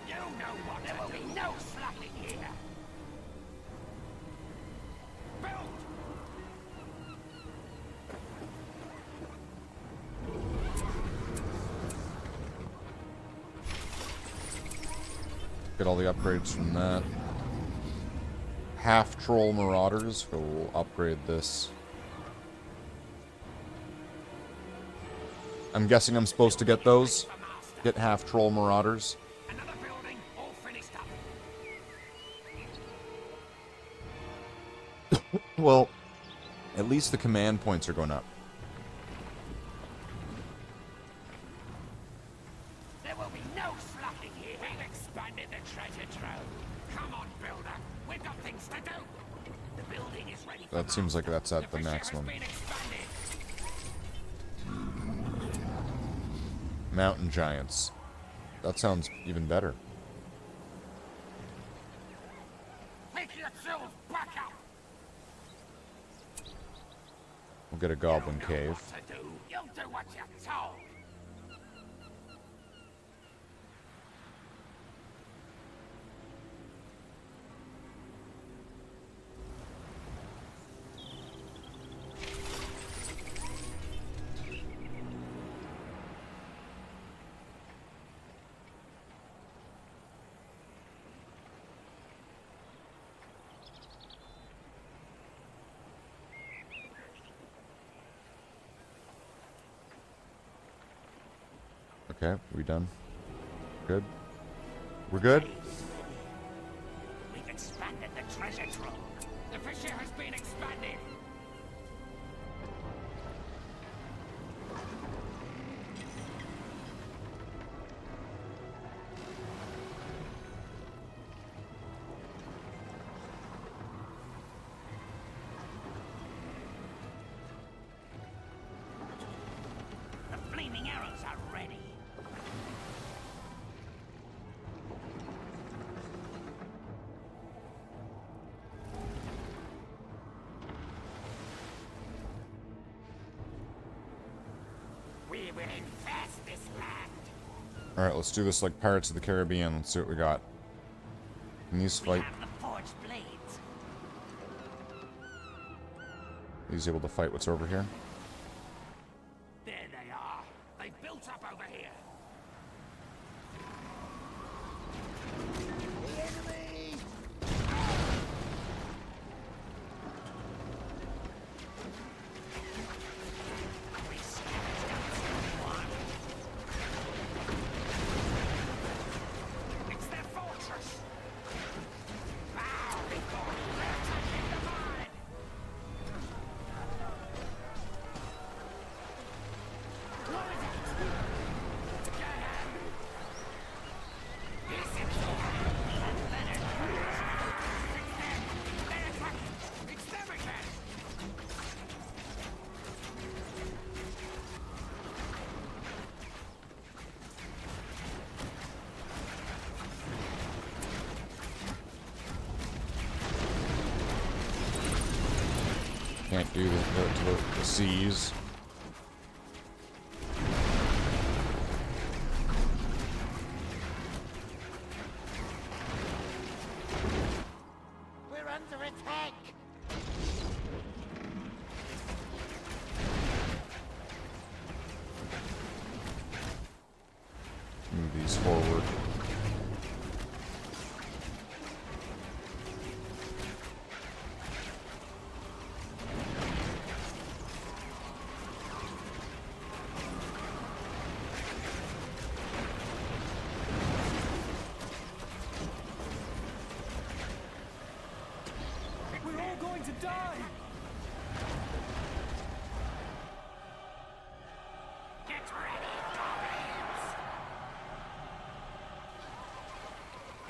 You know what there will be no slacking here. Build. Get all the upgrades from that. Half troll marauders. We'll upgrade this. I'm guessing I'm supposed to get those. Get half troll marauders. Another building, all finished up. Well, at least the command points are going up. There will be no slacking here. We've expanded the treasure trove. Come on, builder. We've got things to do. The building is ready for That seems like that's at the maximum. Mountain giants. That sounds even better. Take your tools back out. We'll get a goblin cave. What to do. You'll do what you're told. Okay, we done? Good? We're good? We've expanded the treasure trove. The fissure has been expanded. The flaming arrows are ready. We will infest this land. Alright, let's do this like Pirates of the Caribbean. Let's see what we got. Can these fight? Have the forged blades. He's able to fight what's over here? There they are. They built up over here. It's their fortress. Bow before they're taking the mine. Can't do the seas. We're under attack. Move these forward.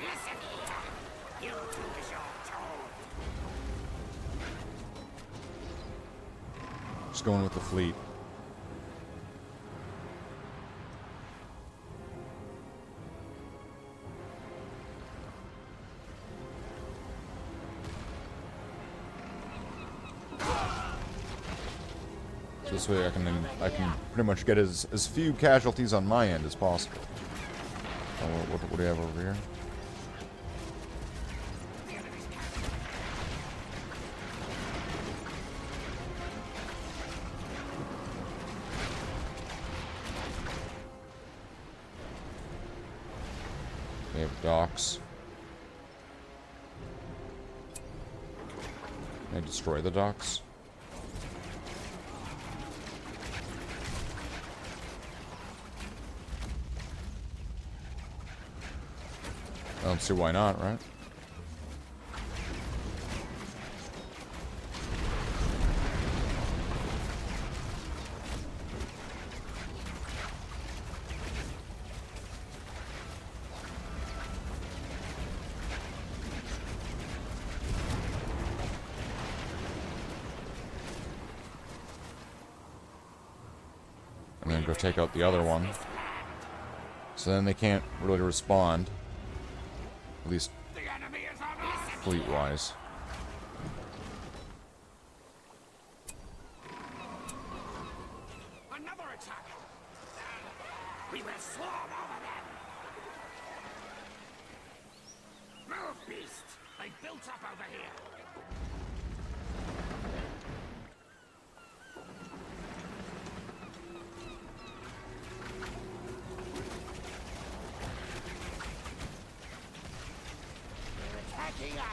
Listen here. You do as you're told. Just going with the fleet. So this way I can pretty much get as few casualties on my end as possible. Oh, what do we have over here? We have docks. Can I destroy the docks? I don't see why not, right? And then go take out the other one. So then they can't really respond. At least fleet-wise. Another attack. We will swarm over them. Move, beast. They built up over here. Attacking us!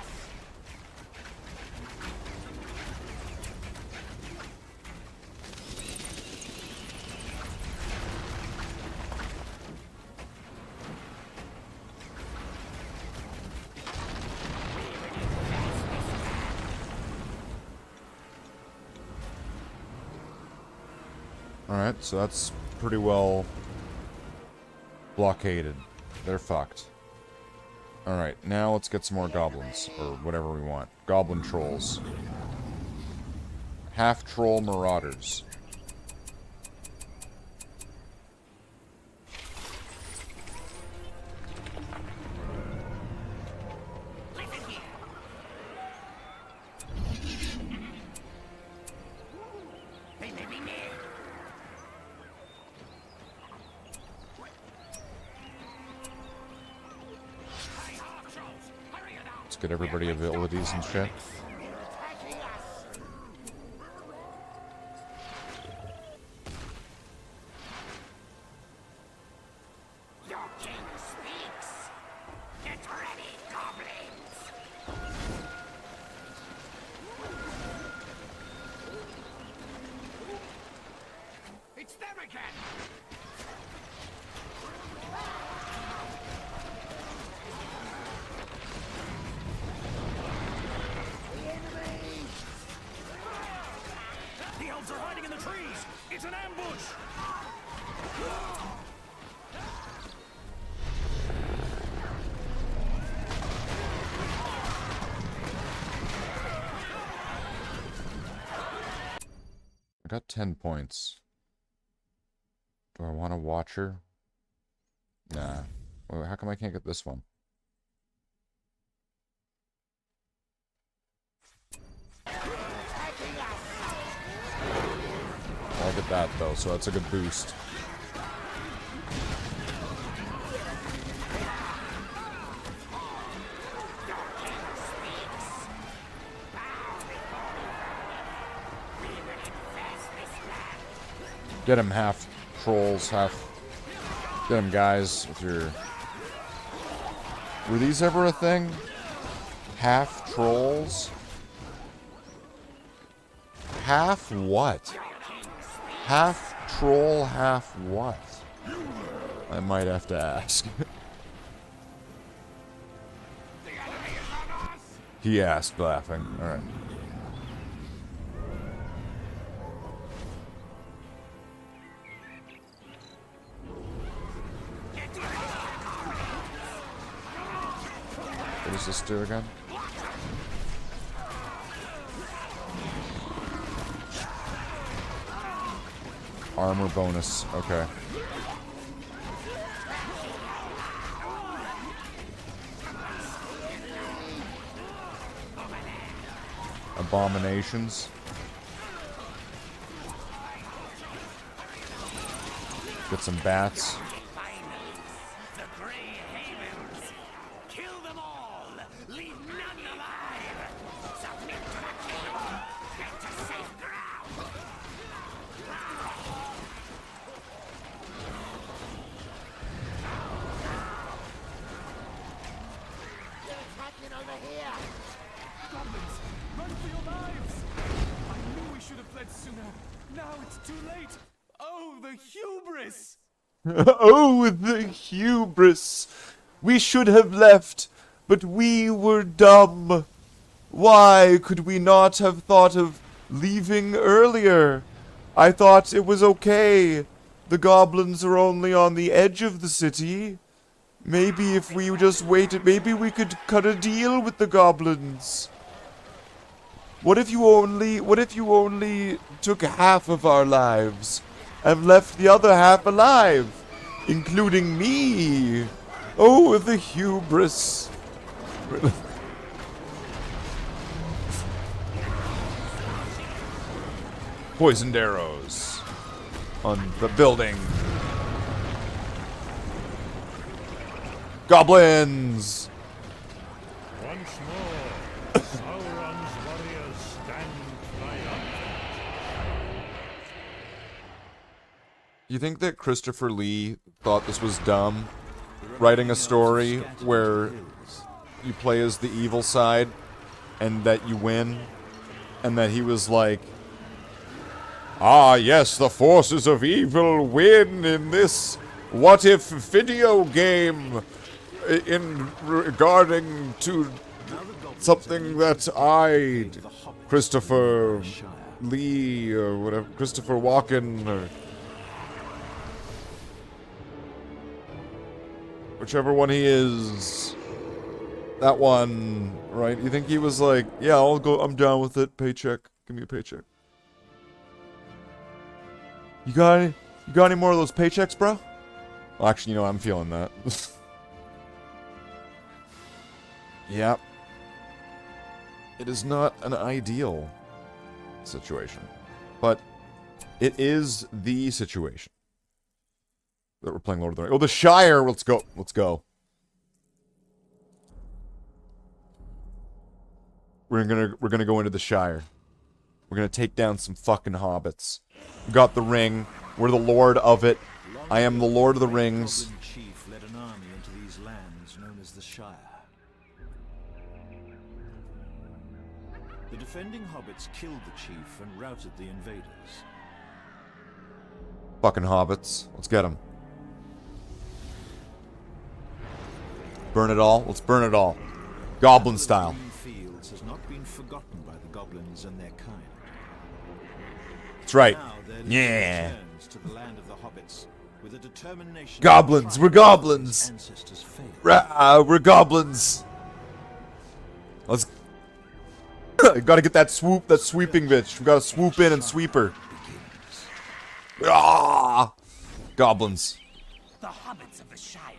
Alright, so that's pretty well blockaded. They're fucked. Alright, now let's get some more goblins, or whatever we want. Goblin trolls. Half-troll marauders. They may be near. Let's get everybody abilities and shit. Your king speaks. Get ready, goblins. It's them again. The elves are hiding in the trees. It's an ambush. I got 10 points. Do I want a watcher? Nah. Well, how come I can't get this one? I'll get that though, so that's a good boost. Get him, half trolls, half... Get him, guys, with your... Were these ever a thing? Half trolls? Half what? Half troll, half what? I might have to ask. He asked, laughing. Alright. What does this do again? Armor bonus. Okay. Abominations. Get some bats. The Grey Havens. Kill them all. Leave none alive. Submit to the king. Get to safe ground. They're attacking over here. Goblins, run for your lives. I knew we should have fled sooner. Now it's too late. Oh, the hubris! Oh, the hubris! We should have left, but we were dumb. Why could we not have thought of leaving earlier? I thought it was okay. The goblins are only on the edge of the city. Maybe if we just waited, maybe we could cut a deal with the goblins. What if you only took half of our lives and left the other half alive, including me? Oh, the hubris. Poisoned arrows on the building. Goblins! Once more, Sauron's warriors stand triumphant. You think that Christopher Lee thought this was dumb? Writing a story where you play as the evil side and that you win? And that he was like, ah, yes, the forces of evil win in this what-if video game in regarding to something that I, Christopher Lee, or whatever, Christopher Walken, or whichever one he is, that one, right? You think he was like, yeah, I'll go, I'm down with it, paycheck, give me a paycheck. You got any more of those paychecks, bro? Well, actually, you know, I'm feeling that. Yep. It is not an ideal situation, but it is the situation that we're playing Lord of the Rings. Oh, the Shire! Let's go. Let's go. We're gonna go into the Shire. We're gonna take down some fucking hobbits. We got the ring. We're the Lord of it. I am the Lord of the Rings. The Goblin chief led an army into these lands known as the Shire. The defending hobbits killed the chief and routed the invaders. Fucking hobbits. Let's get them. Burn it all. Let's burn it all. Goblin style. Fields has not been forgotten by the goblins and their kind. That's right. Now their Yeah. returns to the land of the hobbits with a determination. Goblins. We're goblins. Ancestors failed. We're goblins. Let's. Gotta get that swoop, that sweeping bitch. We gotta swoop in and sweep her. Ah! Goblins. The hobbits of the Shire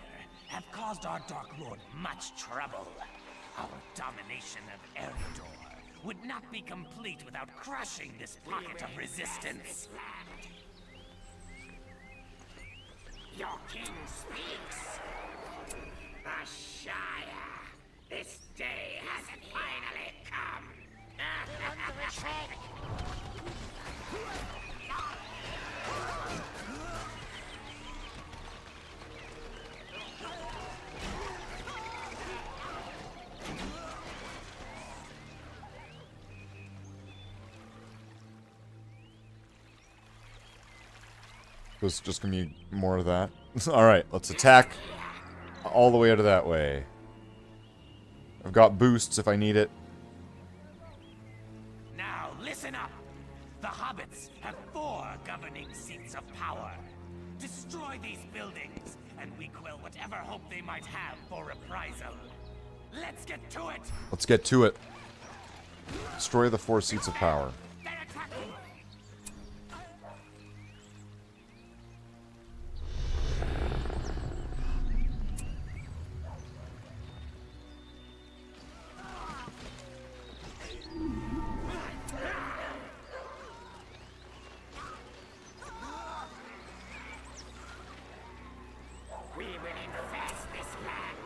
have caused our Dark Lord much trouble. Our domination of Eredor would not be complete without crushing this pocket of resistance. Your king speaks. The Shire. This day has finally come. Under attack. There's just gonna be more of that. Alright, let's attack all the way out of that way. I've got boosts if I need it. Now listen up. The hobbits have 4 governing seats of power. Destroy these buildings, and we quell whatever hope they might have for reprisal. Let Let's get to it. Let's get to it. Destroy the 4 seats of power. They're attacking. We will infest this land.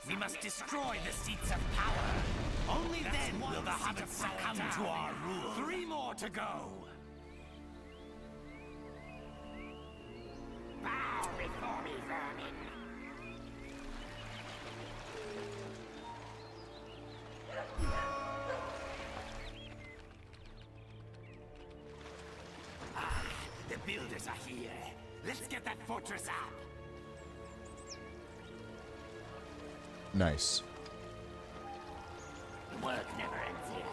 We must destroy the seats of power. Only then will the hobbits succumb to our rule. 3 more to go. Bow before me, vermin. Ah, the builders are here. Let's get that fortress up. Nice. The work never ends here.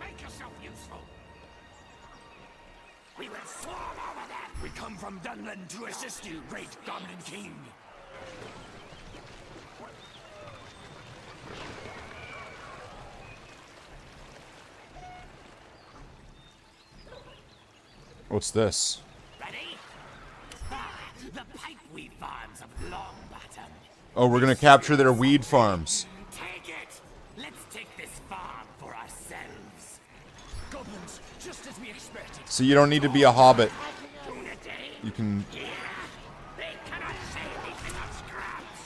Make yourself useful. We will swarm over them. We come from Dunland to assist you, great Goblin King. What's this? Ready? Ah, the pipeweed farms of Longbottom. Oh, we're gonna capture their weed farms. Take it. Let's take this farm for ourselves. Goblins, just as we expected. So you don't need to be a hobbit. You can... They cannot save these little scraps.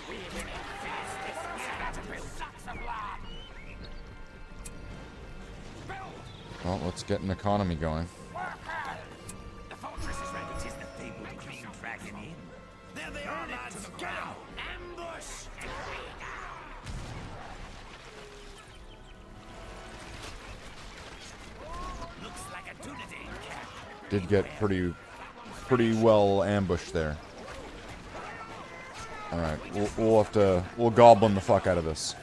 We will infest this land with sucks of land. Well, let's get an economy going. The fortress is ready. It is the fabled green dragon inn. There they are, lads. Go! Ambush! Looks like a Dunedain camp. Did get pretty well ambushed there. Alright, we'll goblin the fuck out of this.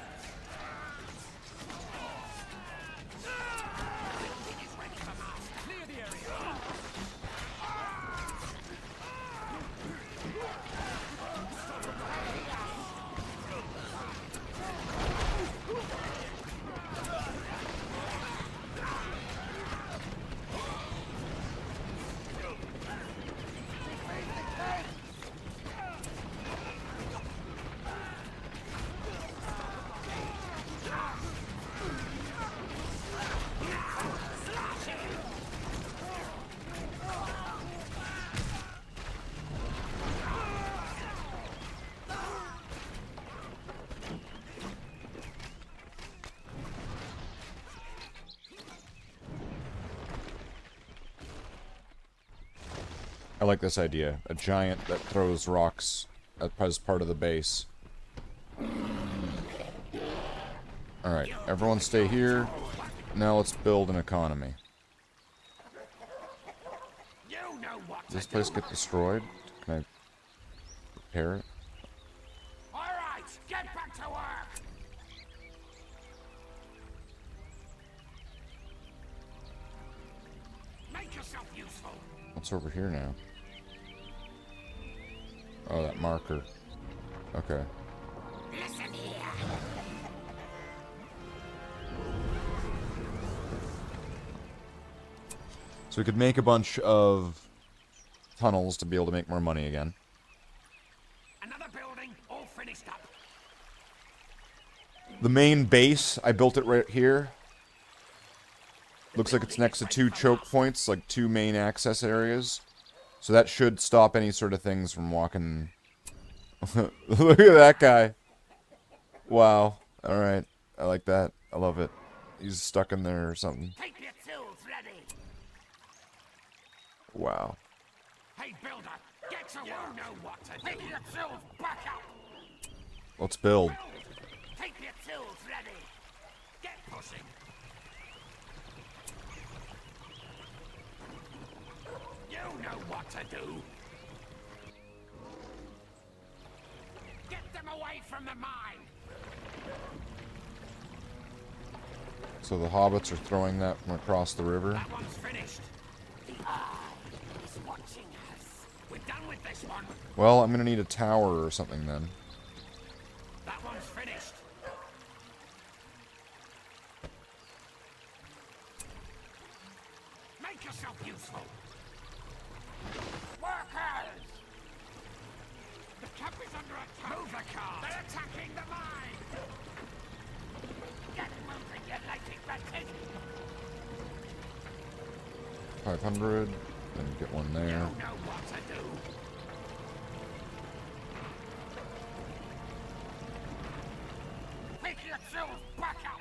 I like this idea. A giant that throws rocks as part of the base. Alright, everyone stay here. Now let's build an economy. Does this place get destroyed? Can I repair it? All right, get back to work. Make yourself useful. What's over here now? Oh, that marker. Okay. Listen here. So we could make a bunch of tunnels to be able to make more money again. Another building all finished up. The main base, I built it right here. Looks like it's next to 2 choke points, like 2 main access areas. So that should stop any sort of things from walking. Look at that guy. Wow. Alright. I like that. I love it. He's stuck in there or something. Take your tools ready. Wow. Hey, builder, get to work. You know what to do. Take your tools back up. Let's build. Take your tools ready. Get missing. You know what to do. Get them away from the mine. So the hobbits are throwing that from across the river. That one's finished. The eye is watching us. We're done with this one. Well, I'm gonna need a tower or something then. That one's finished. Make yourself useful. Workers! The camp is under attack. Move the car. They're attacking the mine. Get moving, you lazy wretches. 500. Then get one there. You know what to do. Pick yourselves back up.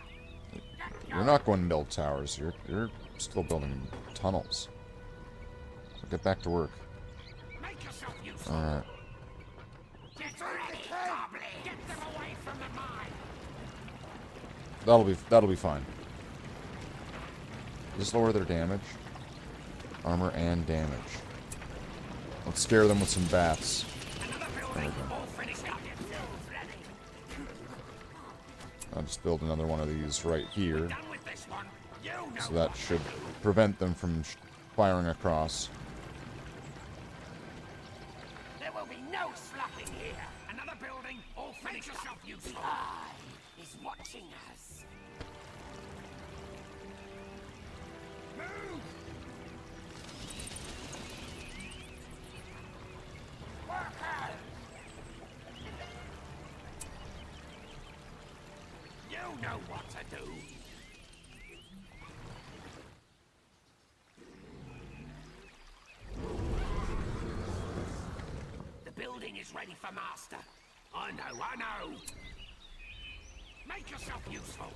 You're not going to build towers. You're still building tunnels. So get back to work. Make yourself useful. All right. Get ready, goblin. Get them away from the mine. That'll be fine. Just lower their damage. Armor and damage. Let's scare them with some bats. There we go. I'll just build another one of these right here. So that should prevent them from firing across. There will be no slacking here. Another building, all finished. Make yourself useful. The eye is watching us. Move! Workers! You know what to do. The building is ready for master. I know. Make yourself useful.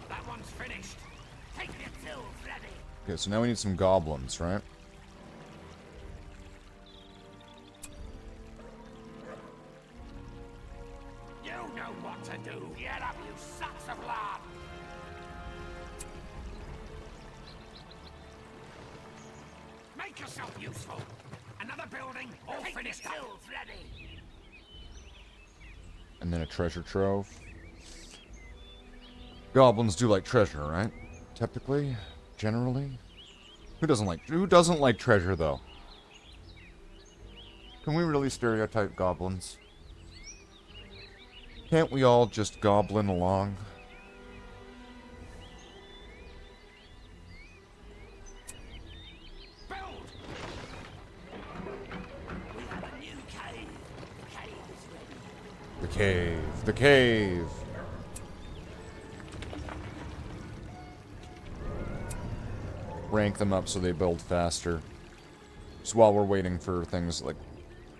That one's finished. Take your tools ready. Okay, so now we need some goblins, right? You know what to do. Get up, you sons of lard. Make yourself useful. Another building, all finished. Tools ready. And then a treasure trove. Goblins do like treasure, right? Typically, generally. Who doesn't like treasure though? Can we really stereotype goblins? Can't we all just goblin along? Build. We have a new cave. The cave is ready. The cave. The cave. Rank them up so they build faster. Just while we're waiting for things like...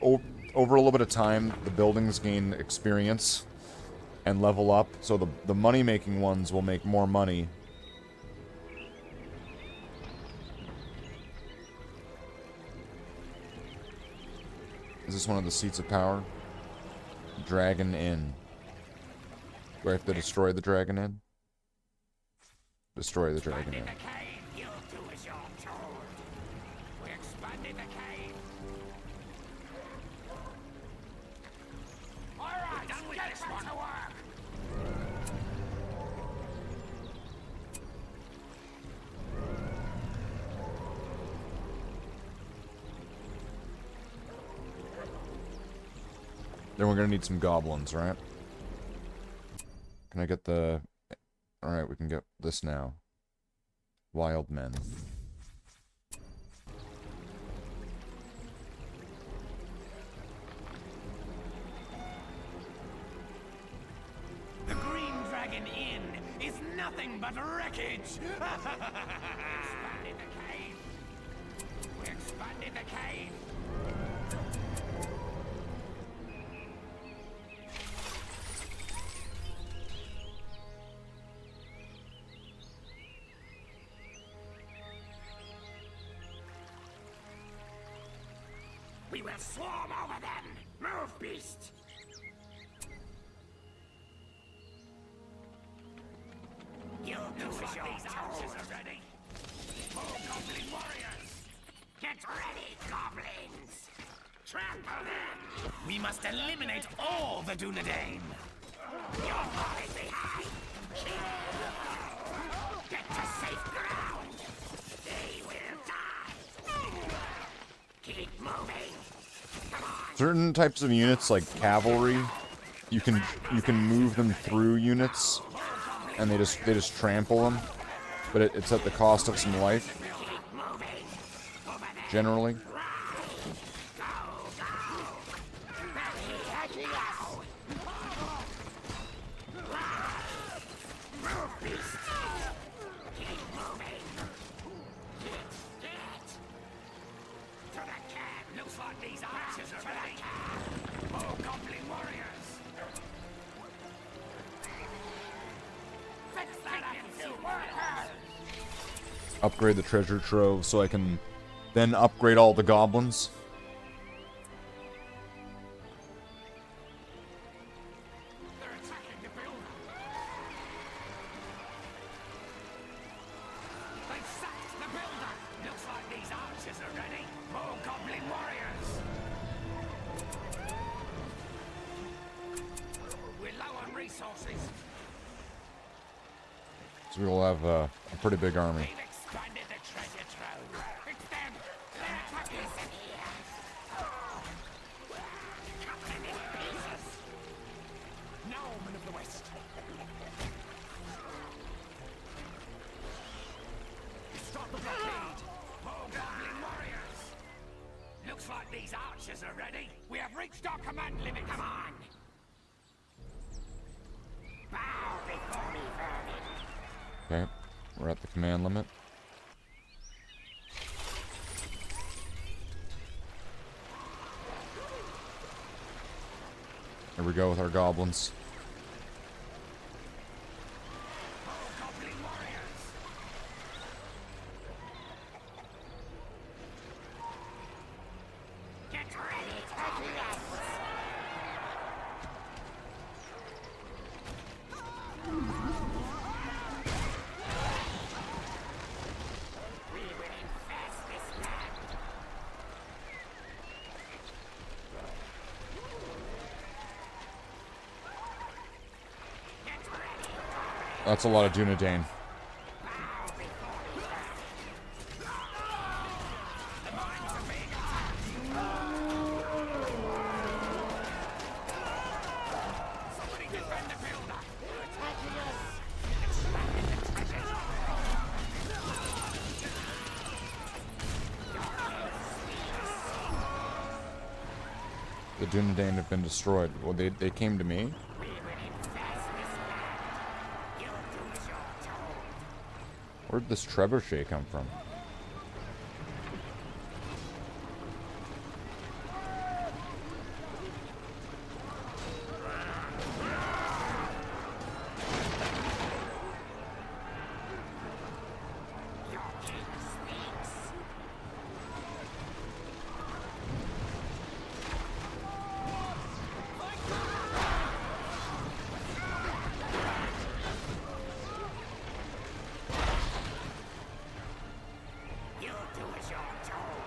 over a little bit of time, the buildings gain experience and level up. So the money-making ones will make more money. Is this one of the seats of power? Dragon Inn. Do I have to destroy the Dragon Inn? Destroy the Dragon Inn. You'll do as you're told. We're expanding the cave. All right, done with this one. To work. Then we're gonna need some goblins, right? Can I get the... Alright, we can get this now. Wild men. The Green Dragon Inn is nothing but wreckage. Expanding the cave. We're expanding the cave. We will swarm over them! Move, beast! Looks like these archers are ready. More goblin warriors! Get ready, goblins! Trample them! We must eliminate all the Dunedain! You're falling behind! Get to safe ground! They will die! Keep moving! Come on! Certain types of units, like cavalry, you can move them through units, and they just trample them, but it's at the cost of some life. Generally. Looks like these archers are ready. More goblin warriors. Fix that up, you workers. Upgrade the treasure trove so I can then upgrade all the goblins. They're attacking the building. They've sacked the builder. Looks like these archers are ready. More goblin warriors. We're low on resources. So we will have a pretty big army. We've expanded the treasure trove. It's them. They're attacking us in here. Cut them in pieces. Now, men of the West. Stop the blockade. More goblin warriors. Looks like these archers are ready. We have reached our command limit. Come on. Bow before me, vermin. Okay, we're at the command limit. Here we go with our goblins. Goblin warriors. Get ready, taking us. We will infest this land. Get ready. That's a lot of Dunedain. Somebody defend the builder. They're attacking us. Expanded the treasure. The Dunedain have been destroyed. Well, they came to me. We will infest this land. You'll do as you're told. Where'd this trebuchet come from? Your king speaks. You'll do as you're told.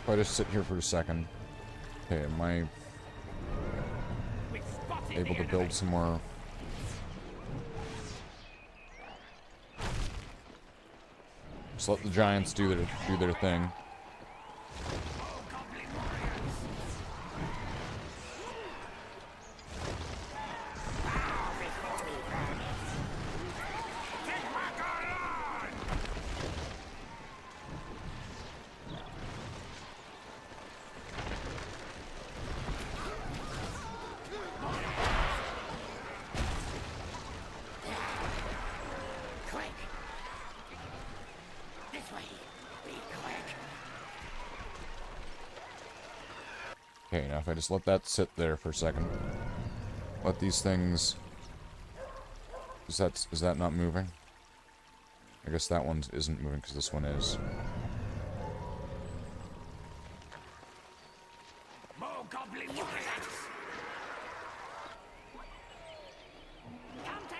If I just sit here for a second. Okay, am I We've spotted able the to build enemy. some more? Just let the giants do their thing. More goblin warriors. Bow before me, vermin. Take back our land. Quick. This way. Be quick. Okay, now if I just let that sit there for a second. Let these things... Is that not moving? I guess that one isn't moving because this one is. More goblin warriors. Come to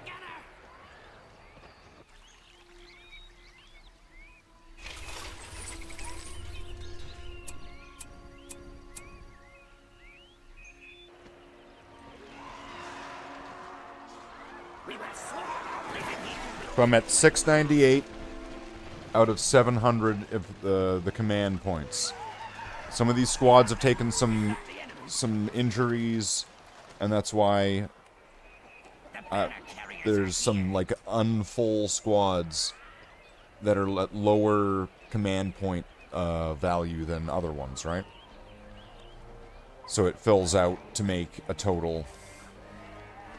So I'm at 698 out of 700 of the command points. Some of these squads have taken some injuries, and that's why there's some like unfull squads that are at lower command point value than other ones, right? So it fills out to make a total.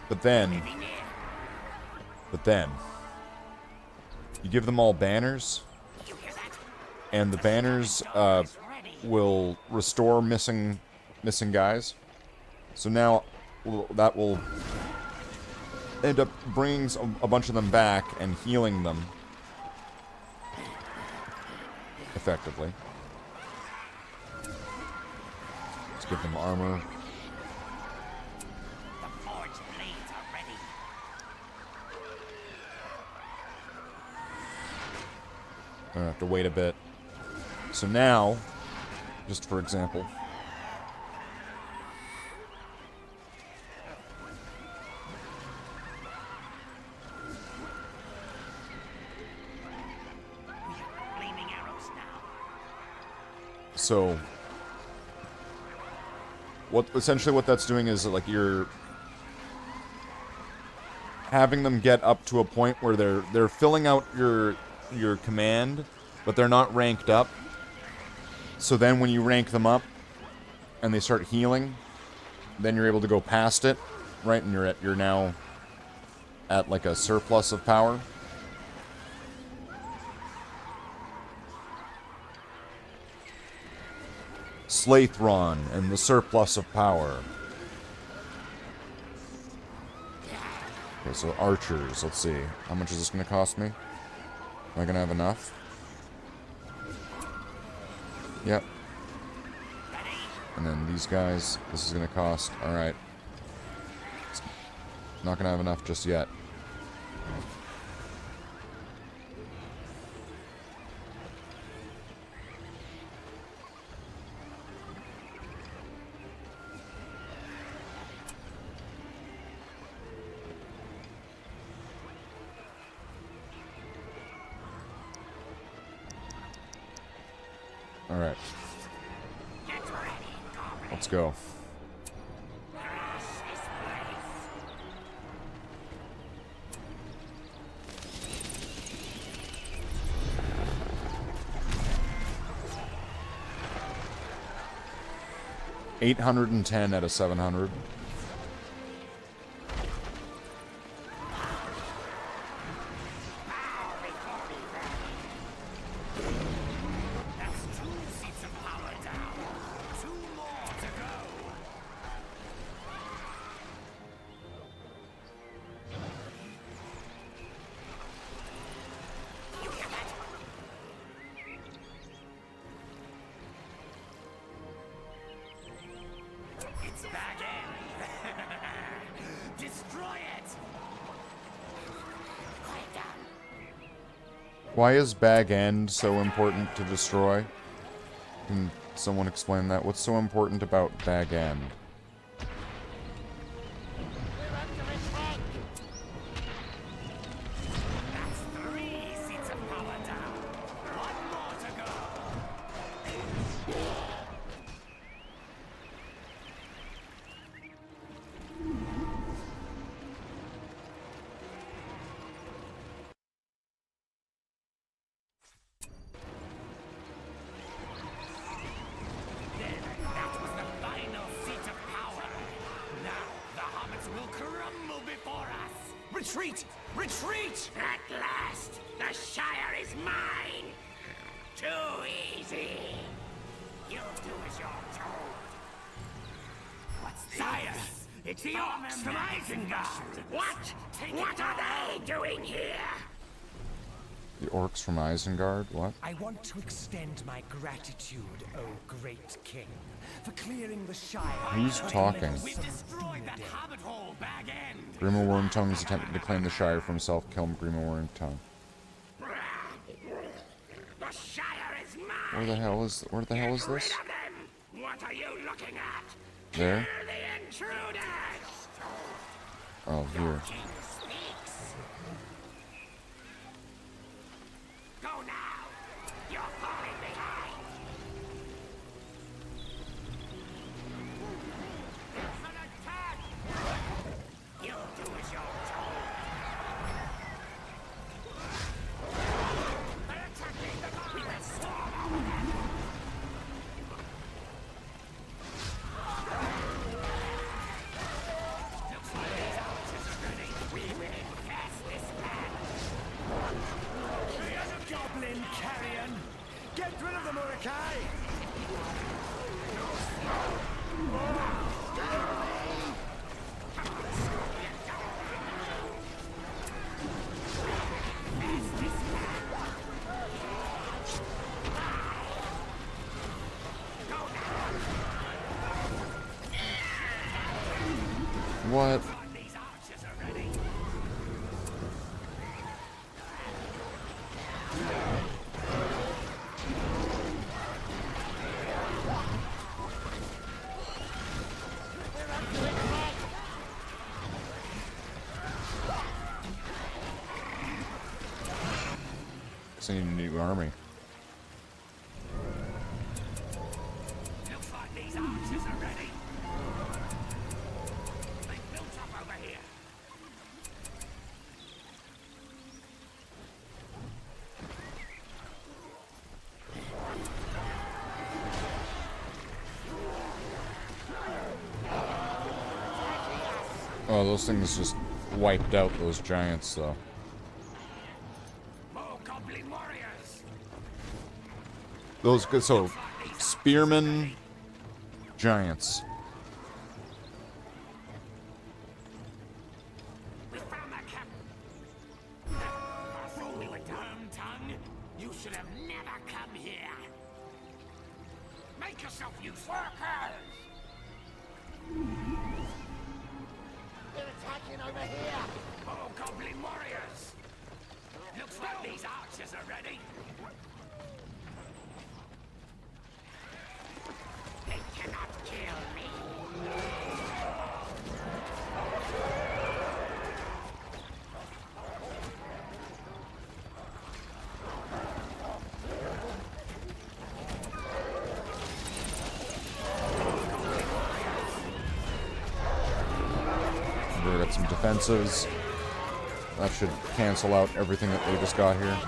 But then you give them all banners, and the banners will restore missing guys. So now that will end up bringing a bunch of them back and healing them effectively. Let's give them armor. I have to wait a bit. So now, just for example, so essentially what that's doing is like you're having them get up to a point where they're filling out your command, but they're not ranked up. So then when you rank them up and they start healing, then you're able to go past it, right? And you're now at like a surplus of power. Slathe and the surplus of power. Okay, so archers, let's see. How much is this going to cost me? Am I going to have enough? Yep. And then these guys, this is going to cost, alright. Not going to have enough just yet. Alright. Let's go. $810 out of 700. Why is Bag End so important to destroy? Can someone explain that? What's so important about Bag End? Retreat! Retreat! At last, the Shire is mine! Too easy! You'll do as you're told. What's this? Sire! It's the orcs from Isengard! What? What are they doing here? The orcs from Isengard? What? I want to extend my gratitude, O great king, for clearing the Shire. Who's talking? We've destroyed that hobbit hole, Bag End! Grima Wormtongue is attempting to claim the Shire for himself. Kill Grima Wormtongue. The Shire is mine! Where the hell is this? What are you looking at? There? Kill the intruders! Oh, here. King speaks. What? I need a new army. Looks like these archers are ready. They built up over here. Oh, those things just wiped out those giants, though. More goblin warriors. Those good. So, spearmen, giants. We found that camp. I thought we were dumb tongue. You should have never come here. Make yourself useful. Workers! They're attacking over here. More goblin warriors. Looks like these archers are ready. They cannot kill me. We got some defenses. That should cancel out everything that they just got here.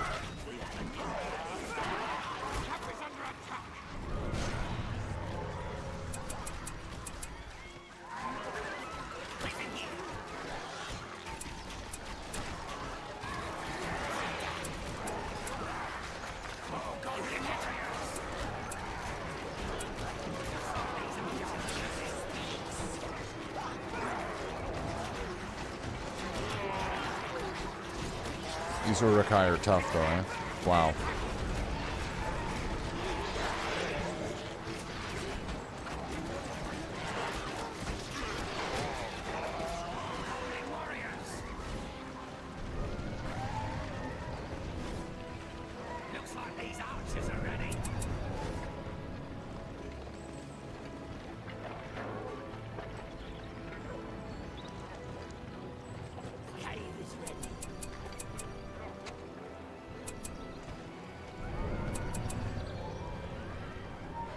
These Urukai are tough, though, eh? Wow. Looks like these archers are ready. Cave is ready.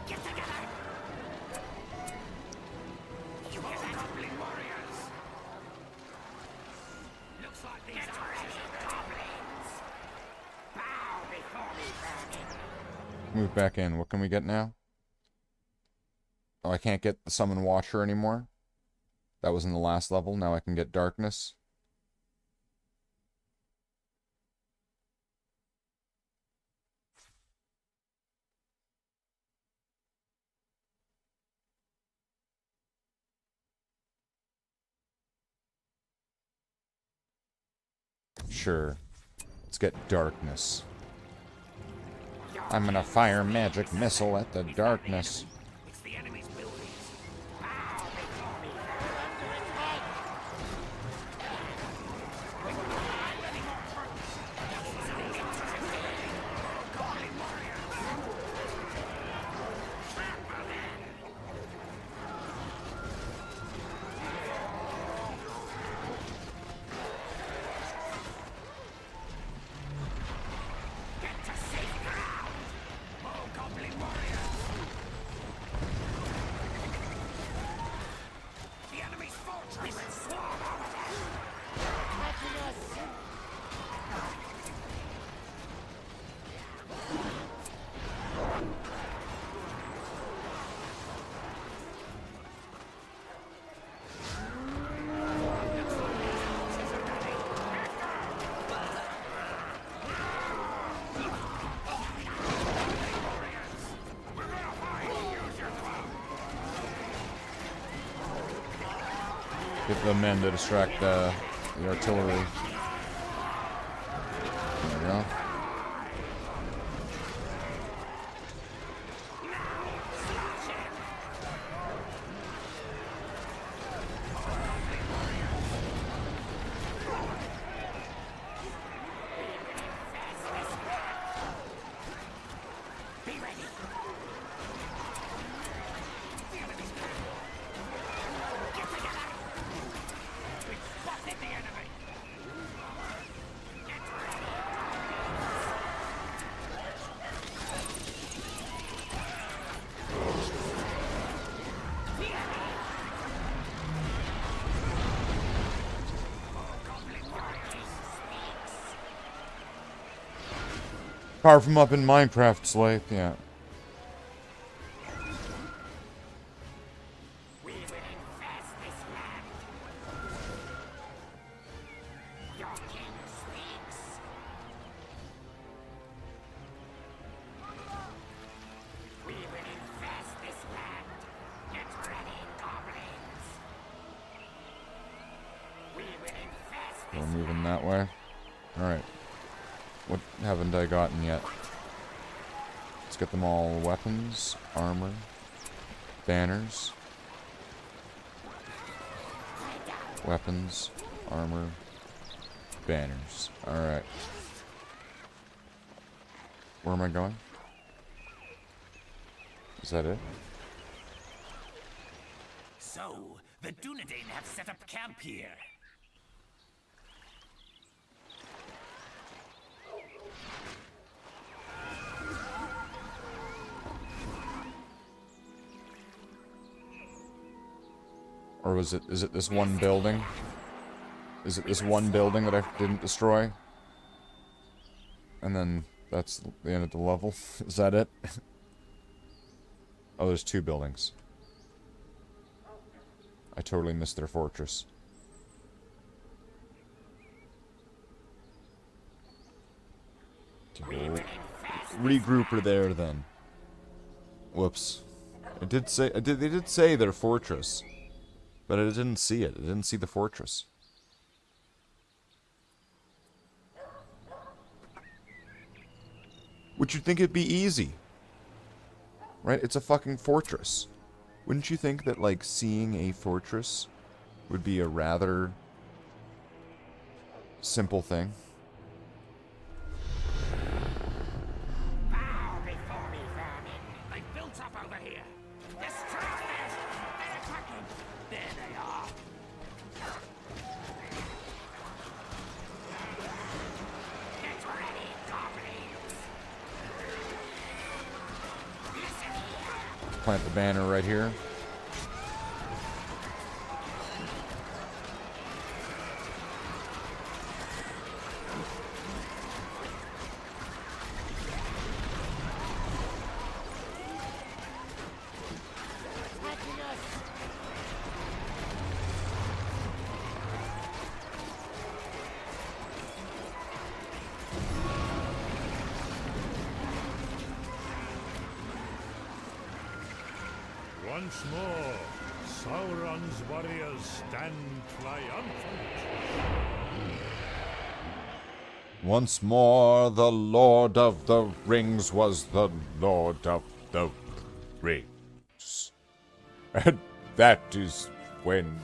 Get together! You are goblin warriors! Looks like these archers are goblins! Bow before me, vermin! Move back in. What can we get now? Oh, I can't get the Summon Watcher anymore. That was in the last level. Now I can get Darkness. Sure. Let's get Darkness. I'm gonna fire magic missile at the Darkness. It's the enemy's buildings! Bow before me! They're under attack! Goblin warriors! Trample them! Get to safe ground! More goblin warriors! The enemy's fortress! Swarm over them! Attacking us! Get the men to distract the artillery. There we go. Carve them up in Minecraft, Slathe, yeah. We will infest this land. Your king speaks. We will infest this land. Get ready, goblins. We will infest We're this moving that way. Alright. What haven't I gotten yet? Let's get them all. Weapons, armor, banners. Weapons, armor, banners. Alright. Where am I going? Is that it? So, the Dunedain have set up camp here. Or is it this one building? Is it this one building that I didn't destroy? And then that's the end of the level? Is that it? Oh, there's 2 buildings. I totally missed their fortress. Regroup her there then. Whoops. They did say their fortress. But I didn't see it. I didn't see the fortress. Would you think it'd be easy? Right? It's a fucking fortress. Wouldn't you think that, like, seeing a fortress would be a rather simple thing? Bow before me, vermin. They built up over here. Destroy them. They're attacking. There they are. Get ready, goblins. Listen here. Plant the banner right here. Once more, Sauron's warriors stand triumphant. Once more, the Lord of the Rings was the Lord of the Rings. And that is when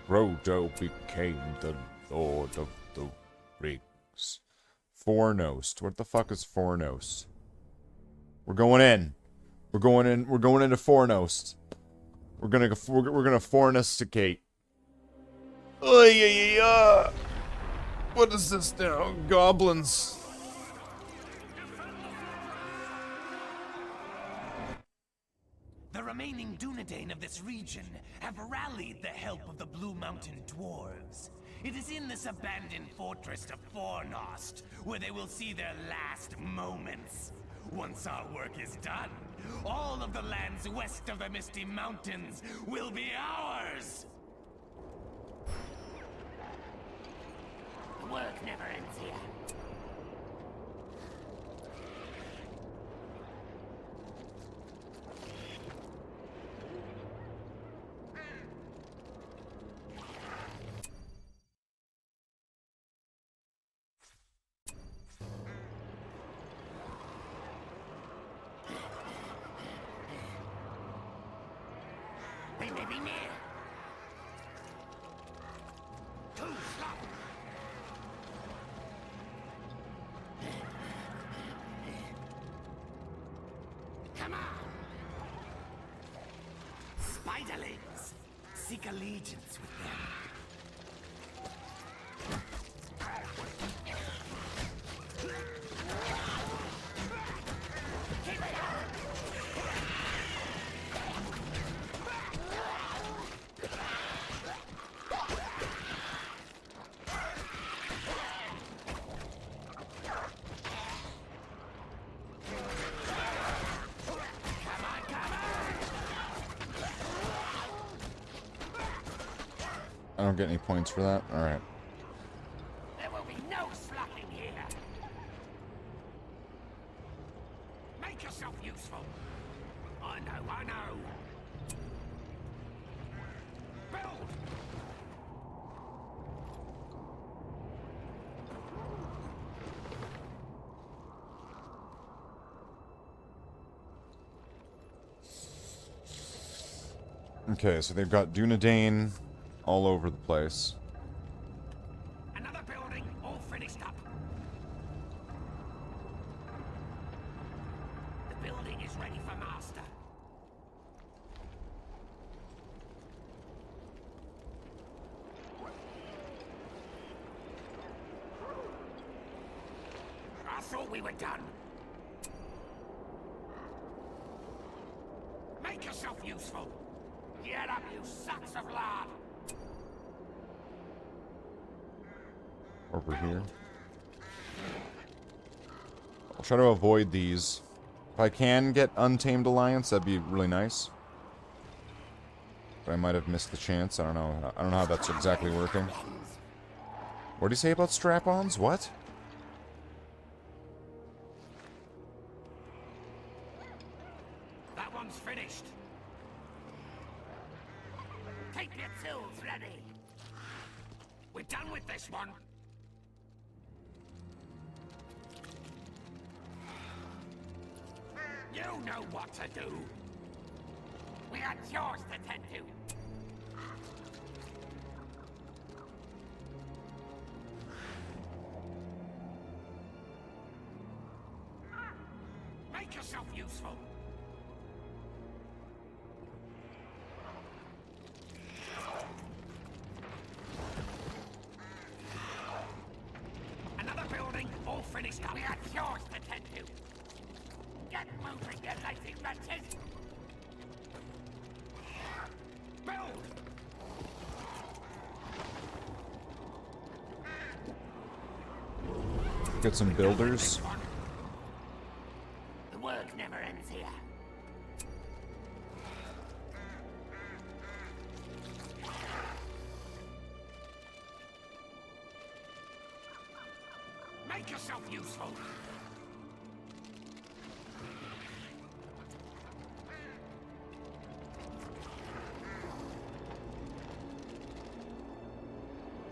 Frodo became the Lord of the Rings. Fornost. What the fuck is Fornost? We're going in. We're going into Fornost. We're gonna Fornosticate. What is this now? Goblins. The remaining Dunedain of this region have rallied the help of the Blue Mountain Dwarves. It is in this abandoned fortress of Fornost where they will see their last moments. Once our work is done, all of the lands west of the Misty Mountains will be ours! Work never ends here. They may be near. Too slow. Come on. Spiderlings. Seek allegiance with them. I don't get any points for that? Alright. There will be no slacking here. Make yourself useful. I know. Build! Okay, so they've got Dunedain all over the place. Another building all finished up. The building is ready for master. I thought we were done. Make yourself useful. Get up, you sacks of lard. Over here. I'll try to avoid these. If I can get Untamed Alliance, that'd be really nice. But I might have missed the chance. I don't know. I don't know how that's exactly working. What do you say about strap-ons? What? That one's finished. Keep your tools ready. We're done with this one. You know what to do. We got chores to tend to. Make yourself useful. Another building all finished up. We got chores to tend to. Get moving, you lazy wretches! Build! Get some builders. The work never ends here. Make yourself useful.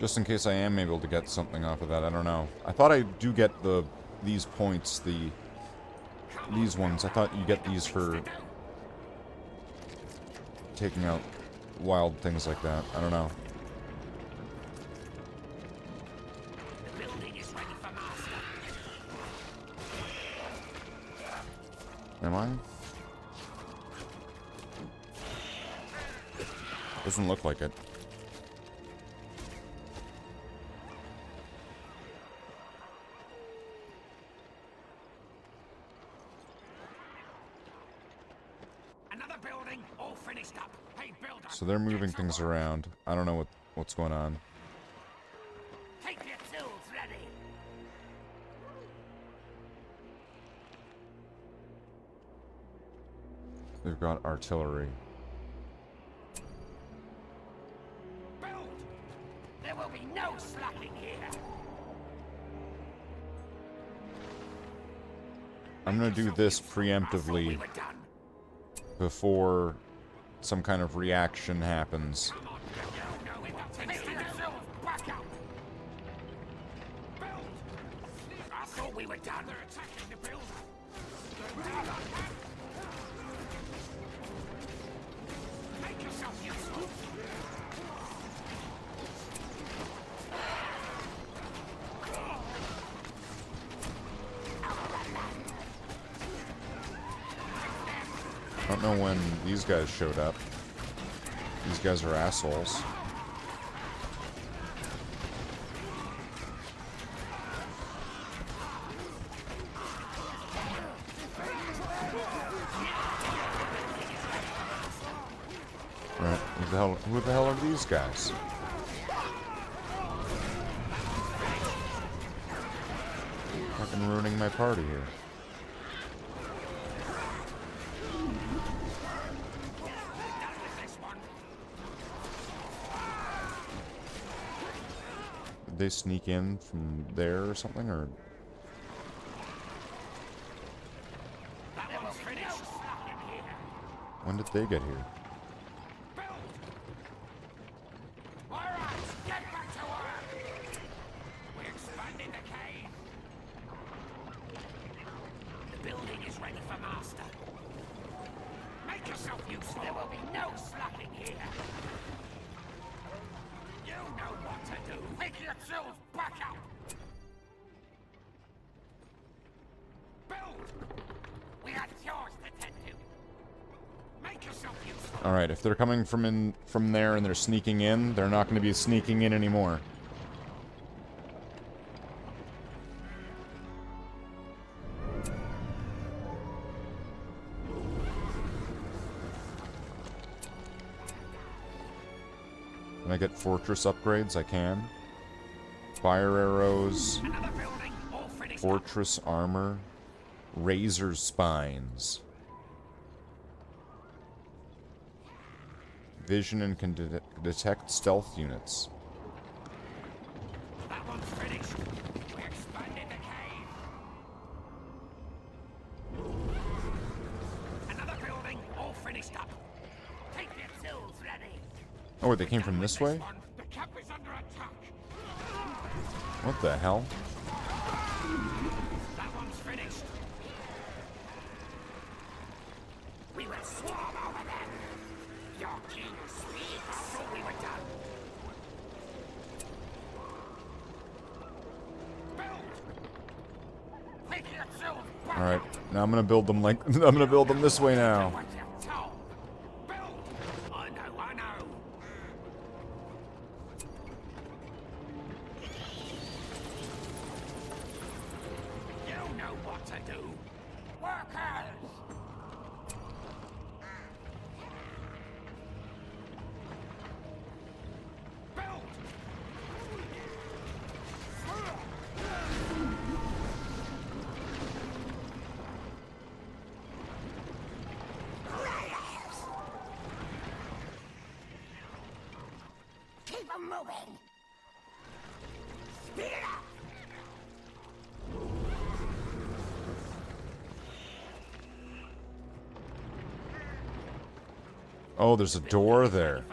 Just in case I am able to get something off of that, I don't know. I thought I do get these points, these ones. I thought you get these for taking out wild things like that. I don't know. The building is ready for master. Am I? Doesn't look like it. So they're moving things around. I don't know what's going on. Keep your tools ready. They've got artillery. Build! There will be no slacking here. I'm gonna do this preemptively before some kind of reaction happens. I thought we were done. They're attacking the building. Make yourself useful. I don't know when these guys showed up. These guys are assholes. Right, who the hell are these guys? Fucking ruining my party here. Did they sneak in from there or something, or? That one's finished. When did they get here? Alright, get back to work. We're expanding the cave. The building is ready for master. Make yourself useful. There will be no slacking here. You know what to do. Pick yourselves back up. Build. We got chores to tend to. Make yourself useful. All right, if they're coming from there and they're sneaking in, they're not going to be sneaking in anymore. Can I get fortress upgrades? I can. Fire arrows. Fortress armor. Razor spines. Vision and can detect stealth units. That one's finished. We expanded the cave. Another building all finished up. Take your tools ready. Oh, they came from this way? The camp is under attack. What the hell? That one's finished. We will swarm over them. Your king speaks. So we were done. Build. Take your tools back. All right, now I'm gonna build them like I'm gonna build them this way now. What you're told. Build. I know, I know. You know what to do. Workers! Build! Keep them moving! Speed it up! Oh, there's a door there.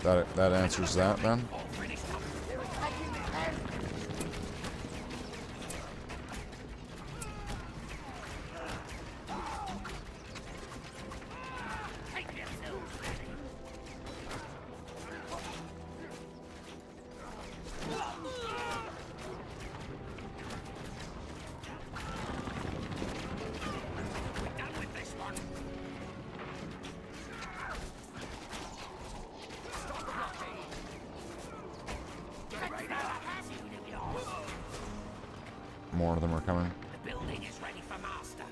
That answers that then. More of them are coming. The building is ready for master.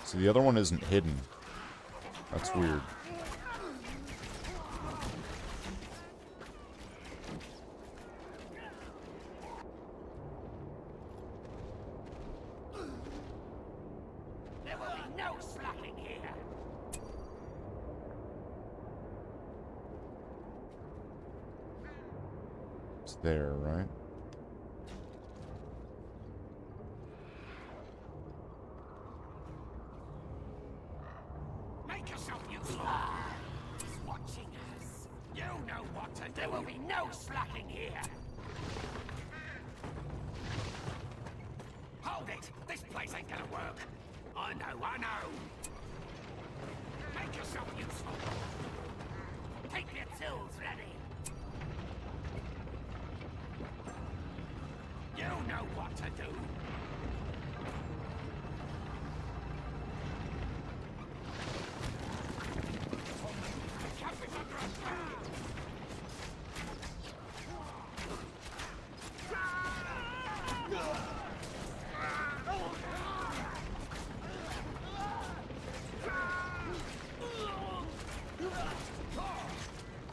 So the other one isn't hidden. That's weird. There will be no slacking here. It's there, right? Make yourself useful. He's watching us. You know what to do. There will be no slacking here. Hold it! This place ain't gonna work. I know, I know. Make yourself useful. Take your tools ready. You know what to do. The camp is under attack.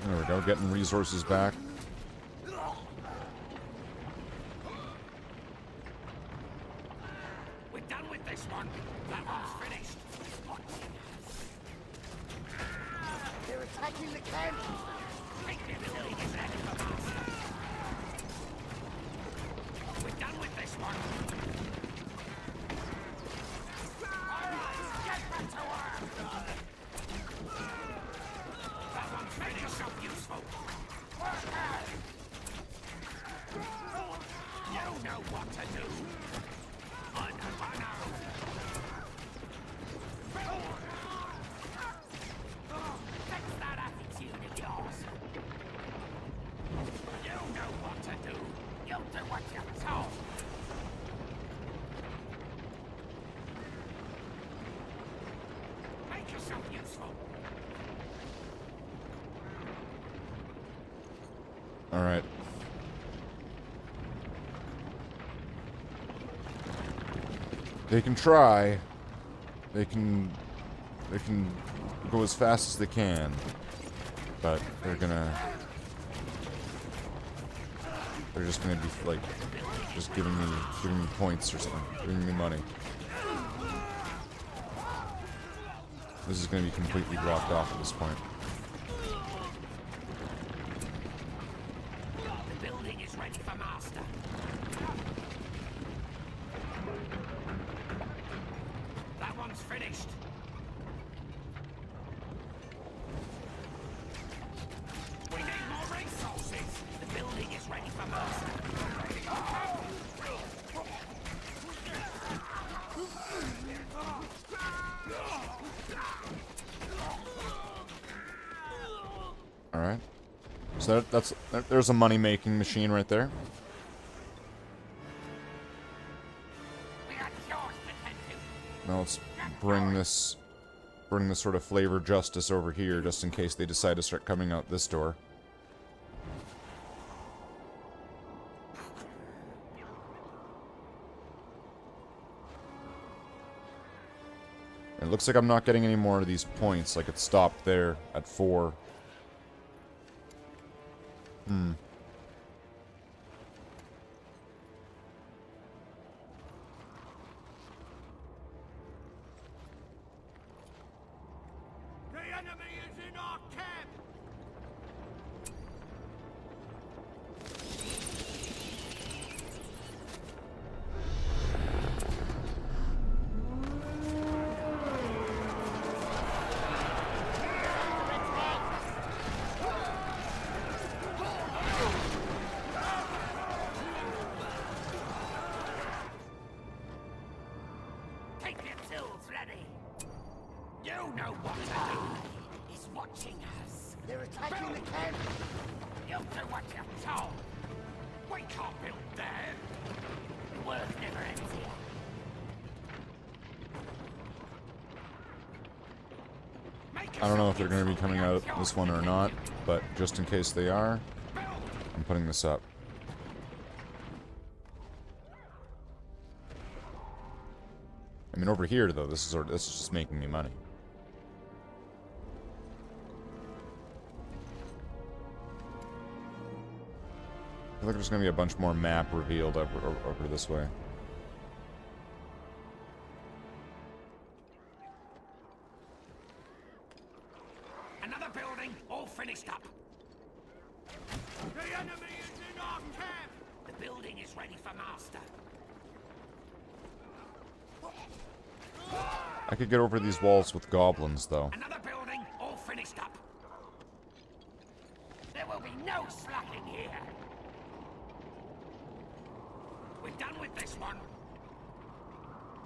There we go, getting resources back. this one. That one's finished. They're attacking the camp! Take the building is ready for master. We're done with this one. Alright, get back to work! That one's finished. Make yourself useful. Work hard! You know what to do. On the runner. Fix that attitude of yours. You know what to do. You do what you're told. Make yourself useful. All right. They can try. They can go as fast as they can, but they're just gonna be like just giving me points or something, giving me money. This is gonna be completely blocked off at this point. The building is ready for master. That one's finished. We need more resources. The building is ready for master. All right. So there's a money-making machine right there. Now let's bring this sort of flavor justice over here, just in case they decide to start coming out this door. It looks like I'm not getting any more of these points, like it stopped there at 4. The enemy is in our camp! Take your tools ready. You know what to do. He's watching us. They're attacking the camp! You do what you're told. We can't build there. The work never ends here. I don't know if they're going to be coming out this one or not, but just in case they are, I'm putting this up. I mean, over here though, this is just making me money. I feel like there's going to be a bunch more map revealed over this way. Another building, all finished up. The enemy is in our camp! The building is ready for master. I could get over these walls with goblins, though. Another building, all finished up. There will be no slacking here. We're done with this one.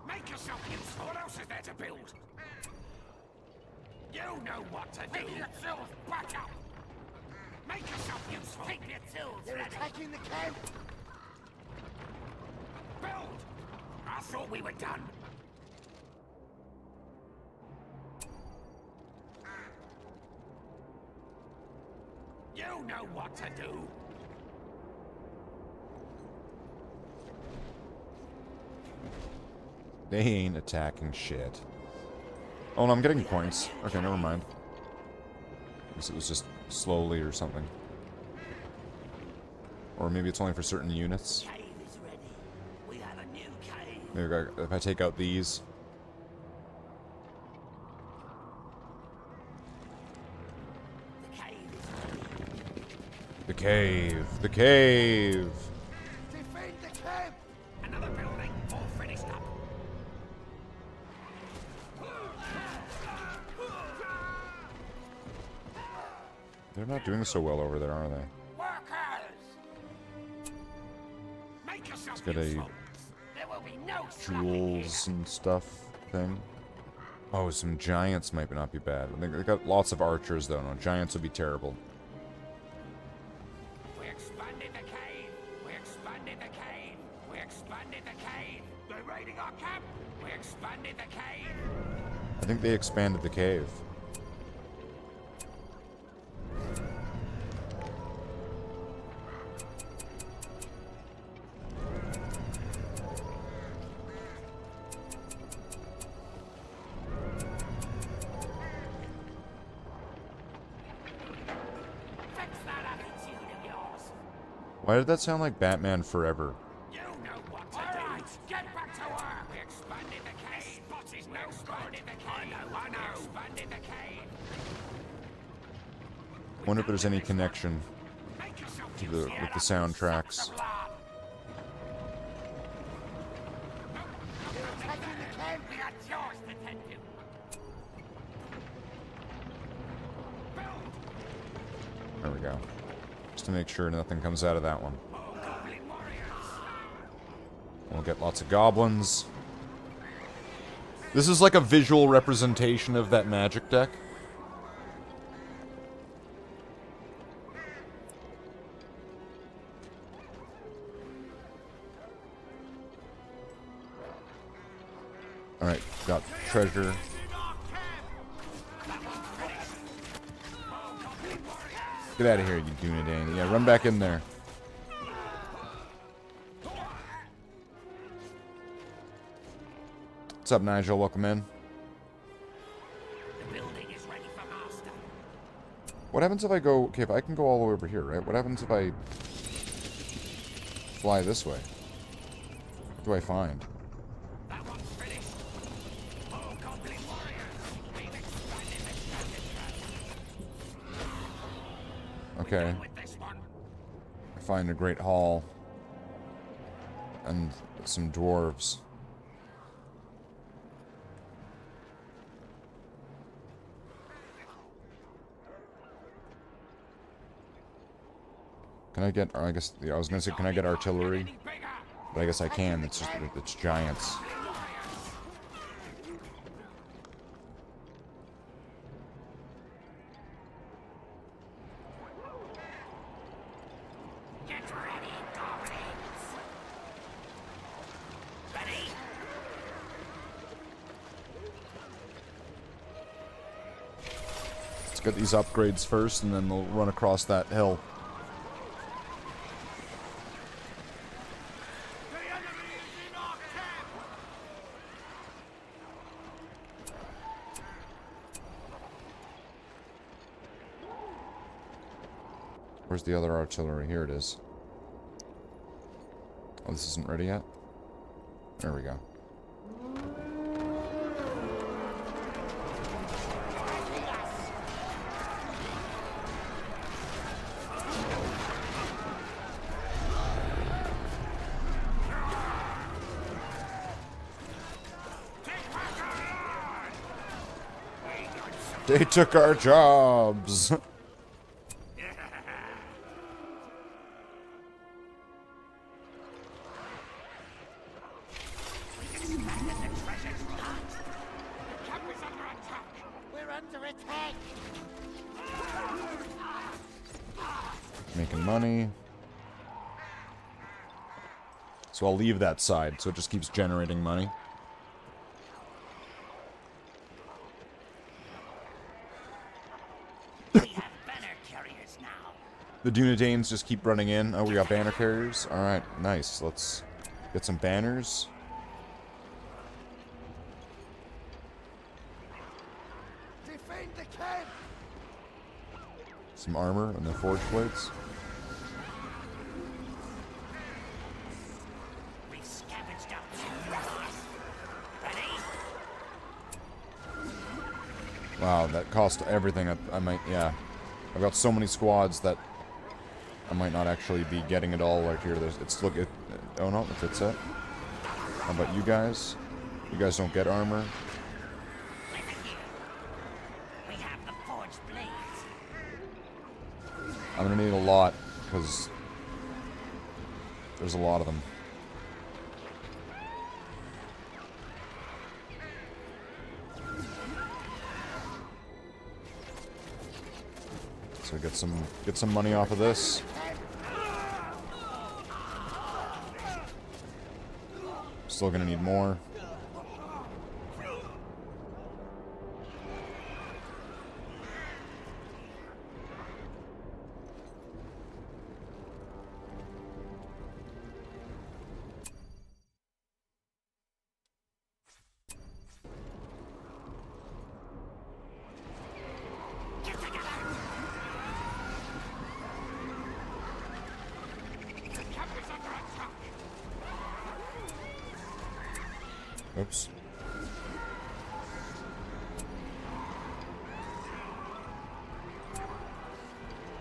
Make yourself useful. What else is there to build? You know what to do. Take your tools back up. Make yourself useful. Take your tools. They're attacking the camp! Build. I thought we were done. You know what to do. They ain't attacking shit. Oh, no, I'm getting points. Okay, never mind. I guess it was just slowly or something. Or maybe it's only for certain units. Cave is ready. We have a new cave. Maybe if I take out these. The cave. The cave. Defend the camp! Another building, all finished up. They're not doing so well over there, are they? Workers! Make yourself Let's get a useful. There will be no jewels and stuff thing. Oh, some giants might not be bad. They got lots of archers, though. No, giants would be terrible. We expanded the cave! We expanded the cave! We expanded the cave! They're raiding our camp! We expanded the cave! I think they expanded the cave. Why did that sound like Batman Forever? You know what to do! Get back to work! We expanded the cave! Spot is no expanded the cave! I know! Expanded the cave! Wonder if there's any connection to with the soundtracks. Attacking the camp! We got yours to tend to! There we go. Just to make sure nothing comes out of that one. We'll get lots of goblins. This is like a visual representation of that magic deck. Alright, got treasure. Get out of here, you Dunedain. Yeah, run back in there. What's up, Nigel? Welcome in. The building is ready for master. What happens if I go... Okay, if I can go all the way over here, right? What happens if I fly this way? What do I find? That one's finished. Oh, goblin warriors! We've expanded the standard. Okay. I find a great hall. And some dwarves. Can I get... Or I guess... Yeah, I was gonna say, can I get artillery? But I guess I can. It's just... It's giants. Get ready, goblins! Ready? Let's get these upgrades first, and then we'll run across that hill. Where's the other artillery? Here it is. Oh, this isn't ready yet? There we go. They took our jobs! Making money. So I'll leave that side, so it just keeps generating money. We have banner carriers now. The Dunedains just keep running in. Oh, we got banner carriers? Alright, nice. Let's get some banners. Defend the camp! Some armor and the forge blades. We've scavenged out two Wow, that cost everything. I might, yeah. I've got so many squads that I might not actually be getting it all right here. Oh no, that's it. How about you guys? You guys don't get armor. We have the forged blades. I'm gonna need a lot, because there's a lot of them. So get some money off of this. Still gonna need more. Oops.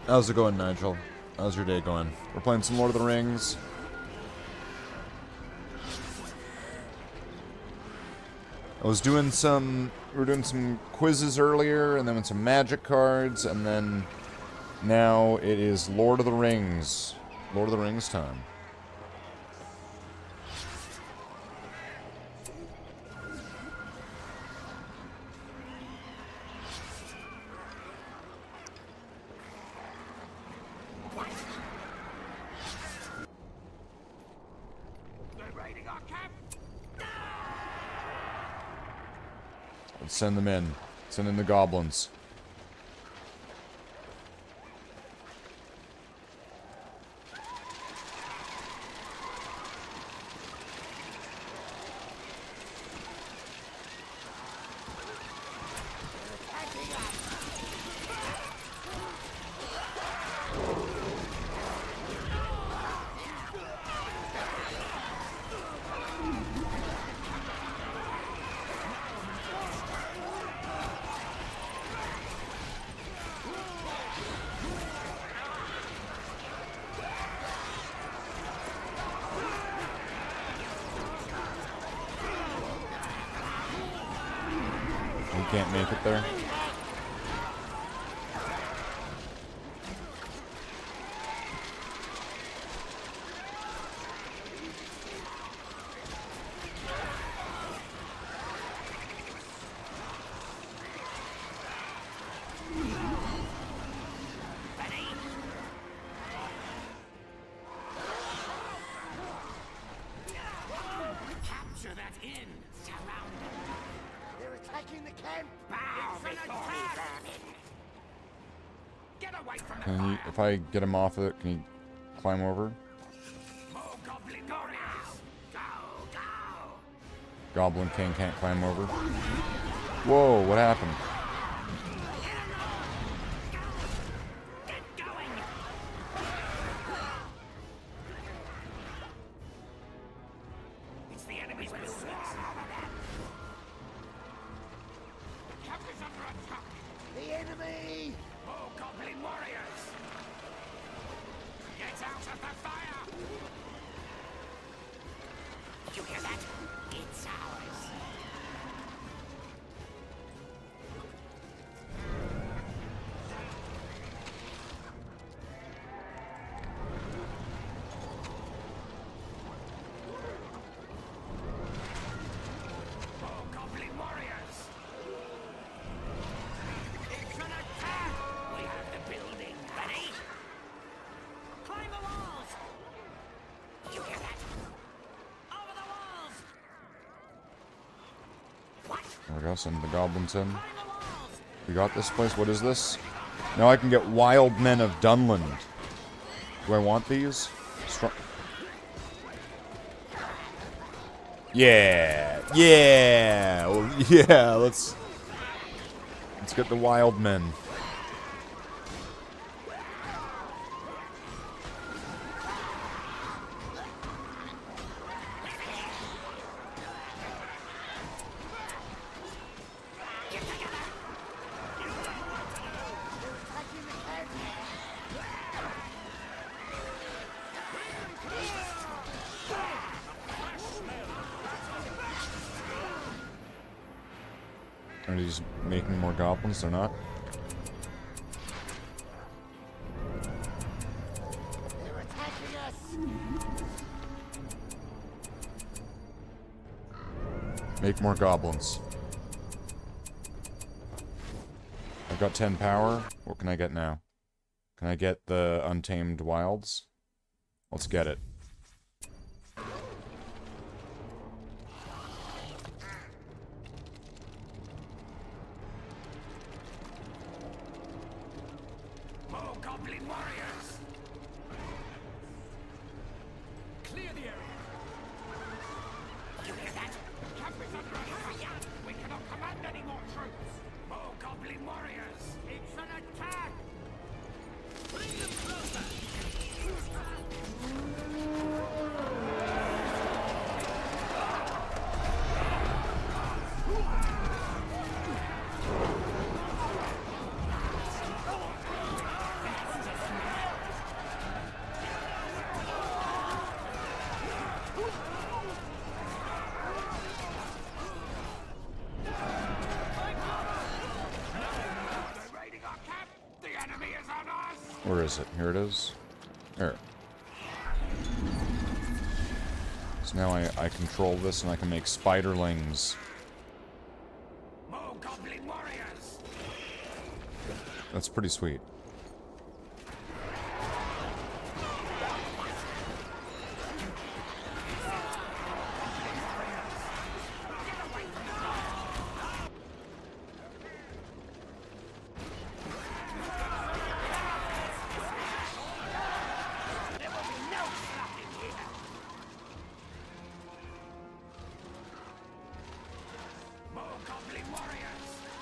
How's it going, Nigel? How's your day going? We're playing some Lord of the Rings. We were doing some quizzes earlier, and then with some magic cards, and then now it is Lord of the Rings. Lord of the Rings time. Let's send them in. Send in the goblins. Can't make it there. Capture that inn. Surround them. They're attacking the camp. Bow before we burn in. Get away from the Can he, fire. if I get him off of it, can he climb over? More goblin warriors. Go, go. Goblin King can't climb over. Whoa, what happened? Get going. It's the enemy's buildings. Captain's under attack. The enemy. More goblin warriors. Get out of the fire. You hear that? It's ours. More goblin warriors. It's an attack. We have the building. Ready? Climb the walls. You hear that? Over the walls. What? There we go, send the goblins in. Climb the walls. We got this place. What is this? Now I can get Wild Men of Dunland. Do I want these? Yeah! Yeah! Oh, yeah, let's get the Wild Men. Are these making more goblins? They're not? They're attacking us! Make more goblins. I've got 10 power. What can I get now? Can I get the Untamed Wilds? Let's get it. More goblin warriors! Clear the area! You hear that? Camp is under fire! We cannot command any more troops! More goblin warriors! It's an attack! Bring them closer! Where is it? Here it is. There. So now I control this and I can make spiderlings. More goblin warriors! That's pretty sweet.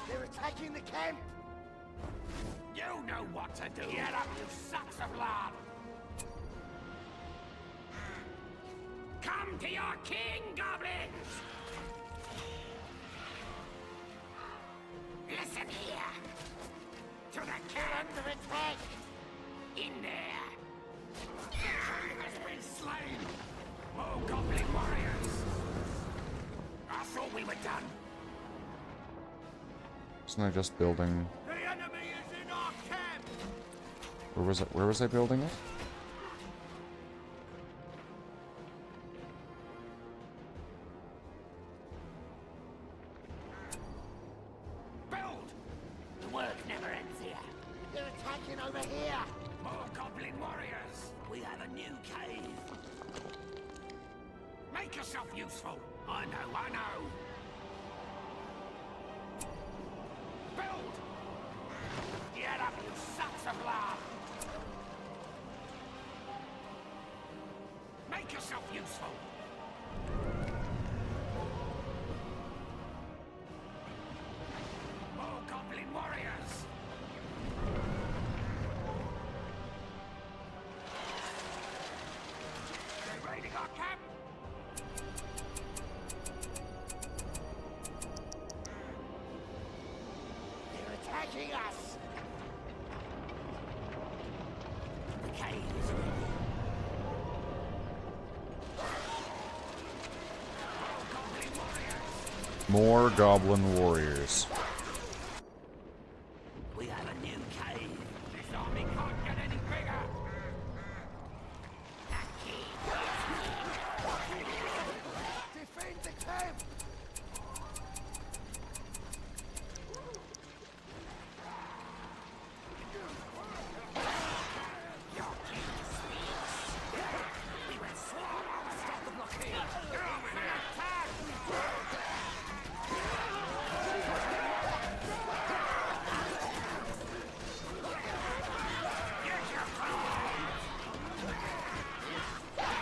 They're attacking the camp! You know what to do! Get up, you sons of lard! Come to your king, goblins! Listen here! To the camp! Under attack! In there! He has been slain! More goblin warriors! I thought we were done! Isn't I just building? The enemy is in our camp! Where was it? Where was I building it? Build! The work never ends here. They're attacking over here! More goblin warriors! We have a new cave! Make yourself useful! I know! Build! Get up, you sons of lard! Make yourself useful! More goblin warriors! They're raiding our camp! They're attacking us! The cave is ready. More goblin warriors. We have a new cave. This army can't get any bigger. Defend the camp! Your king speaks. We will swarm our stop the blockade. You're an attack!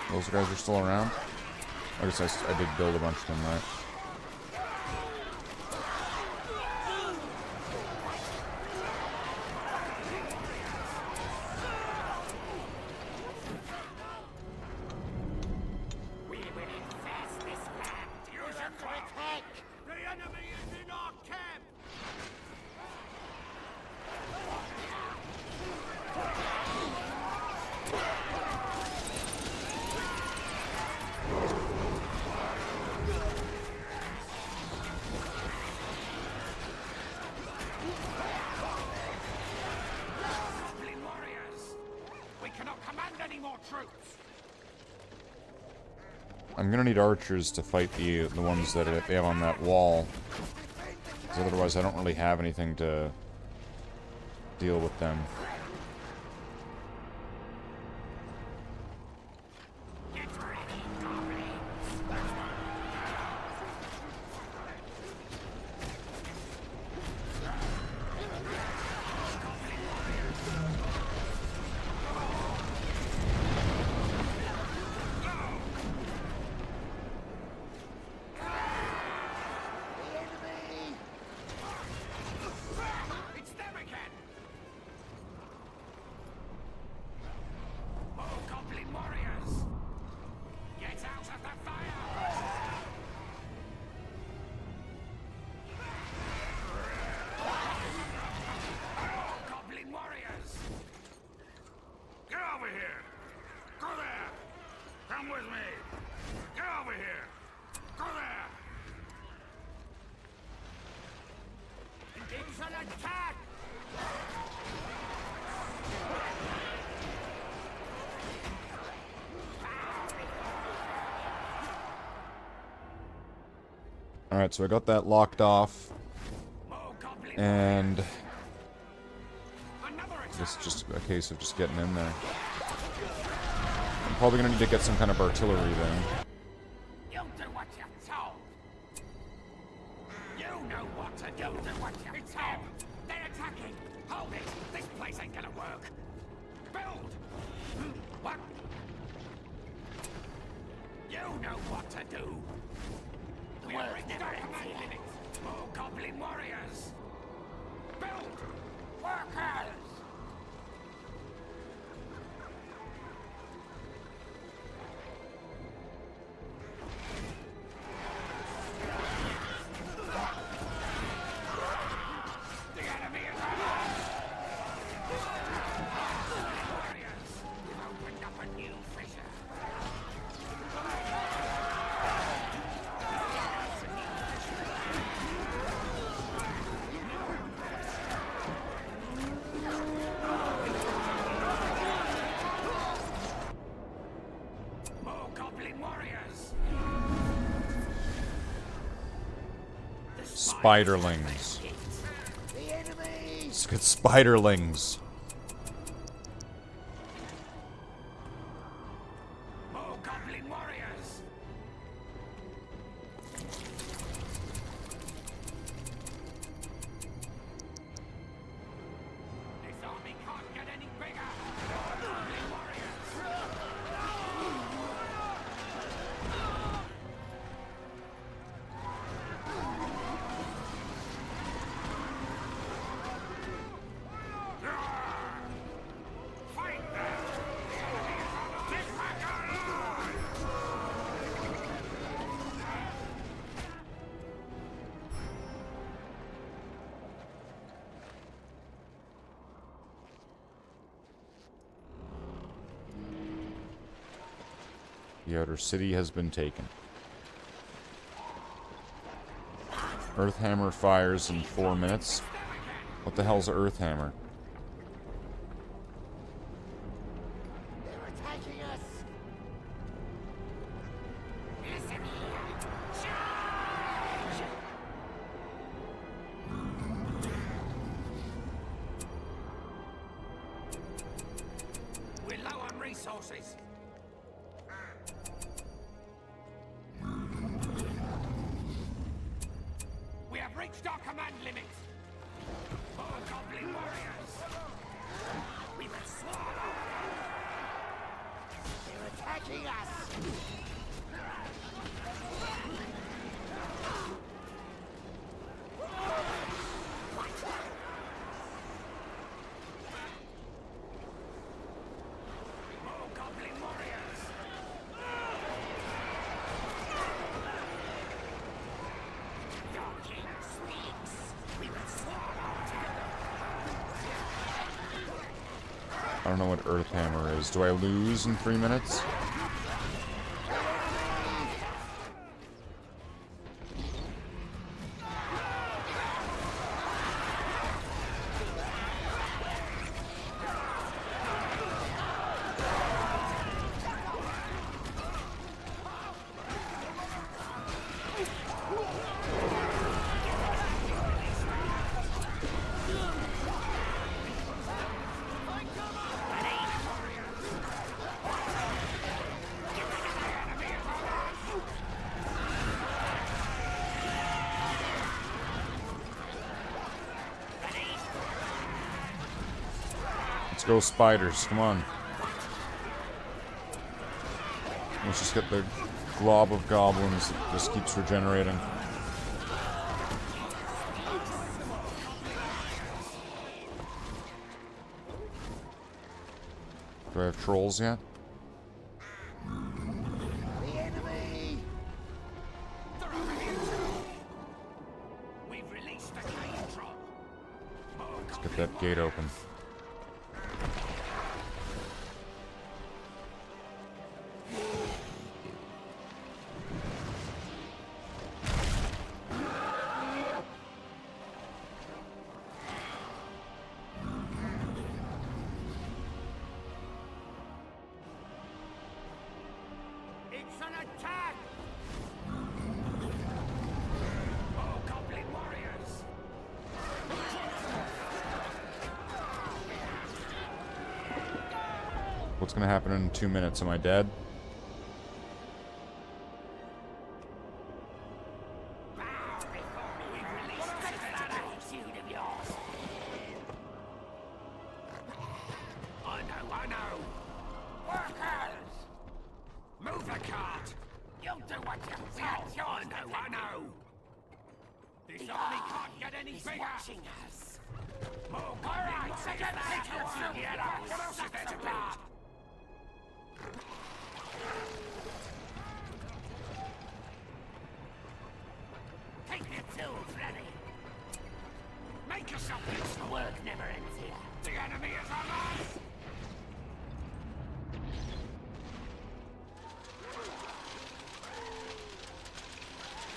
Those guys are still around? I guess I did build a bunch of them, right? We will infest this land. Use your attack! The enemy is in our camp! I'm gonna need archers to fight the ones that they have on that wall. Because otherwise I don't really have anything to deal with them. Alright, so I got that locked off. And it's just a case of just getting in there. I'm probably gonna need to get some kind of artillery then. You'll do what you're told. You know what to do. Do what you're told. They're attacking. Hold it. This place ain't gonna work. Build. What? You know what to do. We're never limit. More goblin warriors. Build. Workers. Spiderlings. Let's get spiderlings. More goblin warriors. This army can't get any bigger. Goblin warriors. The outer city has been taken. Earthhammer fires in 4 minutes. What the hell's an Earthhammer? They're attacking us. Listen here. Charge! We're low on resources. We have reached our command limit. More goblin warriors. We will swallow. They're attacking us. More goblin warriors. Your king speaks. We will swallow together. I don't know what Earthhammer is. Do I lose in 3 minutes? go, spiders. Come on. Let's just get the glob of goblins that just keeps regenerating. Do I have trolls yet? The enemy! They're over here too! We've released the cave troll. Let's get that gate open. It's an attack! Oh, goblin warriors! What's gonna happen in 2 minutes? Am I dead? I know. Workers! Move the cart! You'll do what you feel. I know. This army can't get any bigger. Watching us. More alright, get pictures from yellow. What else is there to build? Take your tools ready. Make yourself useful. Work never ends here. The enemy is on us!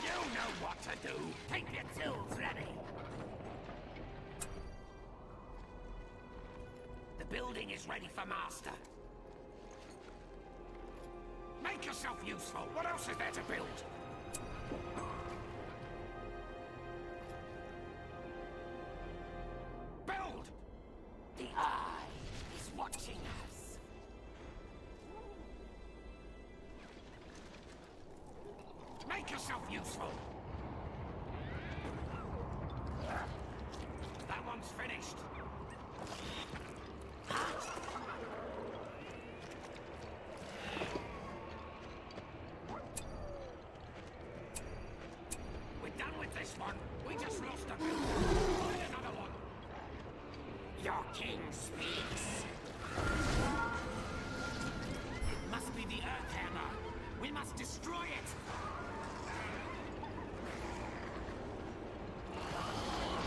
You know what to do. Take your tools ready. The building is ready for master. Make yourself useful. What else is there to build? Build! The eye is watching us. Make yourself useful. That one's finished. We're done with this one. We just lost a building. Find another one. Your king speaks. It must be the Earth Hammer. We must destroy it.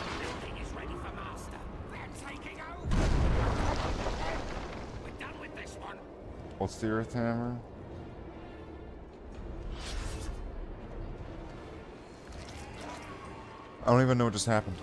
The building is ready for master. They're taking over. We're done with this one. What's the Earth Hammer? I don't even know what just happened.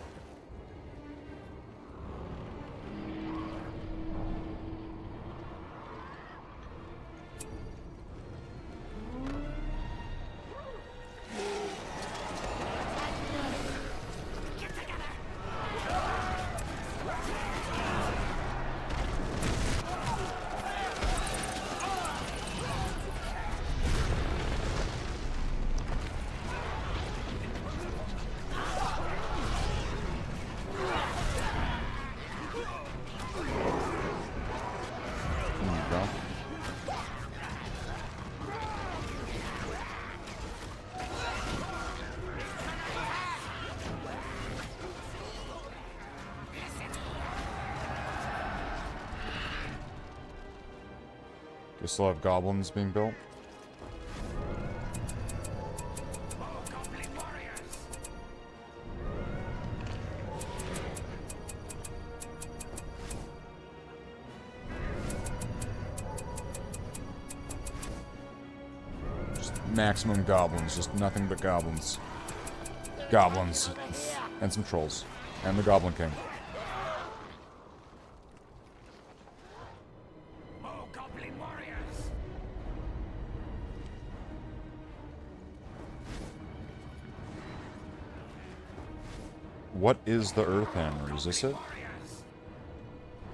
Do we still have goblins being built? Goblin warriors. Just maximum goblins, just nothing but goblins. Goblins. And some trolls. And the Goblin King. More goblin warriors. What is the Earth Hammer? Is this it?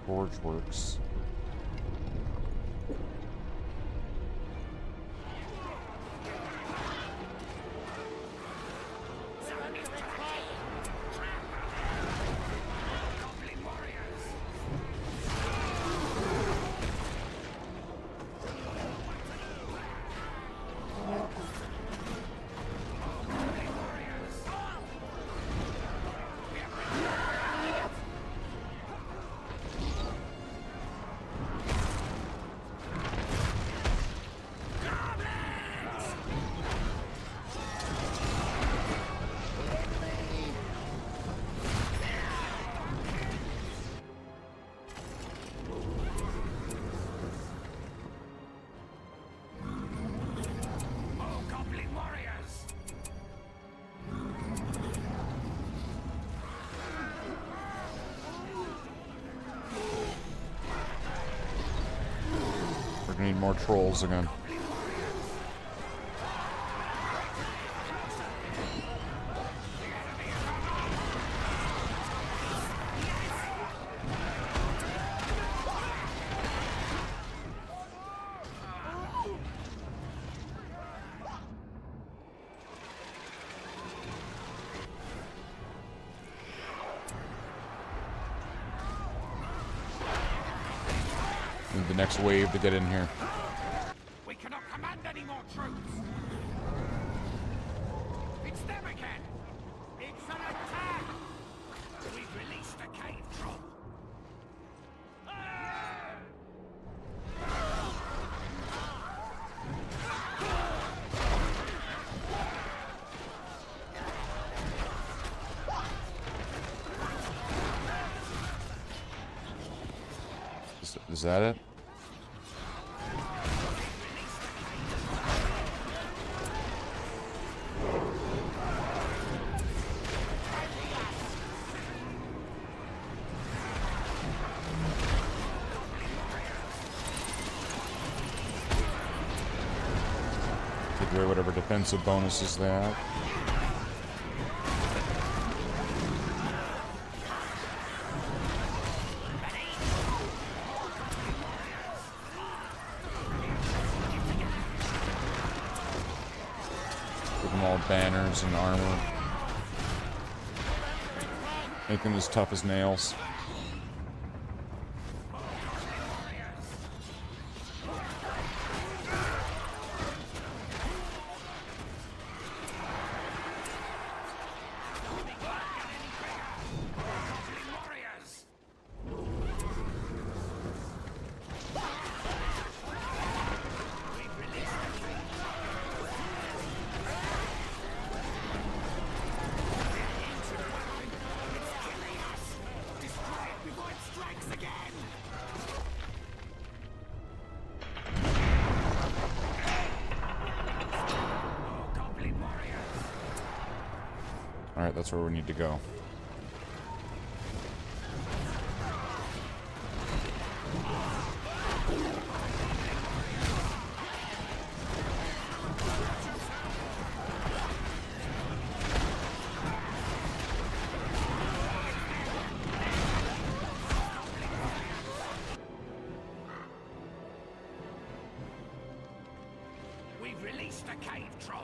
Forge works. need more trolls again. Need the next wave to get in here. We cannot command any more troops. It's them again. It's an attack. We've released a cave troll. Is that it? Take away whatever defensive bonuses they have. Give them all banners and armor. Make them as tough as nails. Alright, that's where we need to go. We've released a cave troll.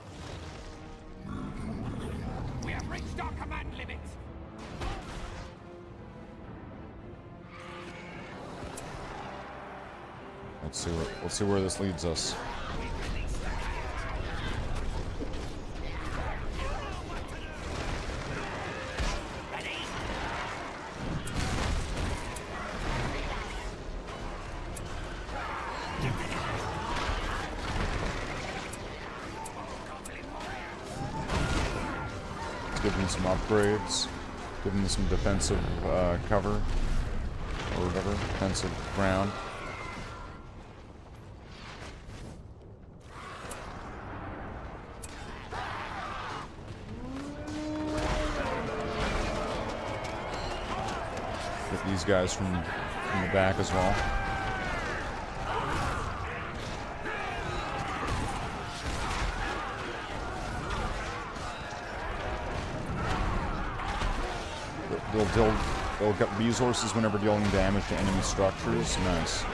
We have reached our command limit. Let's see where this leads us. Give them some upgrades. Give them some defensive cover. Or whatever. Defensive ground. Get these guys from the back as well. They'll get resources whenever dealing damage to enemy structures. Nice.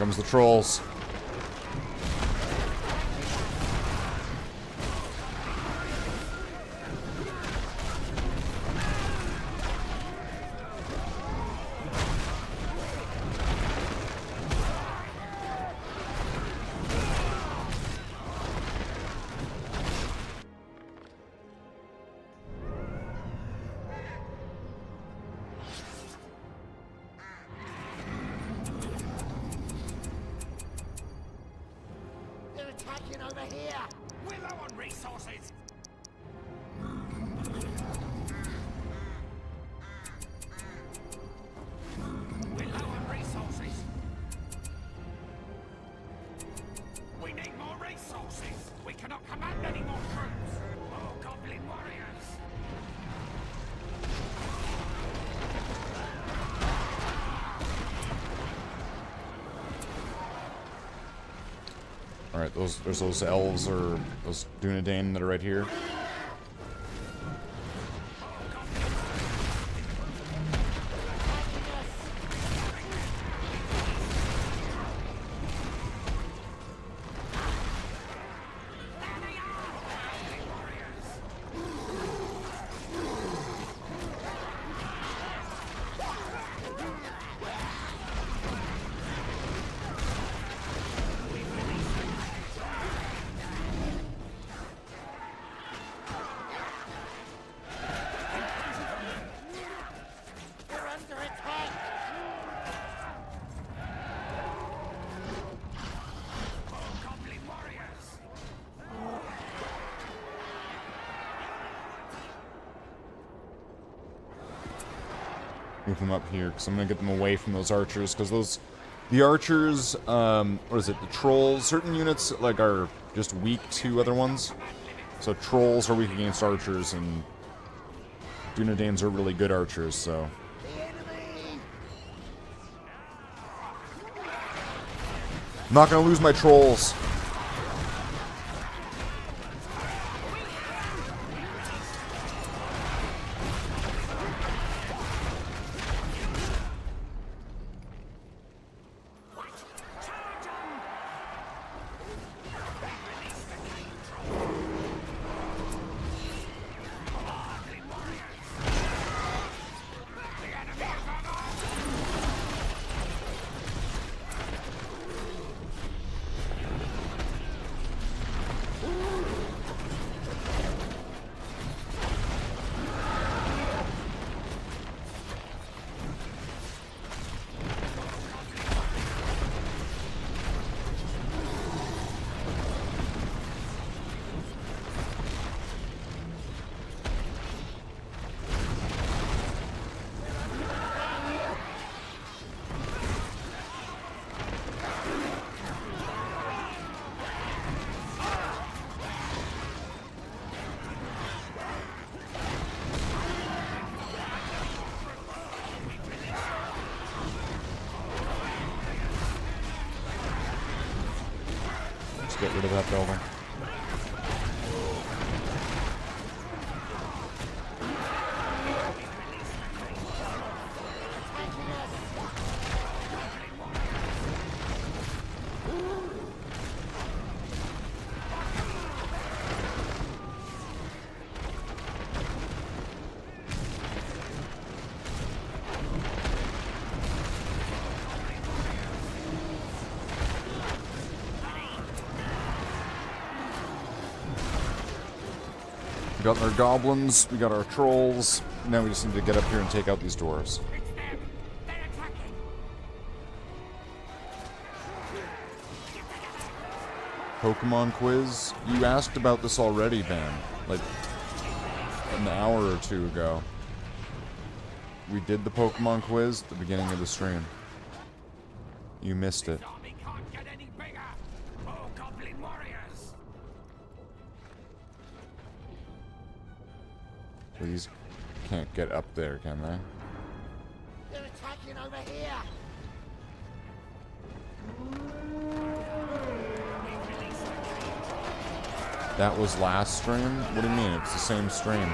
comes the trolls. They're attacking over here. We're low on resources. We're low on resources. We need more resources. We cannot command any more troops. Oh, goblin warriors. Alright, there's those elves or those Dunedain that are right here. They're under attack. Oh, goblin warriors. Move them up here, because I'm going to get them away from those archers, because the archers, what is it, the trolls, certain units, like, are just weak to other ones. So trolls are weak against archers, and Dunedains are really good archers, so... I'm not going to lose my trolls. Get rid of that building. We got our goblins, we got our trolls. Now we just need to get up here and take out these dwarves. Pokemon quiz? You asked about this already, Ben. Like, an hour or two ago. We did the Pokemon quiz at the beginning of the stream. You missed it. These can't get up there, can they? They're attacking over here. That was last stream? What do you mean? It's the same stream.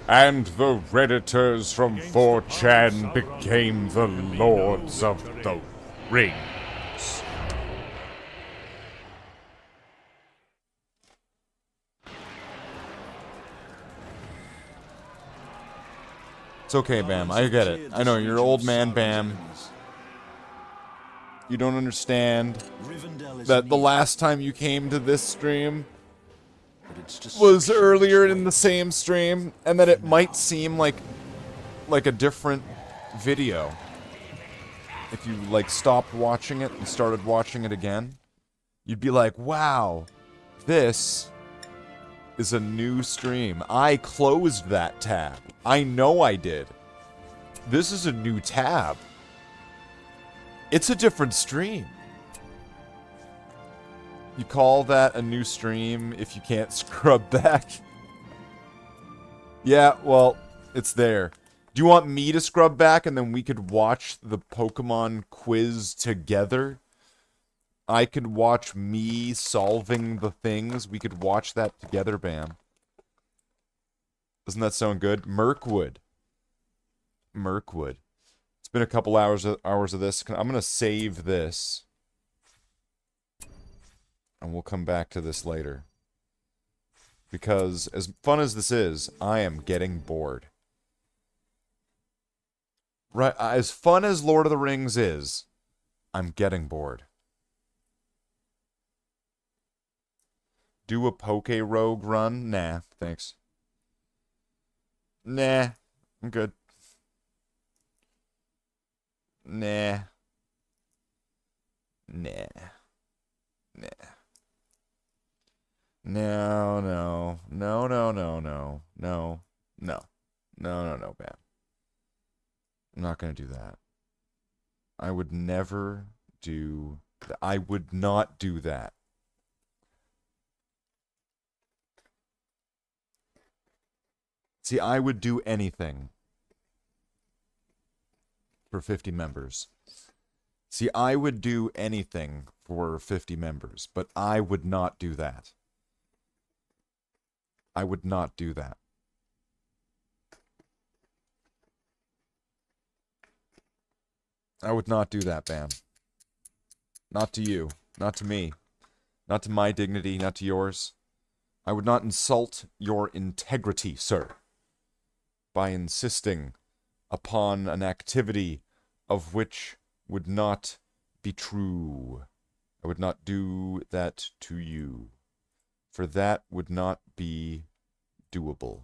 And the Redditors from 4chan became the Lords of the Rings. It's okay, Bam. I get it. I know, you're old man, Bam. You don't understand that the last time you came to this stream was earlier in the same stream, and that it might seem like a different video if you like stopped watching it and started watching it again. You'd be like, wow, this is a new stream. I closed that tab. I know I did. This is a new tab. It's a different stream. You call that a new stream if you can't scrub back? Yeah, well, it's there. Do you want me to scrub back and then we could watch the Pokemon quiz together? I could watch me solving the things. We could watch that together, Bam. Doesn't that sound good? Mirkwood. Mirkwood. It's been a couple hours of this. I'm going to save this. And we'll come back to this later. Because as fun as this is, I am getting bored. Right, as fun as Lord of the Rings is, I'm getting bored. Do a Poke Rogue run? Nah, thanks. Nah, I'm good. Nah. Nah. Nah. No, no. No, no, no, no. No. No. No, no, no, Bam. I'm not going to do that. I would never do... I would not do that. See, I would do anything for 50 members. See, I would do anything for 50 members, but I would not do that. I would not do that. I would not do that, Bam. Not to you. Not to me. Not to my dignity. Not to yours. I would not insult your integrity, sir, by insisting upon an activity of which would not be true. I would not do that to you, for that would not be doable.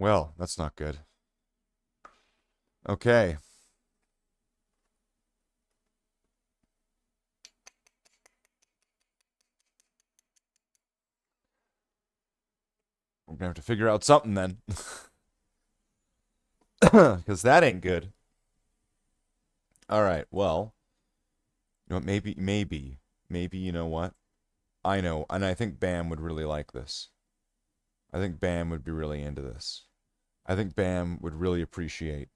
Well, that's not good. Okay. We're gonna have to figure out something then. Because that ain't good. Alright, well. You know what, maybe, you know what? I know, and I think Bam would really like this. I think Bam would be really into this. I think Bam would really appreciate.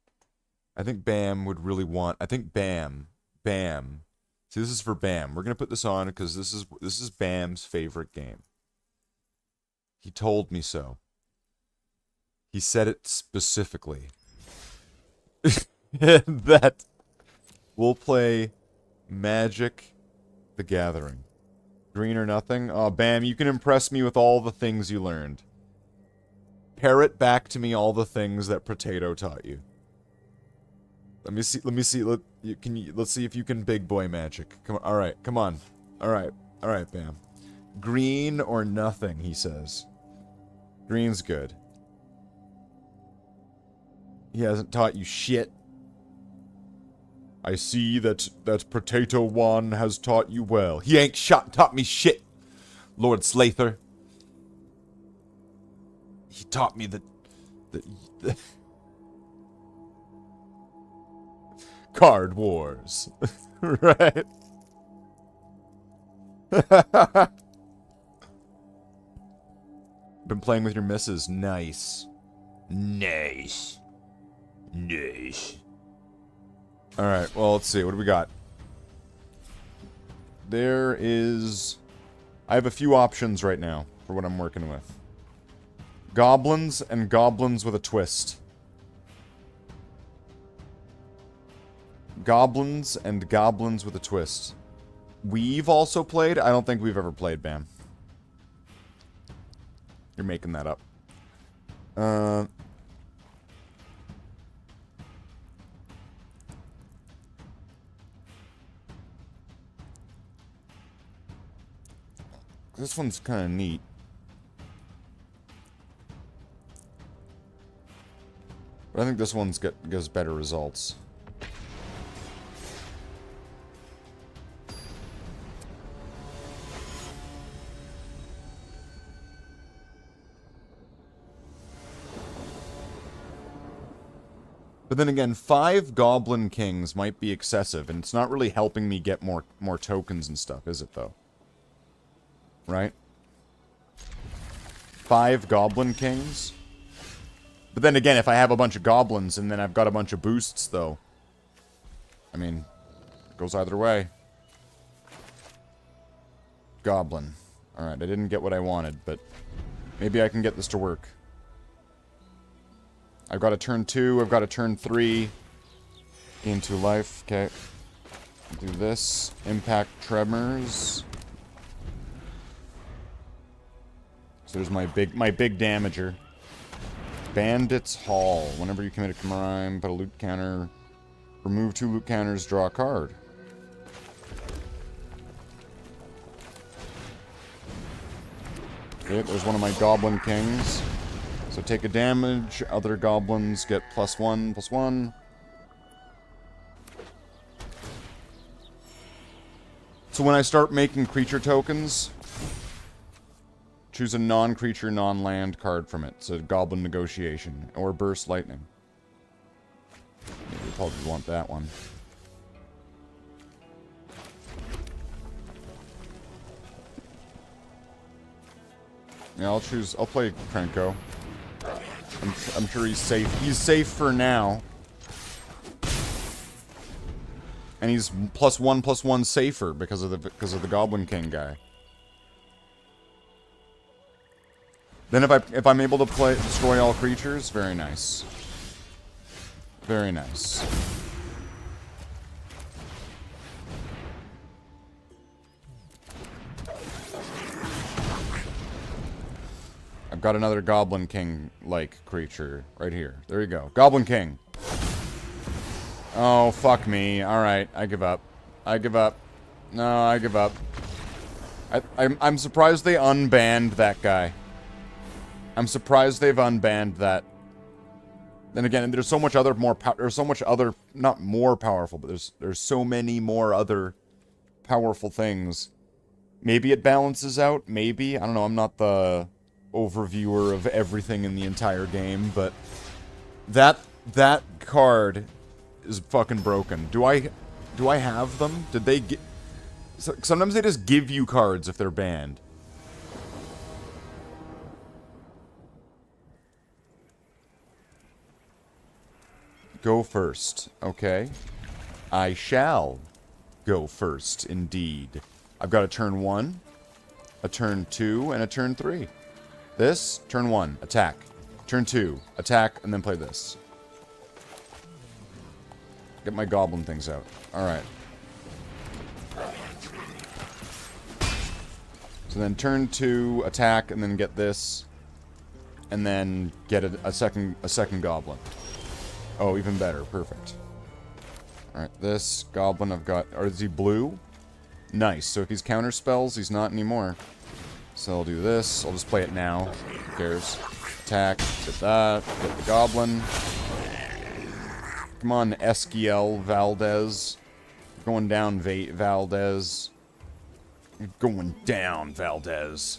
I think Bam would really want. I think Bam. See, this is for Bam. We're gonna put this on because this is Bam's favorite game. He told me so. He said it specifically. That we'll play Magic the Gathering. Green or nothing? Oh, Bam, you can impress me with all the things you learned. Parrot back to me all the things that Potato taught you. Let me see. Let's see if you can big boy magic. Come on. All right. Come on. All right, Bam. Green or nothing, he says. Green's good. He hasn't taught you shit. I see that Potato One has taught you well. He ain't taught me shit, Lord Slather. He taught me the Card Wars. Right? Been playing with your missus. Nice. Nice. Nice. Alright, well, let's see. What do we got? There is... I have a few options right now for what I'm working with. Goblins and goblins with a twist. Goblins and goblins with a twist. We've also played? I don't think we've ever played, Bam. You're making that up. This one's kind of neat. But I think this one's gives better results. But then again, 5 Goblin Kings might be excessive, and it's not really helping me get more tokens and stuff, is it, though? Right? 5 Goblin Kings? But then again, if I have a bunch of goblins, and then I've got a bunch of boosts, though... I mean, it goes either way. Goblin. Alright, I didn't get what I wanted, but... maybe I can get this to work. I've got a turn 2, I've got a turn 3. Gain 2 life, okay. Do this. Impact Tremors. So there's my big damager. Bandit's Hall. Whenever you commit a crime, put a loot counter. Remove 2 loot counters, draw a card. Okay, there's one of my Goblin Kings. So take a damage, other goblins get +1/+1. So when I start making creature tokens, choose a non-creature, non-land card from it. So Goblin Negotiation, or Burst Lightning. Maybe you probably want that one. Yeah, I'll play Krenko. I'm sure he's safe. He's safe for now. And he's +1/+1 safer because of the Goblin King guy. Then if I'm able to destroy all creatures, very nice. Very nice. I've got another Goblin King-like creature right here. There you go. Goblin King. Oh, fuck me. Alright, I give up. I give up. No, I give up. I'm surprised they unbanned that guy. I'm surprised they've unbanned that. Then again, there's so much other there's so much other, not more powerful, but there's so many more other powerful things. Maybe it balances out, maybe. I don't know, I'm not the overviewer of everything in the entire game, but that card is fucking broken. Do I have them? Did they get... Sometimes they just give you cards if they're banned. Go first. Okay. I shall go first, indeed. I've got a turn 1, a turn 2, and a turn 3. This, turn 1, attack. Turn 2, attack, and then play this. Get my goblin things out. Alright. So then turn 2, attack, and then get this. And then get a second goblin. Oh, even better. Perfect. Alright, this goblin I've got... Or is he blue? Nice. So if he's counter spells, he's not anymore. So I'll do this. I'll just play it now. Who cares? Attack. Get that. Get the goblin. Come on, Esquiel Valdez. Going down, Valdez. Going down, Valdez.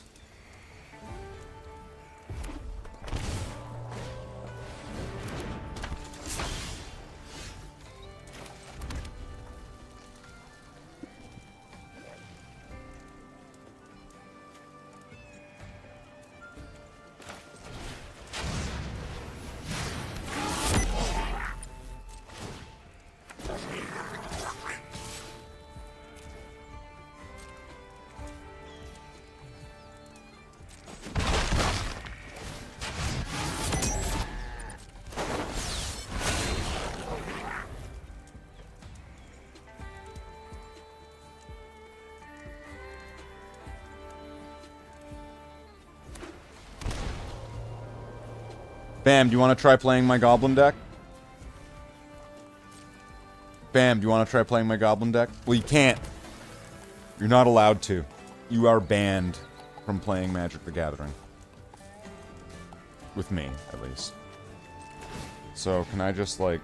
Bam, do you want to try playing my goblin deck? Bam, do you want to try playing my goblin deck? Well, you can't. You're not allowed to. You are banned from playing Magic the Gathering. With me, at least. So, can I just, like,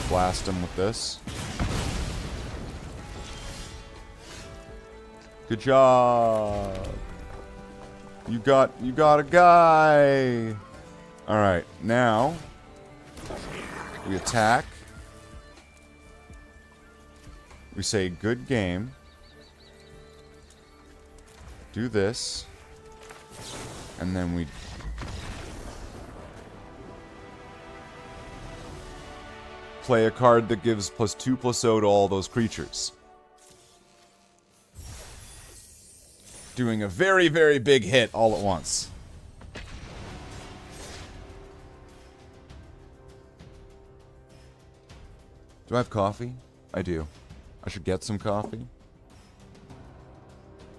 blast him with this? Good job! You got a guy! Alright, now we attack. We say good game. Do this. And then we play a card that gives +2/+0 to all those creatures. Doing a very, very big hit all at once. Do I have coffee? I do. I should get some coffee.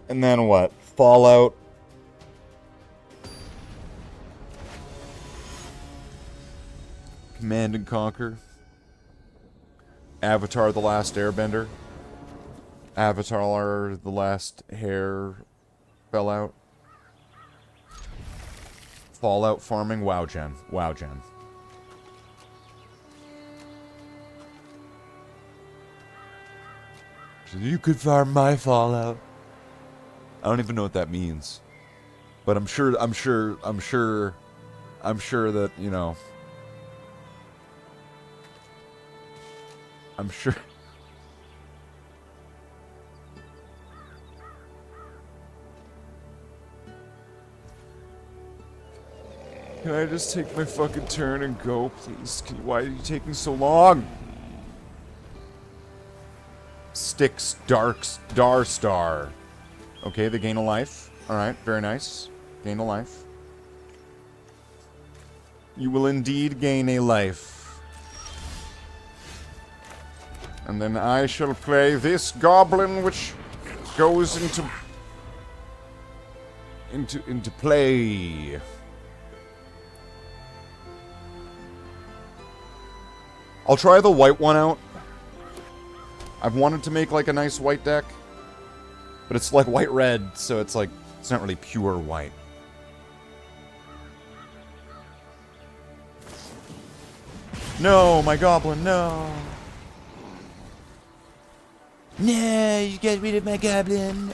And then what? Fallout. Command and Conquer. Avatar: The Last Airbender. Avatar: The Last Hair fell out. Fallout farming. WoW gen. WoW gen. You could farm my Fallout. I don't even know what that means. But I'm sure that, you know. I'm sure. Can I just take my fucking turn and go, please? Why are you taking so long? Styx Darstar. Okay, they gain a life. Alright, very nice. Gain a life. You will indeed gain a life. And then I shall play this goblin, which goes into play. I'll try the white one out. I've wanted to make like a nice white deck, but it's like white-red, so it's like, it's not really pure white. No, my goblin, no. No, you get rid of my goblin.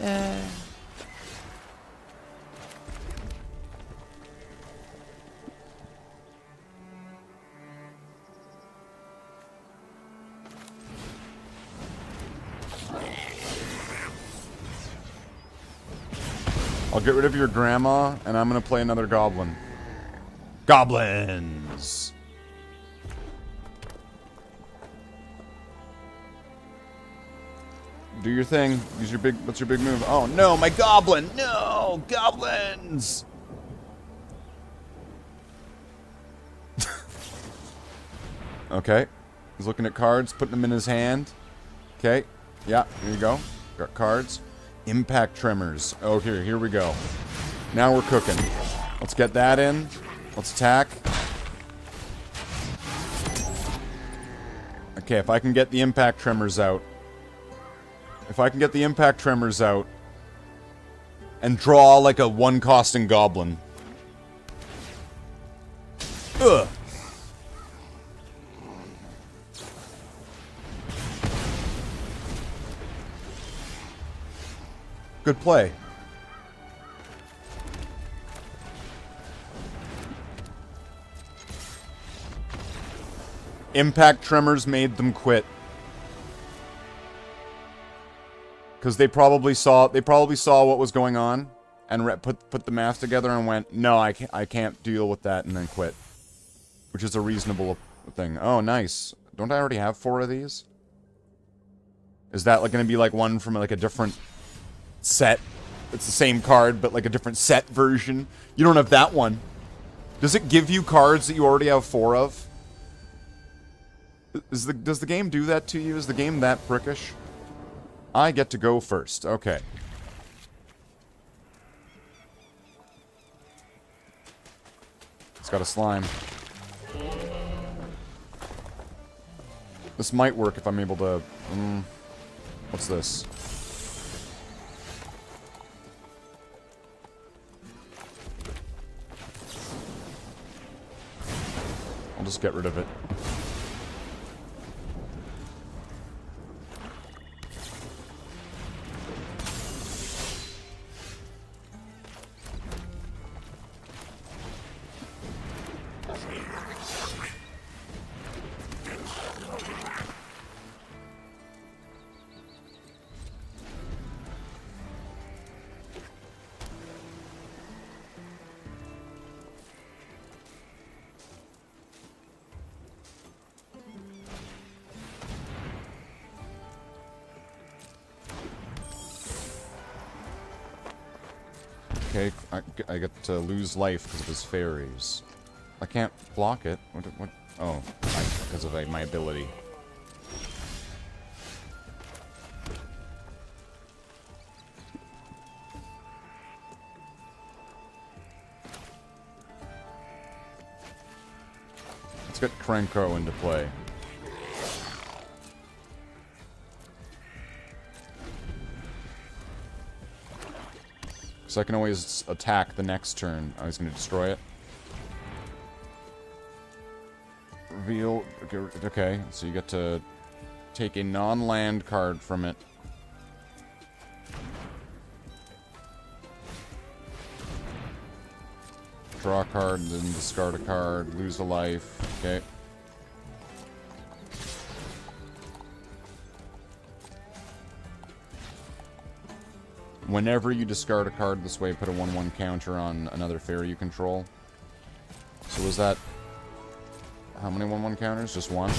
I'll get rid of your grandma, and I'm gonna play another goblin. Goblins! Do your thing. Use your big. What's your big move? Oh no, my goblin! No! Goblins! Okay. He's looking at cards, putting them in his hand. Okay. Yeah, here you go. Got cards. Impact Tremors. Oh, here we go. Now we're cooking. Let's get that in. Let's attack. Okay, if I can get the Impact Tremors out. If I can get the Impact Tremors out. And draw like a one-costing goblin. Ugh. Good play. Impact Tremors made them quit. Because they probably saw what was going on and put the math together and went, no, I can't deal with that, and then quit. Which is a reasonable thing. Oh, nice. Don't I already have 4 of these? Is that like going to be like one from like a different set? It's the same card, but like a different set version. You don't have that one. Does it give you cards that you already have 4 of? Does the game do that to you? Is the game that prickish? I get to go first. Okay. got a slime. This might work if I'm able to... what's this? I'll just get rid of it. Okay, I get to lose life because of his fairies. I can't block it. What? Oh, because of my ability. Let's get Krenko into play. So I can always attack the next turn. I was going to destroy it. Reveal... Okay, so you get to take a non-land card from it. Draw a card, and then discard a card, lose a life. Okay. Whenever you discard a card this way, put a 1/1 counter on another fairy you control. So was that... How many 1/1 counters? Just one?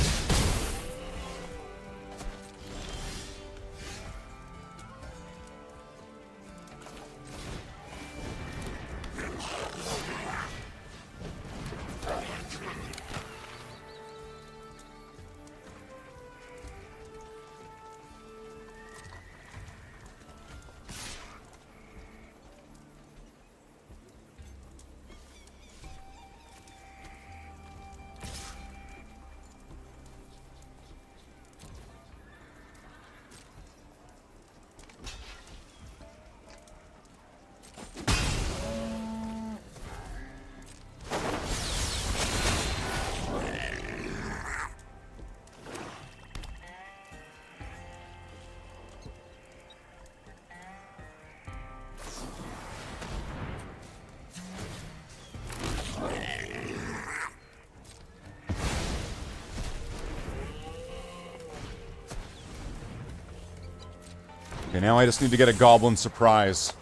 Okay, now I just need to get a Goblin Surprise.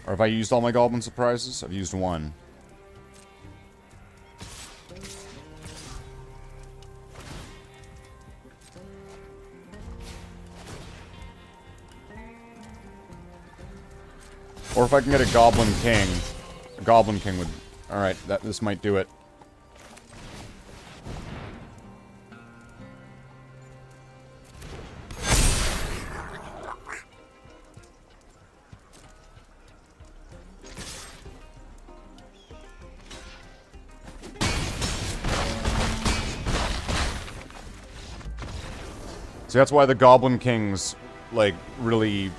Or have I used all my Goblin Surprises? I've used one. Or if I can get a Goblin King. A Goblin King would... Alright, this might do it. So that's why the Goblin Kings, like, really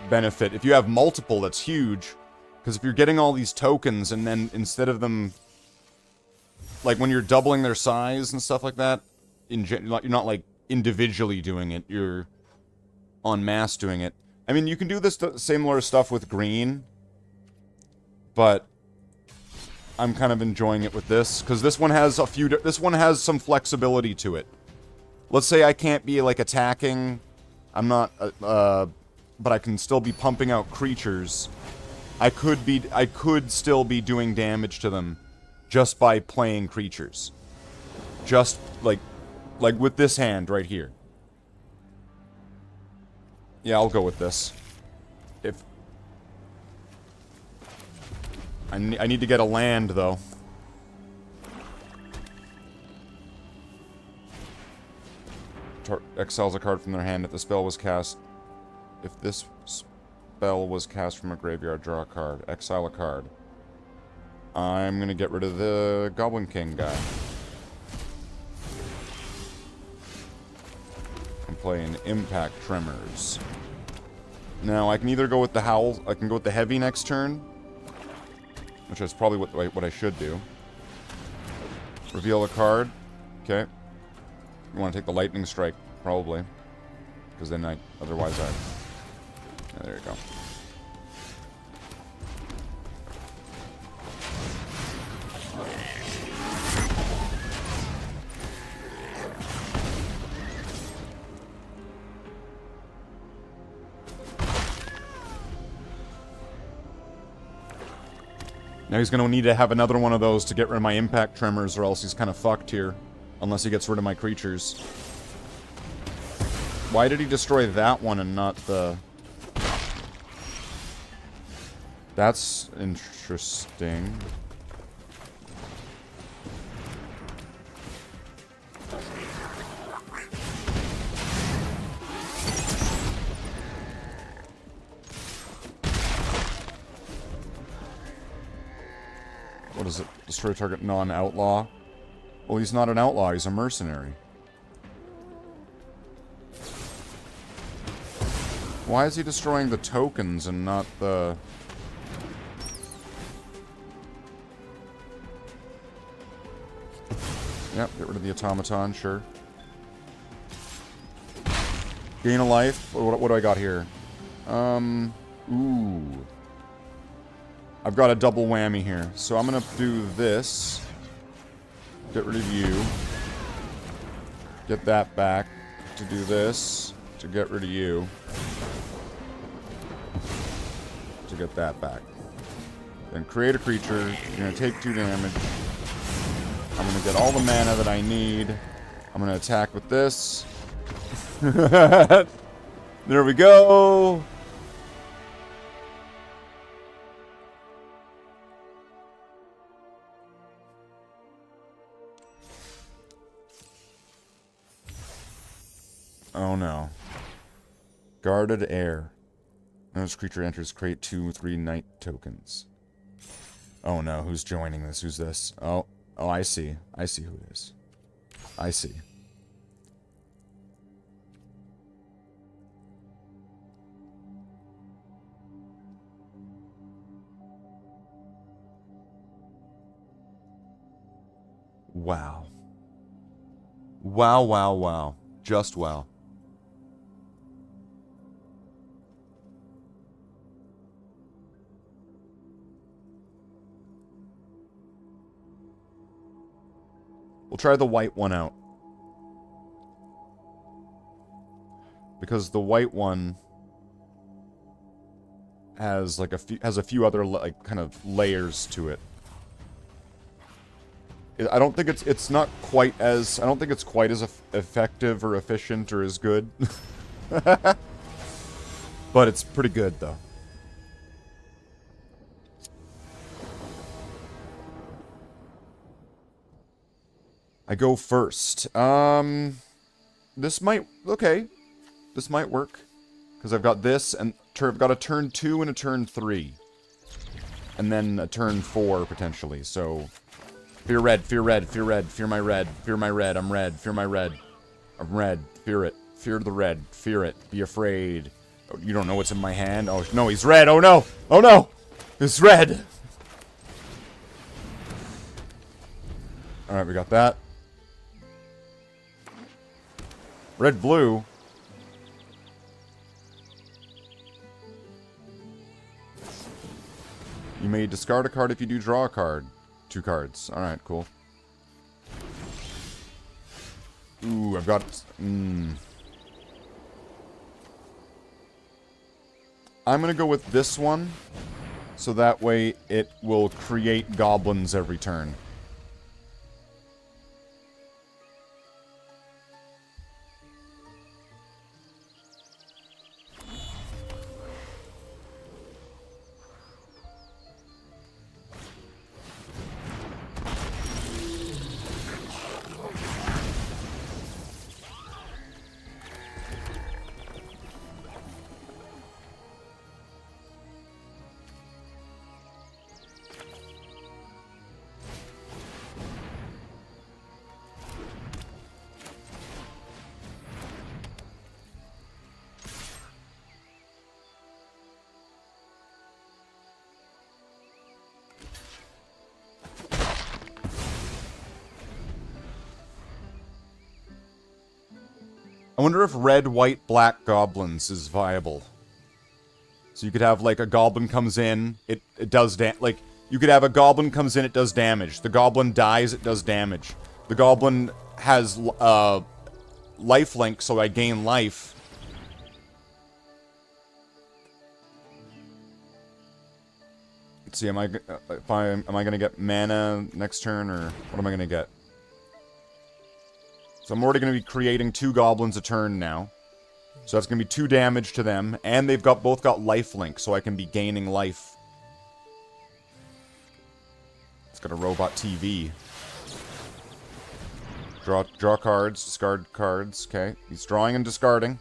benefit. If you have multiple, that's huge. Because if you're getting all these tokens, and then instead of them... Like, when you're doubling their size and stuff like that, you're not, like, individually doing it. You're en masse doing it. I mean, you can do this similar stuff with green. But I'm kind of enjoying it with this. Because this one has a few... This one has some flexibility to it. Let's say I can't be, like, attacking. I'm not, but I can still be pumping out creatures. I could still be doing damage to them just by playing creatures. Just, like with this hand right here. Yeah, I'll go with this. If... I need to get a land, though. Exiles a card from their hand if the spell was cast. If this spell was cast from a graveyard, draw a card. Exile a card. I'm gonna get rid of the Goblin King guy. I'm playing Impact Tremors. Now, I can either go with the Howl, I can go with the Heavy next turn, which is probably what I should do. Reveal a card. Okay. You want to take the Lightning Strike, probably. Because then otherwise I... Yeah, there you go. Now he's going to need to have another one of those to get rid of my Impact Tremors, or else he's kind of fucked here. Unless he gets rid of my creatures. Why did he destroy that one and not the... That's interesting. What is it? Destroy target non-outlaw? Well, he's not an outlaw, he's a mercenary. Why is he destroying the tokens and not the... Yep, get rid of the automaton, sure. Gain a life. What do I got here? Ooh. I've got a double whammy here. So I'm gonna do this. Get rid of you. Get that back. To do this. To get rid of you. To get that back. Then create a creature. You're gonna take 2 damage. I'm gonna get all the mana that I need. I'm gonna attack with this. There we go. Oh no. Guarded Air. When this creature enters, create 2/3 night tokens. Oh no, who's joining this? Who's this? Oh, I see. I see who it is. I see. Wow. Wow, wow, wow. Just wow. We'll try the white one out. Because the white one has like a few other like kind of layers to it. I don't think it's not quite as I don't think it's quite as effective or efficient or as good. But it's pretty good though. I go first. This might... Okay. This might work. Because I've got this, and I've got a turn 2 and a turn 3. And then a turn 4, potentially. So, fear red, fear red, fear red, fear my red, fear my red, I'm red, fear my red. I'm red, fear it, fear the red, fear it, be afraid. Oh, you don't know what's in my hand? Oh, no, he's red, oh no! Oh no! It's red! Alright, we got that. Red, blue. You may discard a card if you do draw a card. 2 cards. Alright, cool. Ooh, I've got... I'm gonna go with this one. So that way it will create goblins every turn. I wonder if red, white, black goblins is viable. So you could have, like, a goblin comes in, it does like, you could have a goblin comes in, it does damage. The goblin dies, it does damage. The goblin has, lifelink, so I gain life. Let's see, am I gonna get mana next turn, or what am I gonna get? So I'm already gonna be creating 2 goblins a turn now. So that's going to be 2 damage to them, and they've both got lifelink, so I can be gaining life. It's got a robot TV. Draw cards, discard cards, okay. He's drawing and discarding.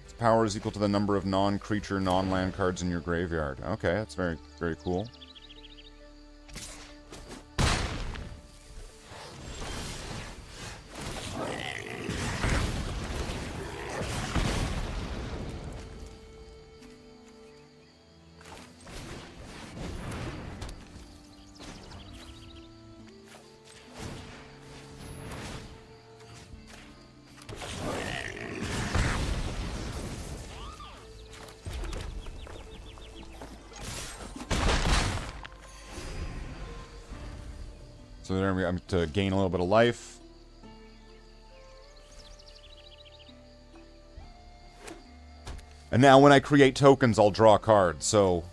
Its power is equal to the number of non-creature, non-land cards in your graveyard. Okay, that's very, very cool. So there I'm to gain a little bit of life. And now when I create tokens, I'll draw cards. So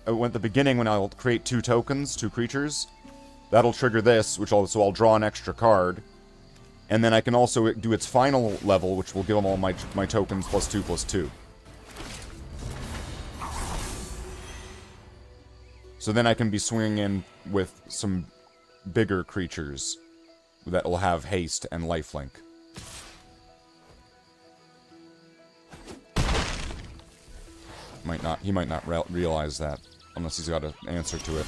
at the beginning, when I'll create 2 tokens, 2 creatures, that'll trigger this, so I'll draw an extra card. And then I can also do its final level, which will give them all my tokens +2/+2. So then I can be swinging in with some bigger creatures that will have haste and lifelink. He might not realize that unless he's got an answer to it.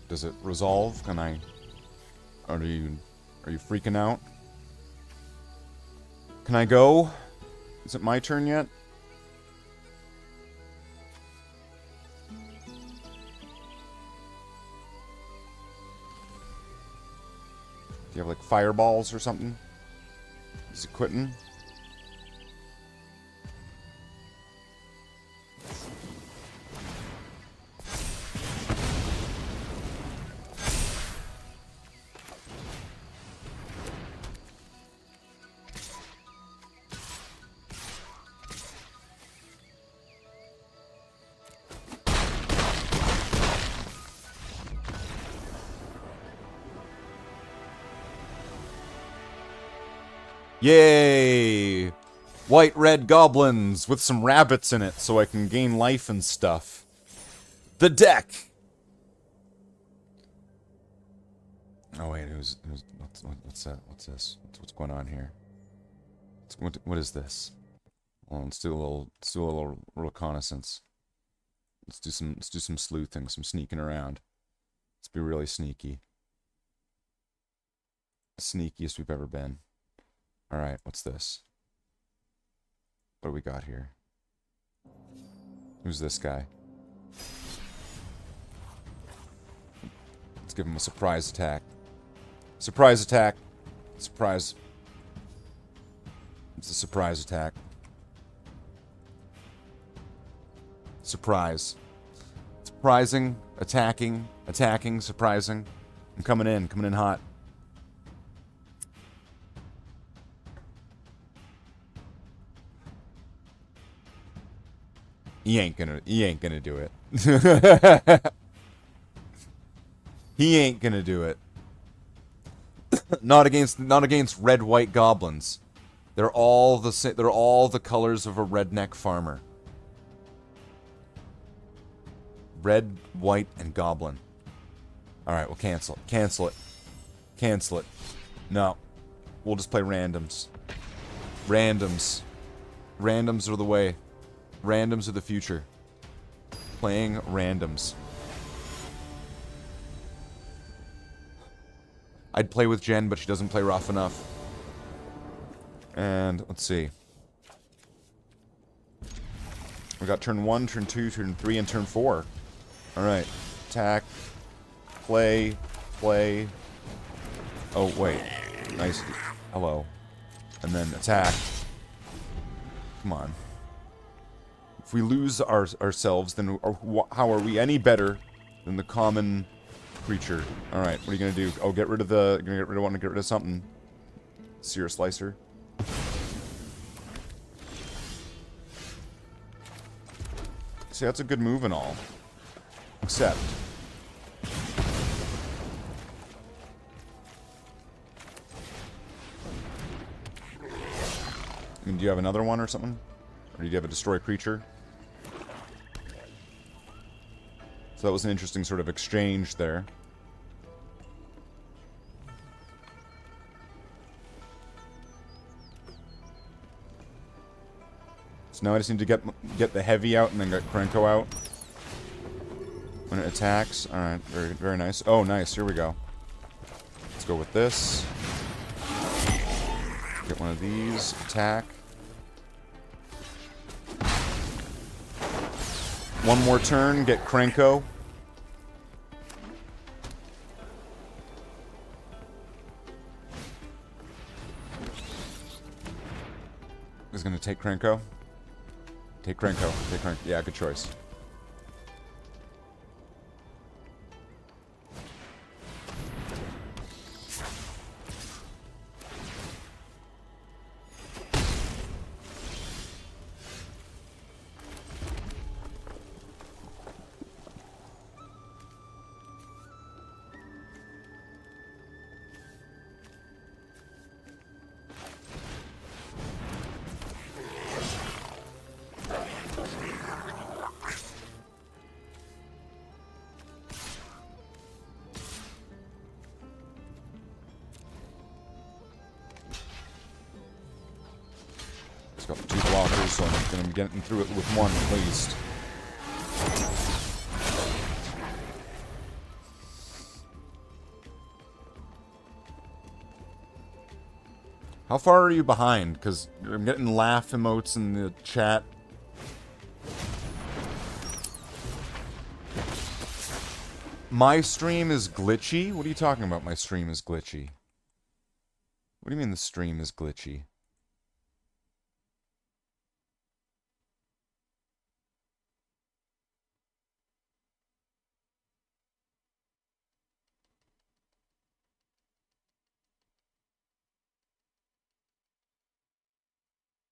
Does it resolve? Can I... Are you freaking out? Can I go? Is it my turn yet? Do you have like fireballs or something? Is it quitting? Yay! White-red goblins with some rabbits in it so I can gain life and stuff. The deck! Oh wait, what's that? What's this? What's going on here? What is this? Well, let's do a little reconnaissance. Let's do some sleuthing, some sneaking around. Let's be really sneaky. The sneakiest we've ever been. Alright, what's this? What do we got here? Who's this guy? Let's give him a surprise attack. Surprise attack! Surprise. It's a surprise attack. Surprise. Surprising, attacking, surprising. I'm coming in hot. He ain't gonna do it. He ain't gonna do it. Not against red-white goblins. They're all the colors of a redneck farmer. Red, white, and goblin. Alright, we'll cancel it. Cancel it. Cancel it. No. We'll just play randoms. Randoms. Randoms are the way. Randoms are the future. Playing randoms. I'd play with Jen, but she doesn't play rough enough. And, let's see. We got turn 1, turn 2, turn 3, and turn 4. Alright. Attack. Play. Play. Oh, wait. Nice. Hello. And then attack. Come on. If we lose ourselves, then how are we any better than the common creature? Alright, what are you gonna do? Oh, get rid of the... You're gonna want to get rid of something. Sear Slicer. See, that's a good move and all. Except... I mean, do you have another one or something? Or do you have a destroy creature? So that was an interesting sort of exchange there. So now I just need to get the heavy out and then get Krenko out. When it attacks. Alright, very, very nice. Oh, nice. Here we go. Let's go with this. Get one of these. Attack. One more turn, get Krenko. Is gonna take Krenko? Take Krenko. Take Krenko. Yeah, good choice. Got the 2 blockers, so I'm going to be getting through it with 1 at least. How far are you behind? Because I'm getting laugh emotes in the chat. My stream is glitchy? What are you talking about, my stream is glitchy? What do you mean the stream is glitchy?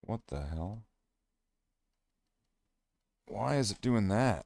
What the hell? Why is it doing that?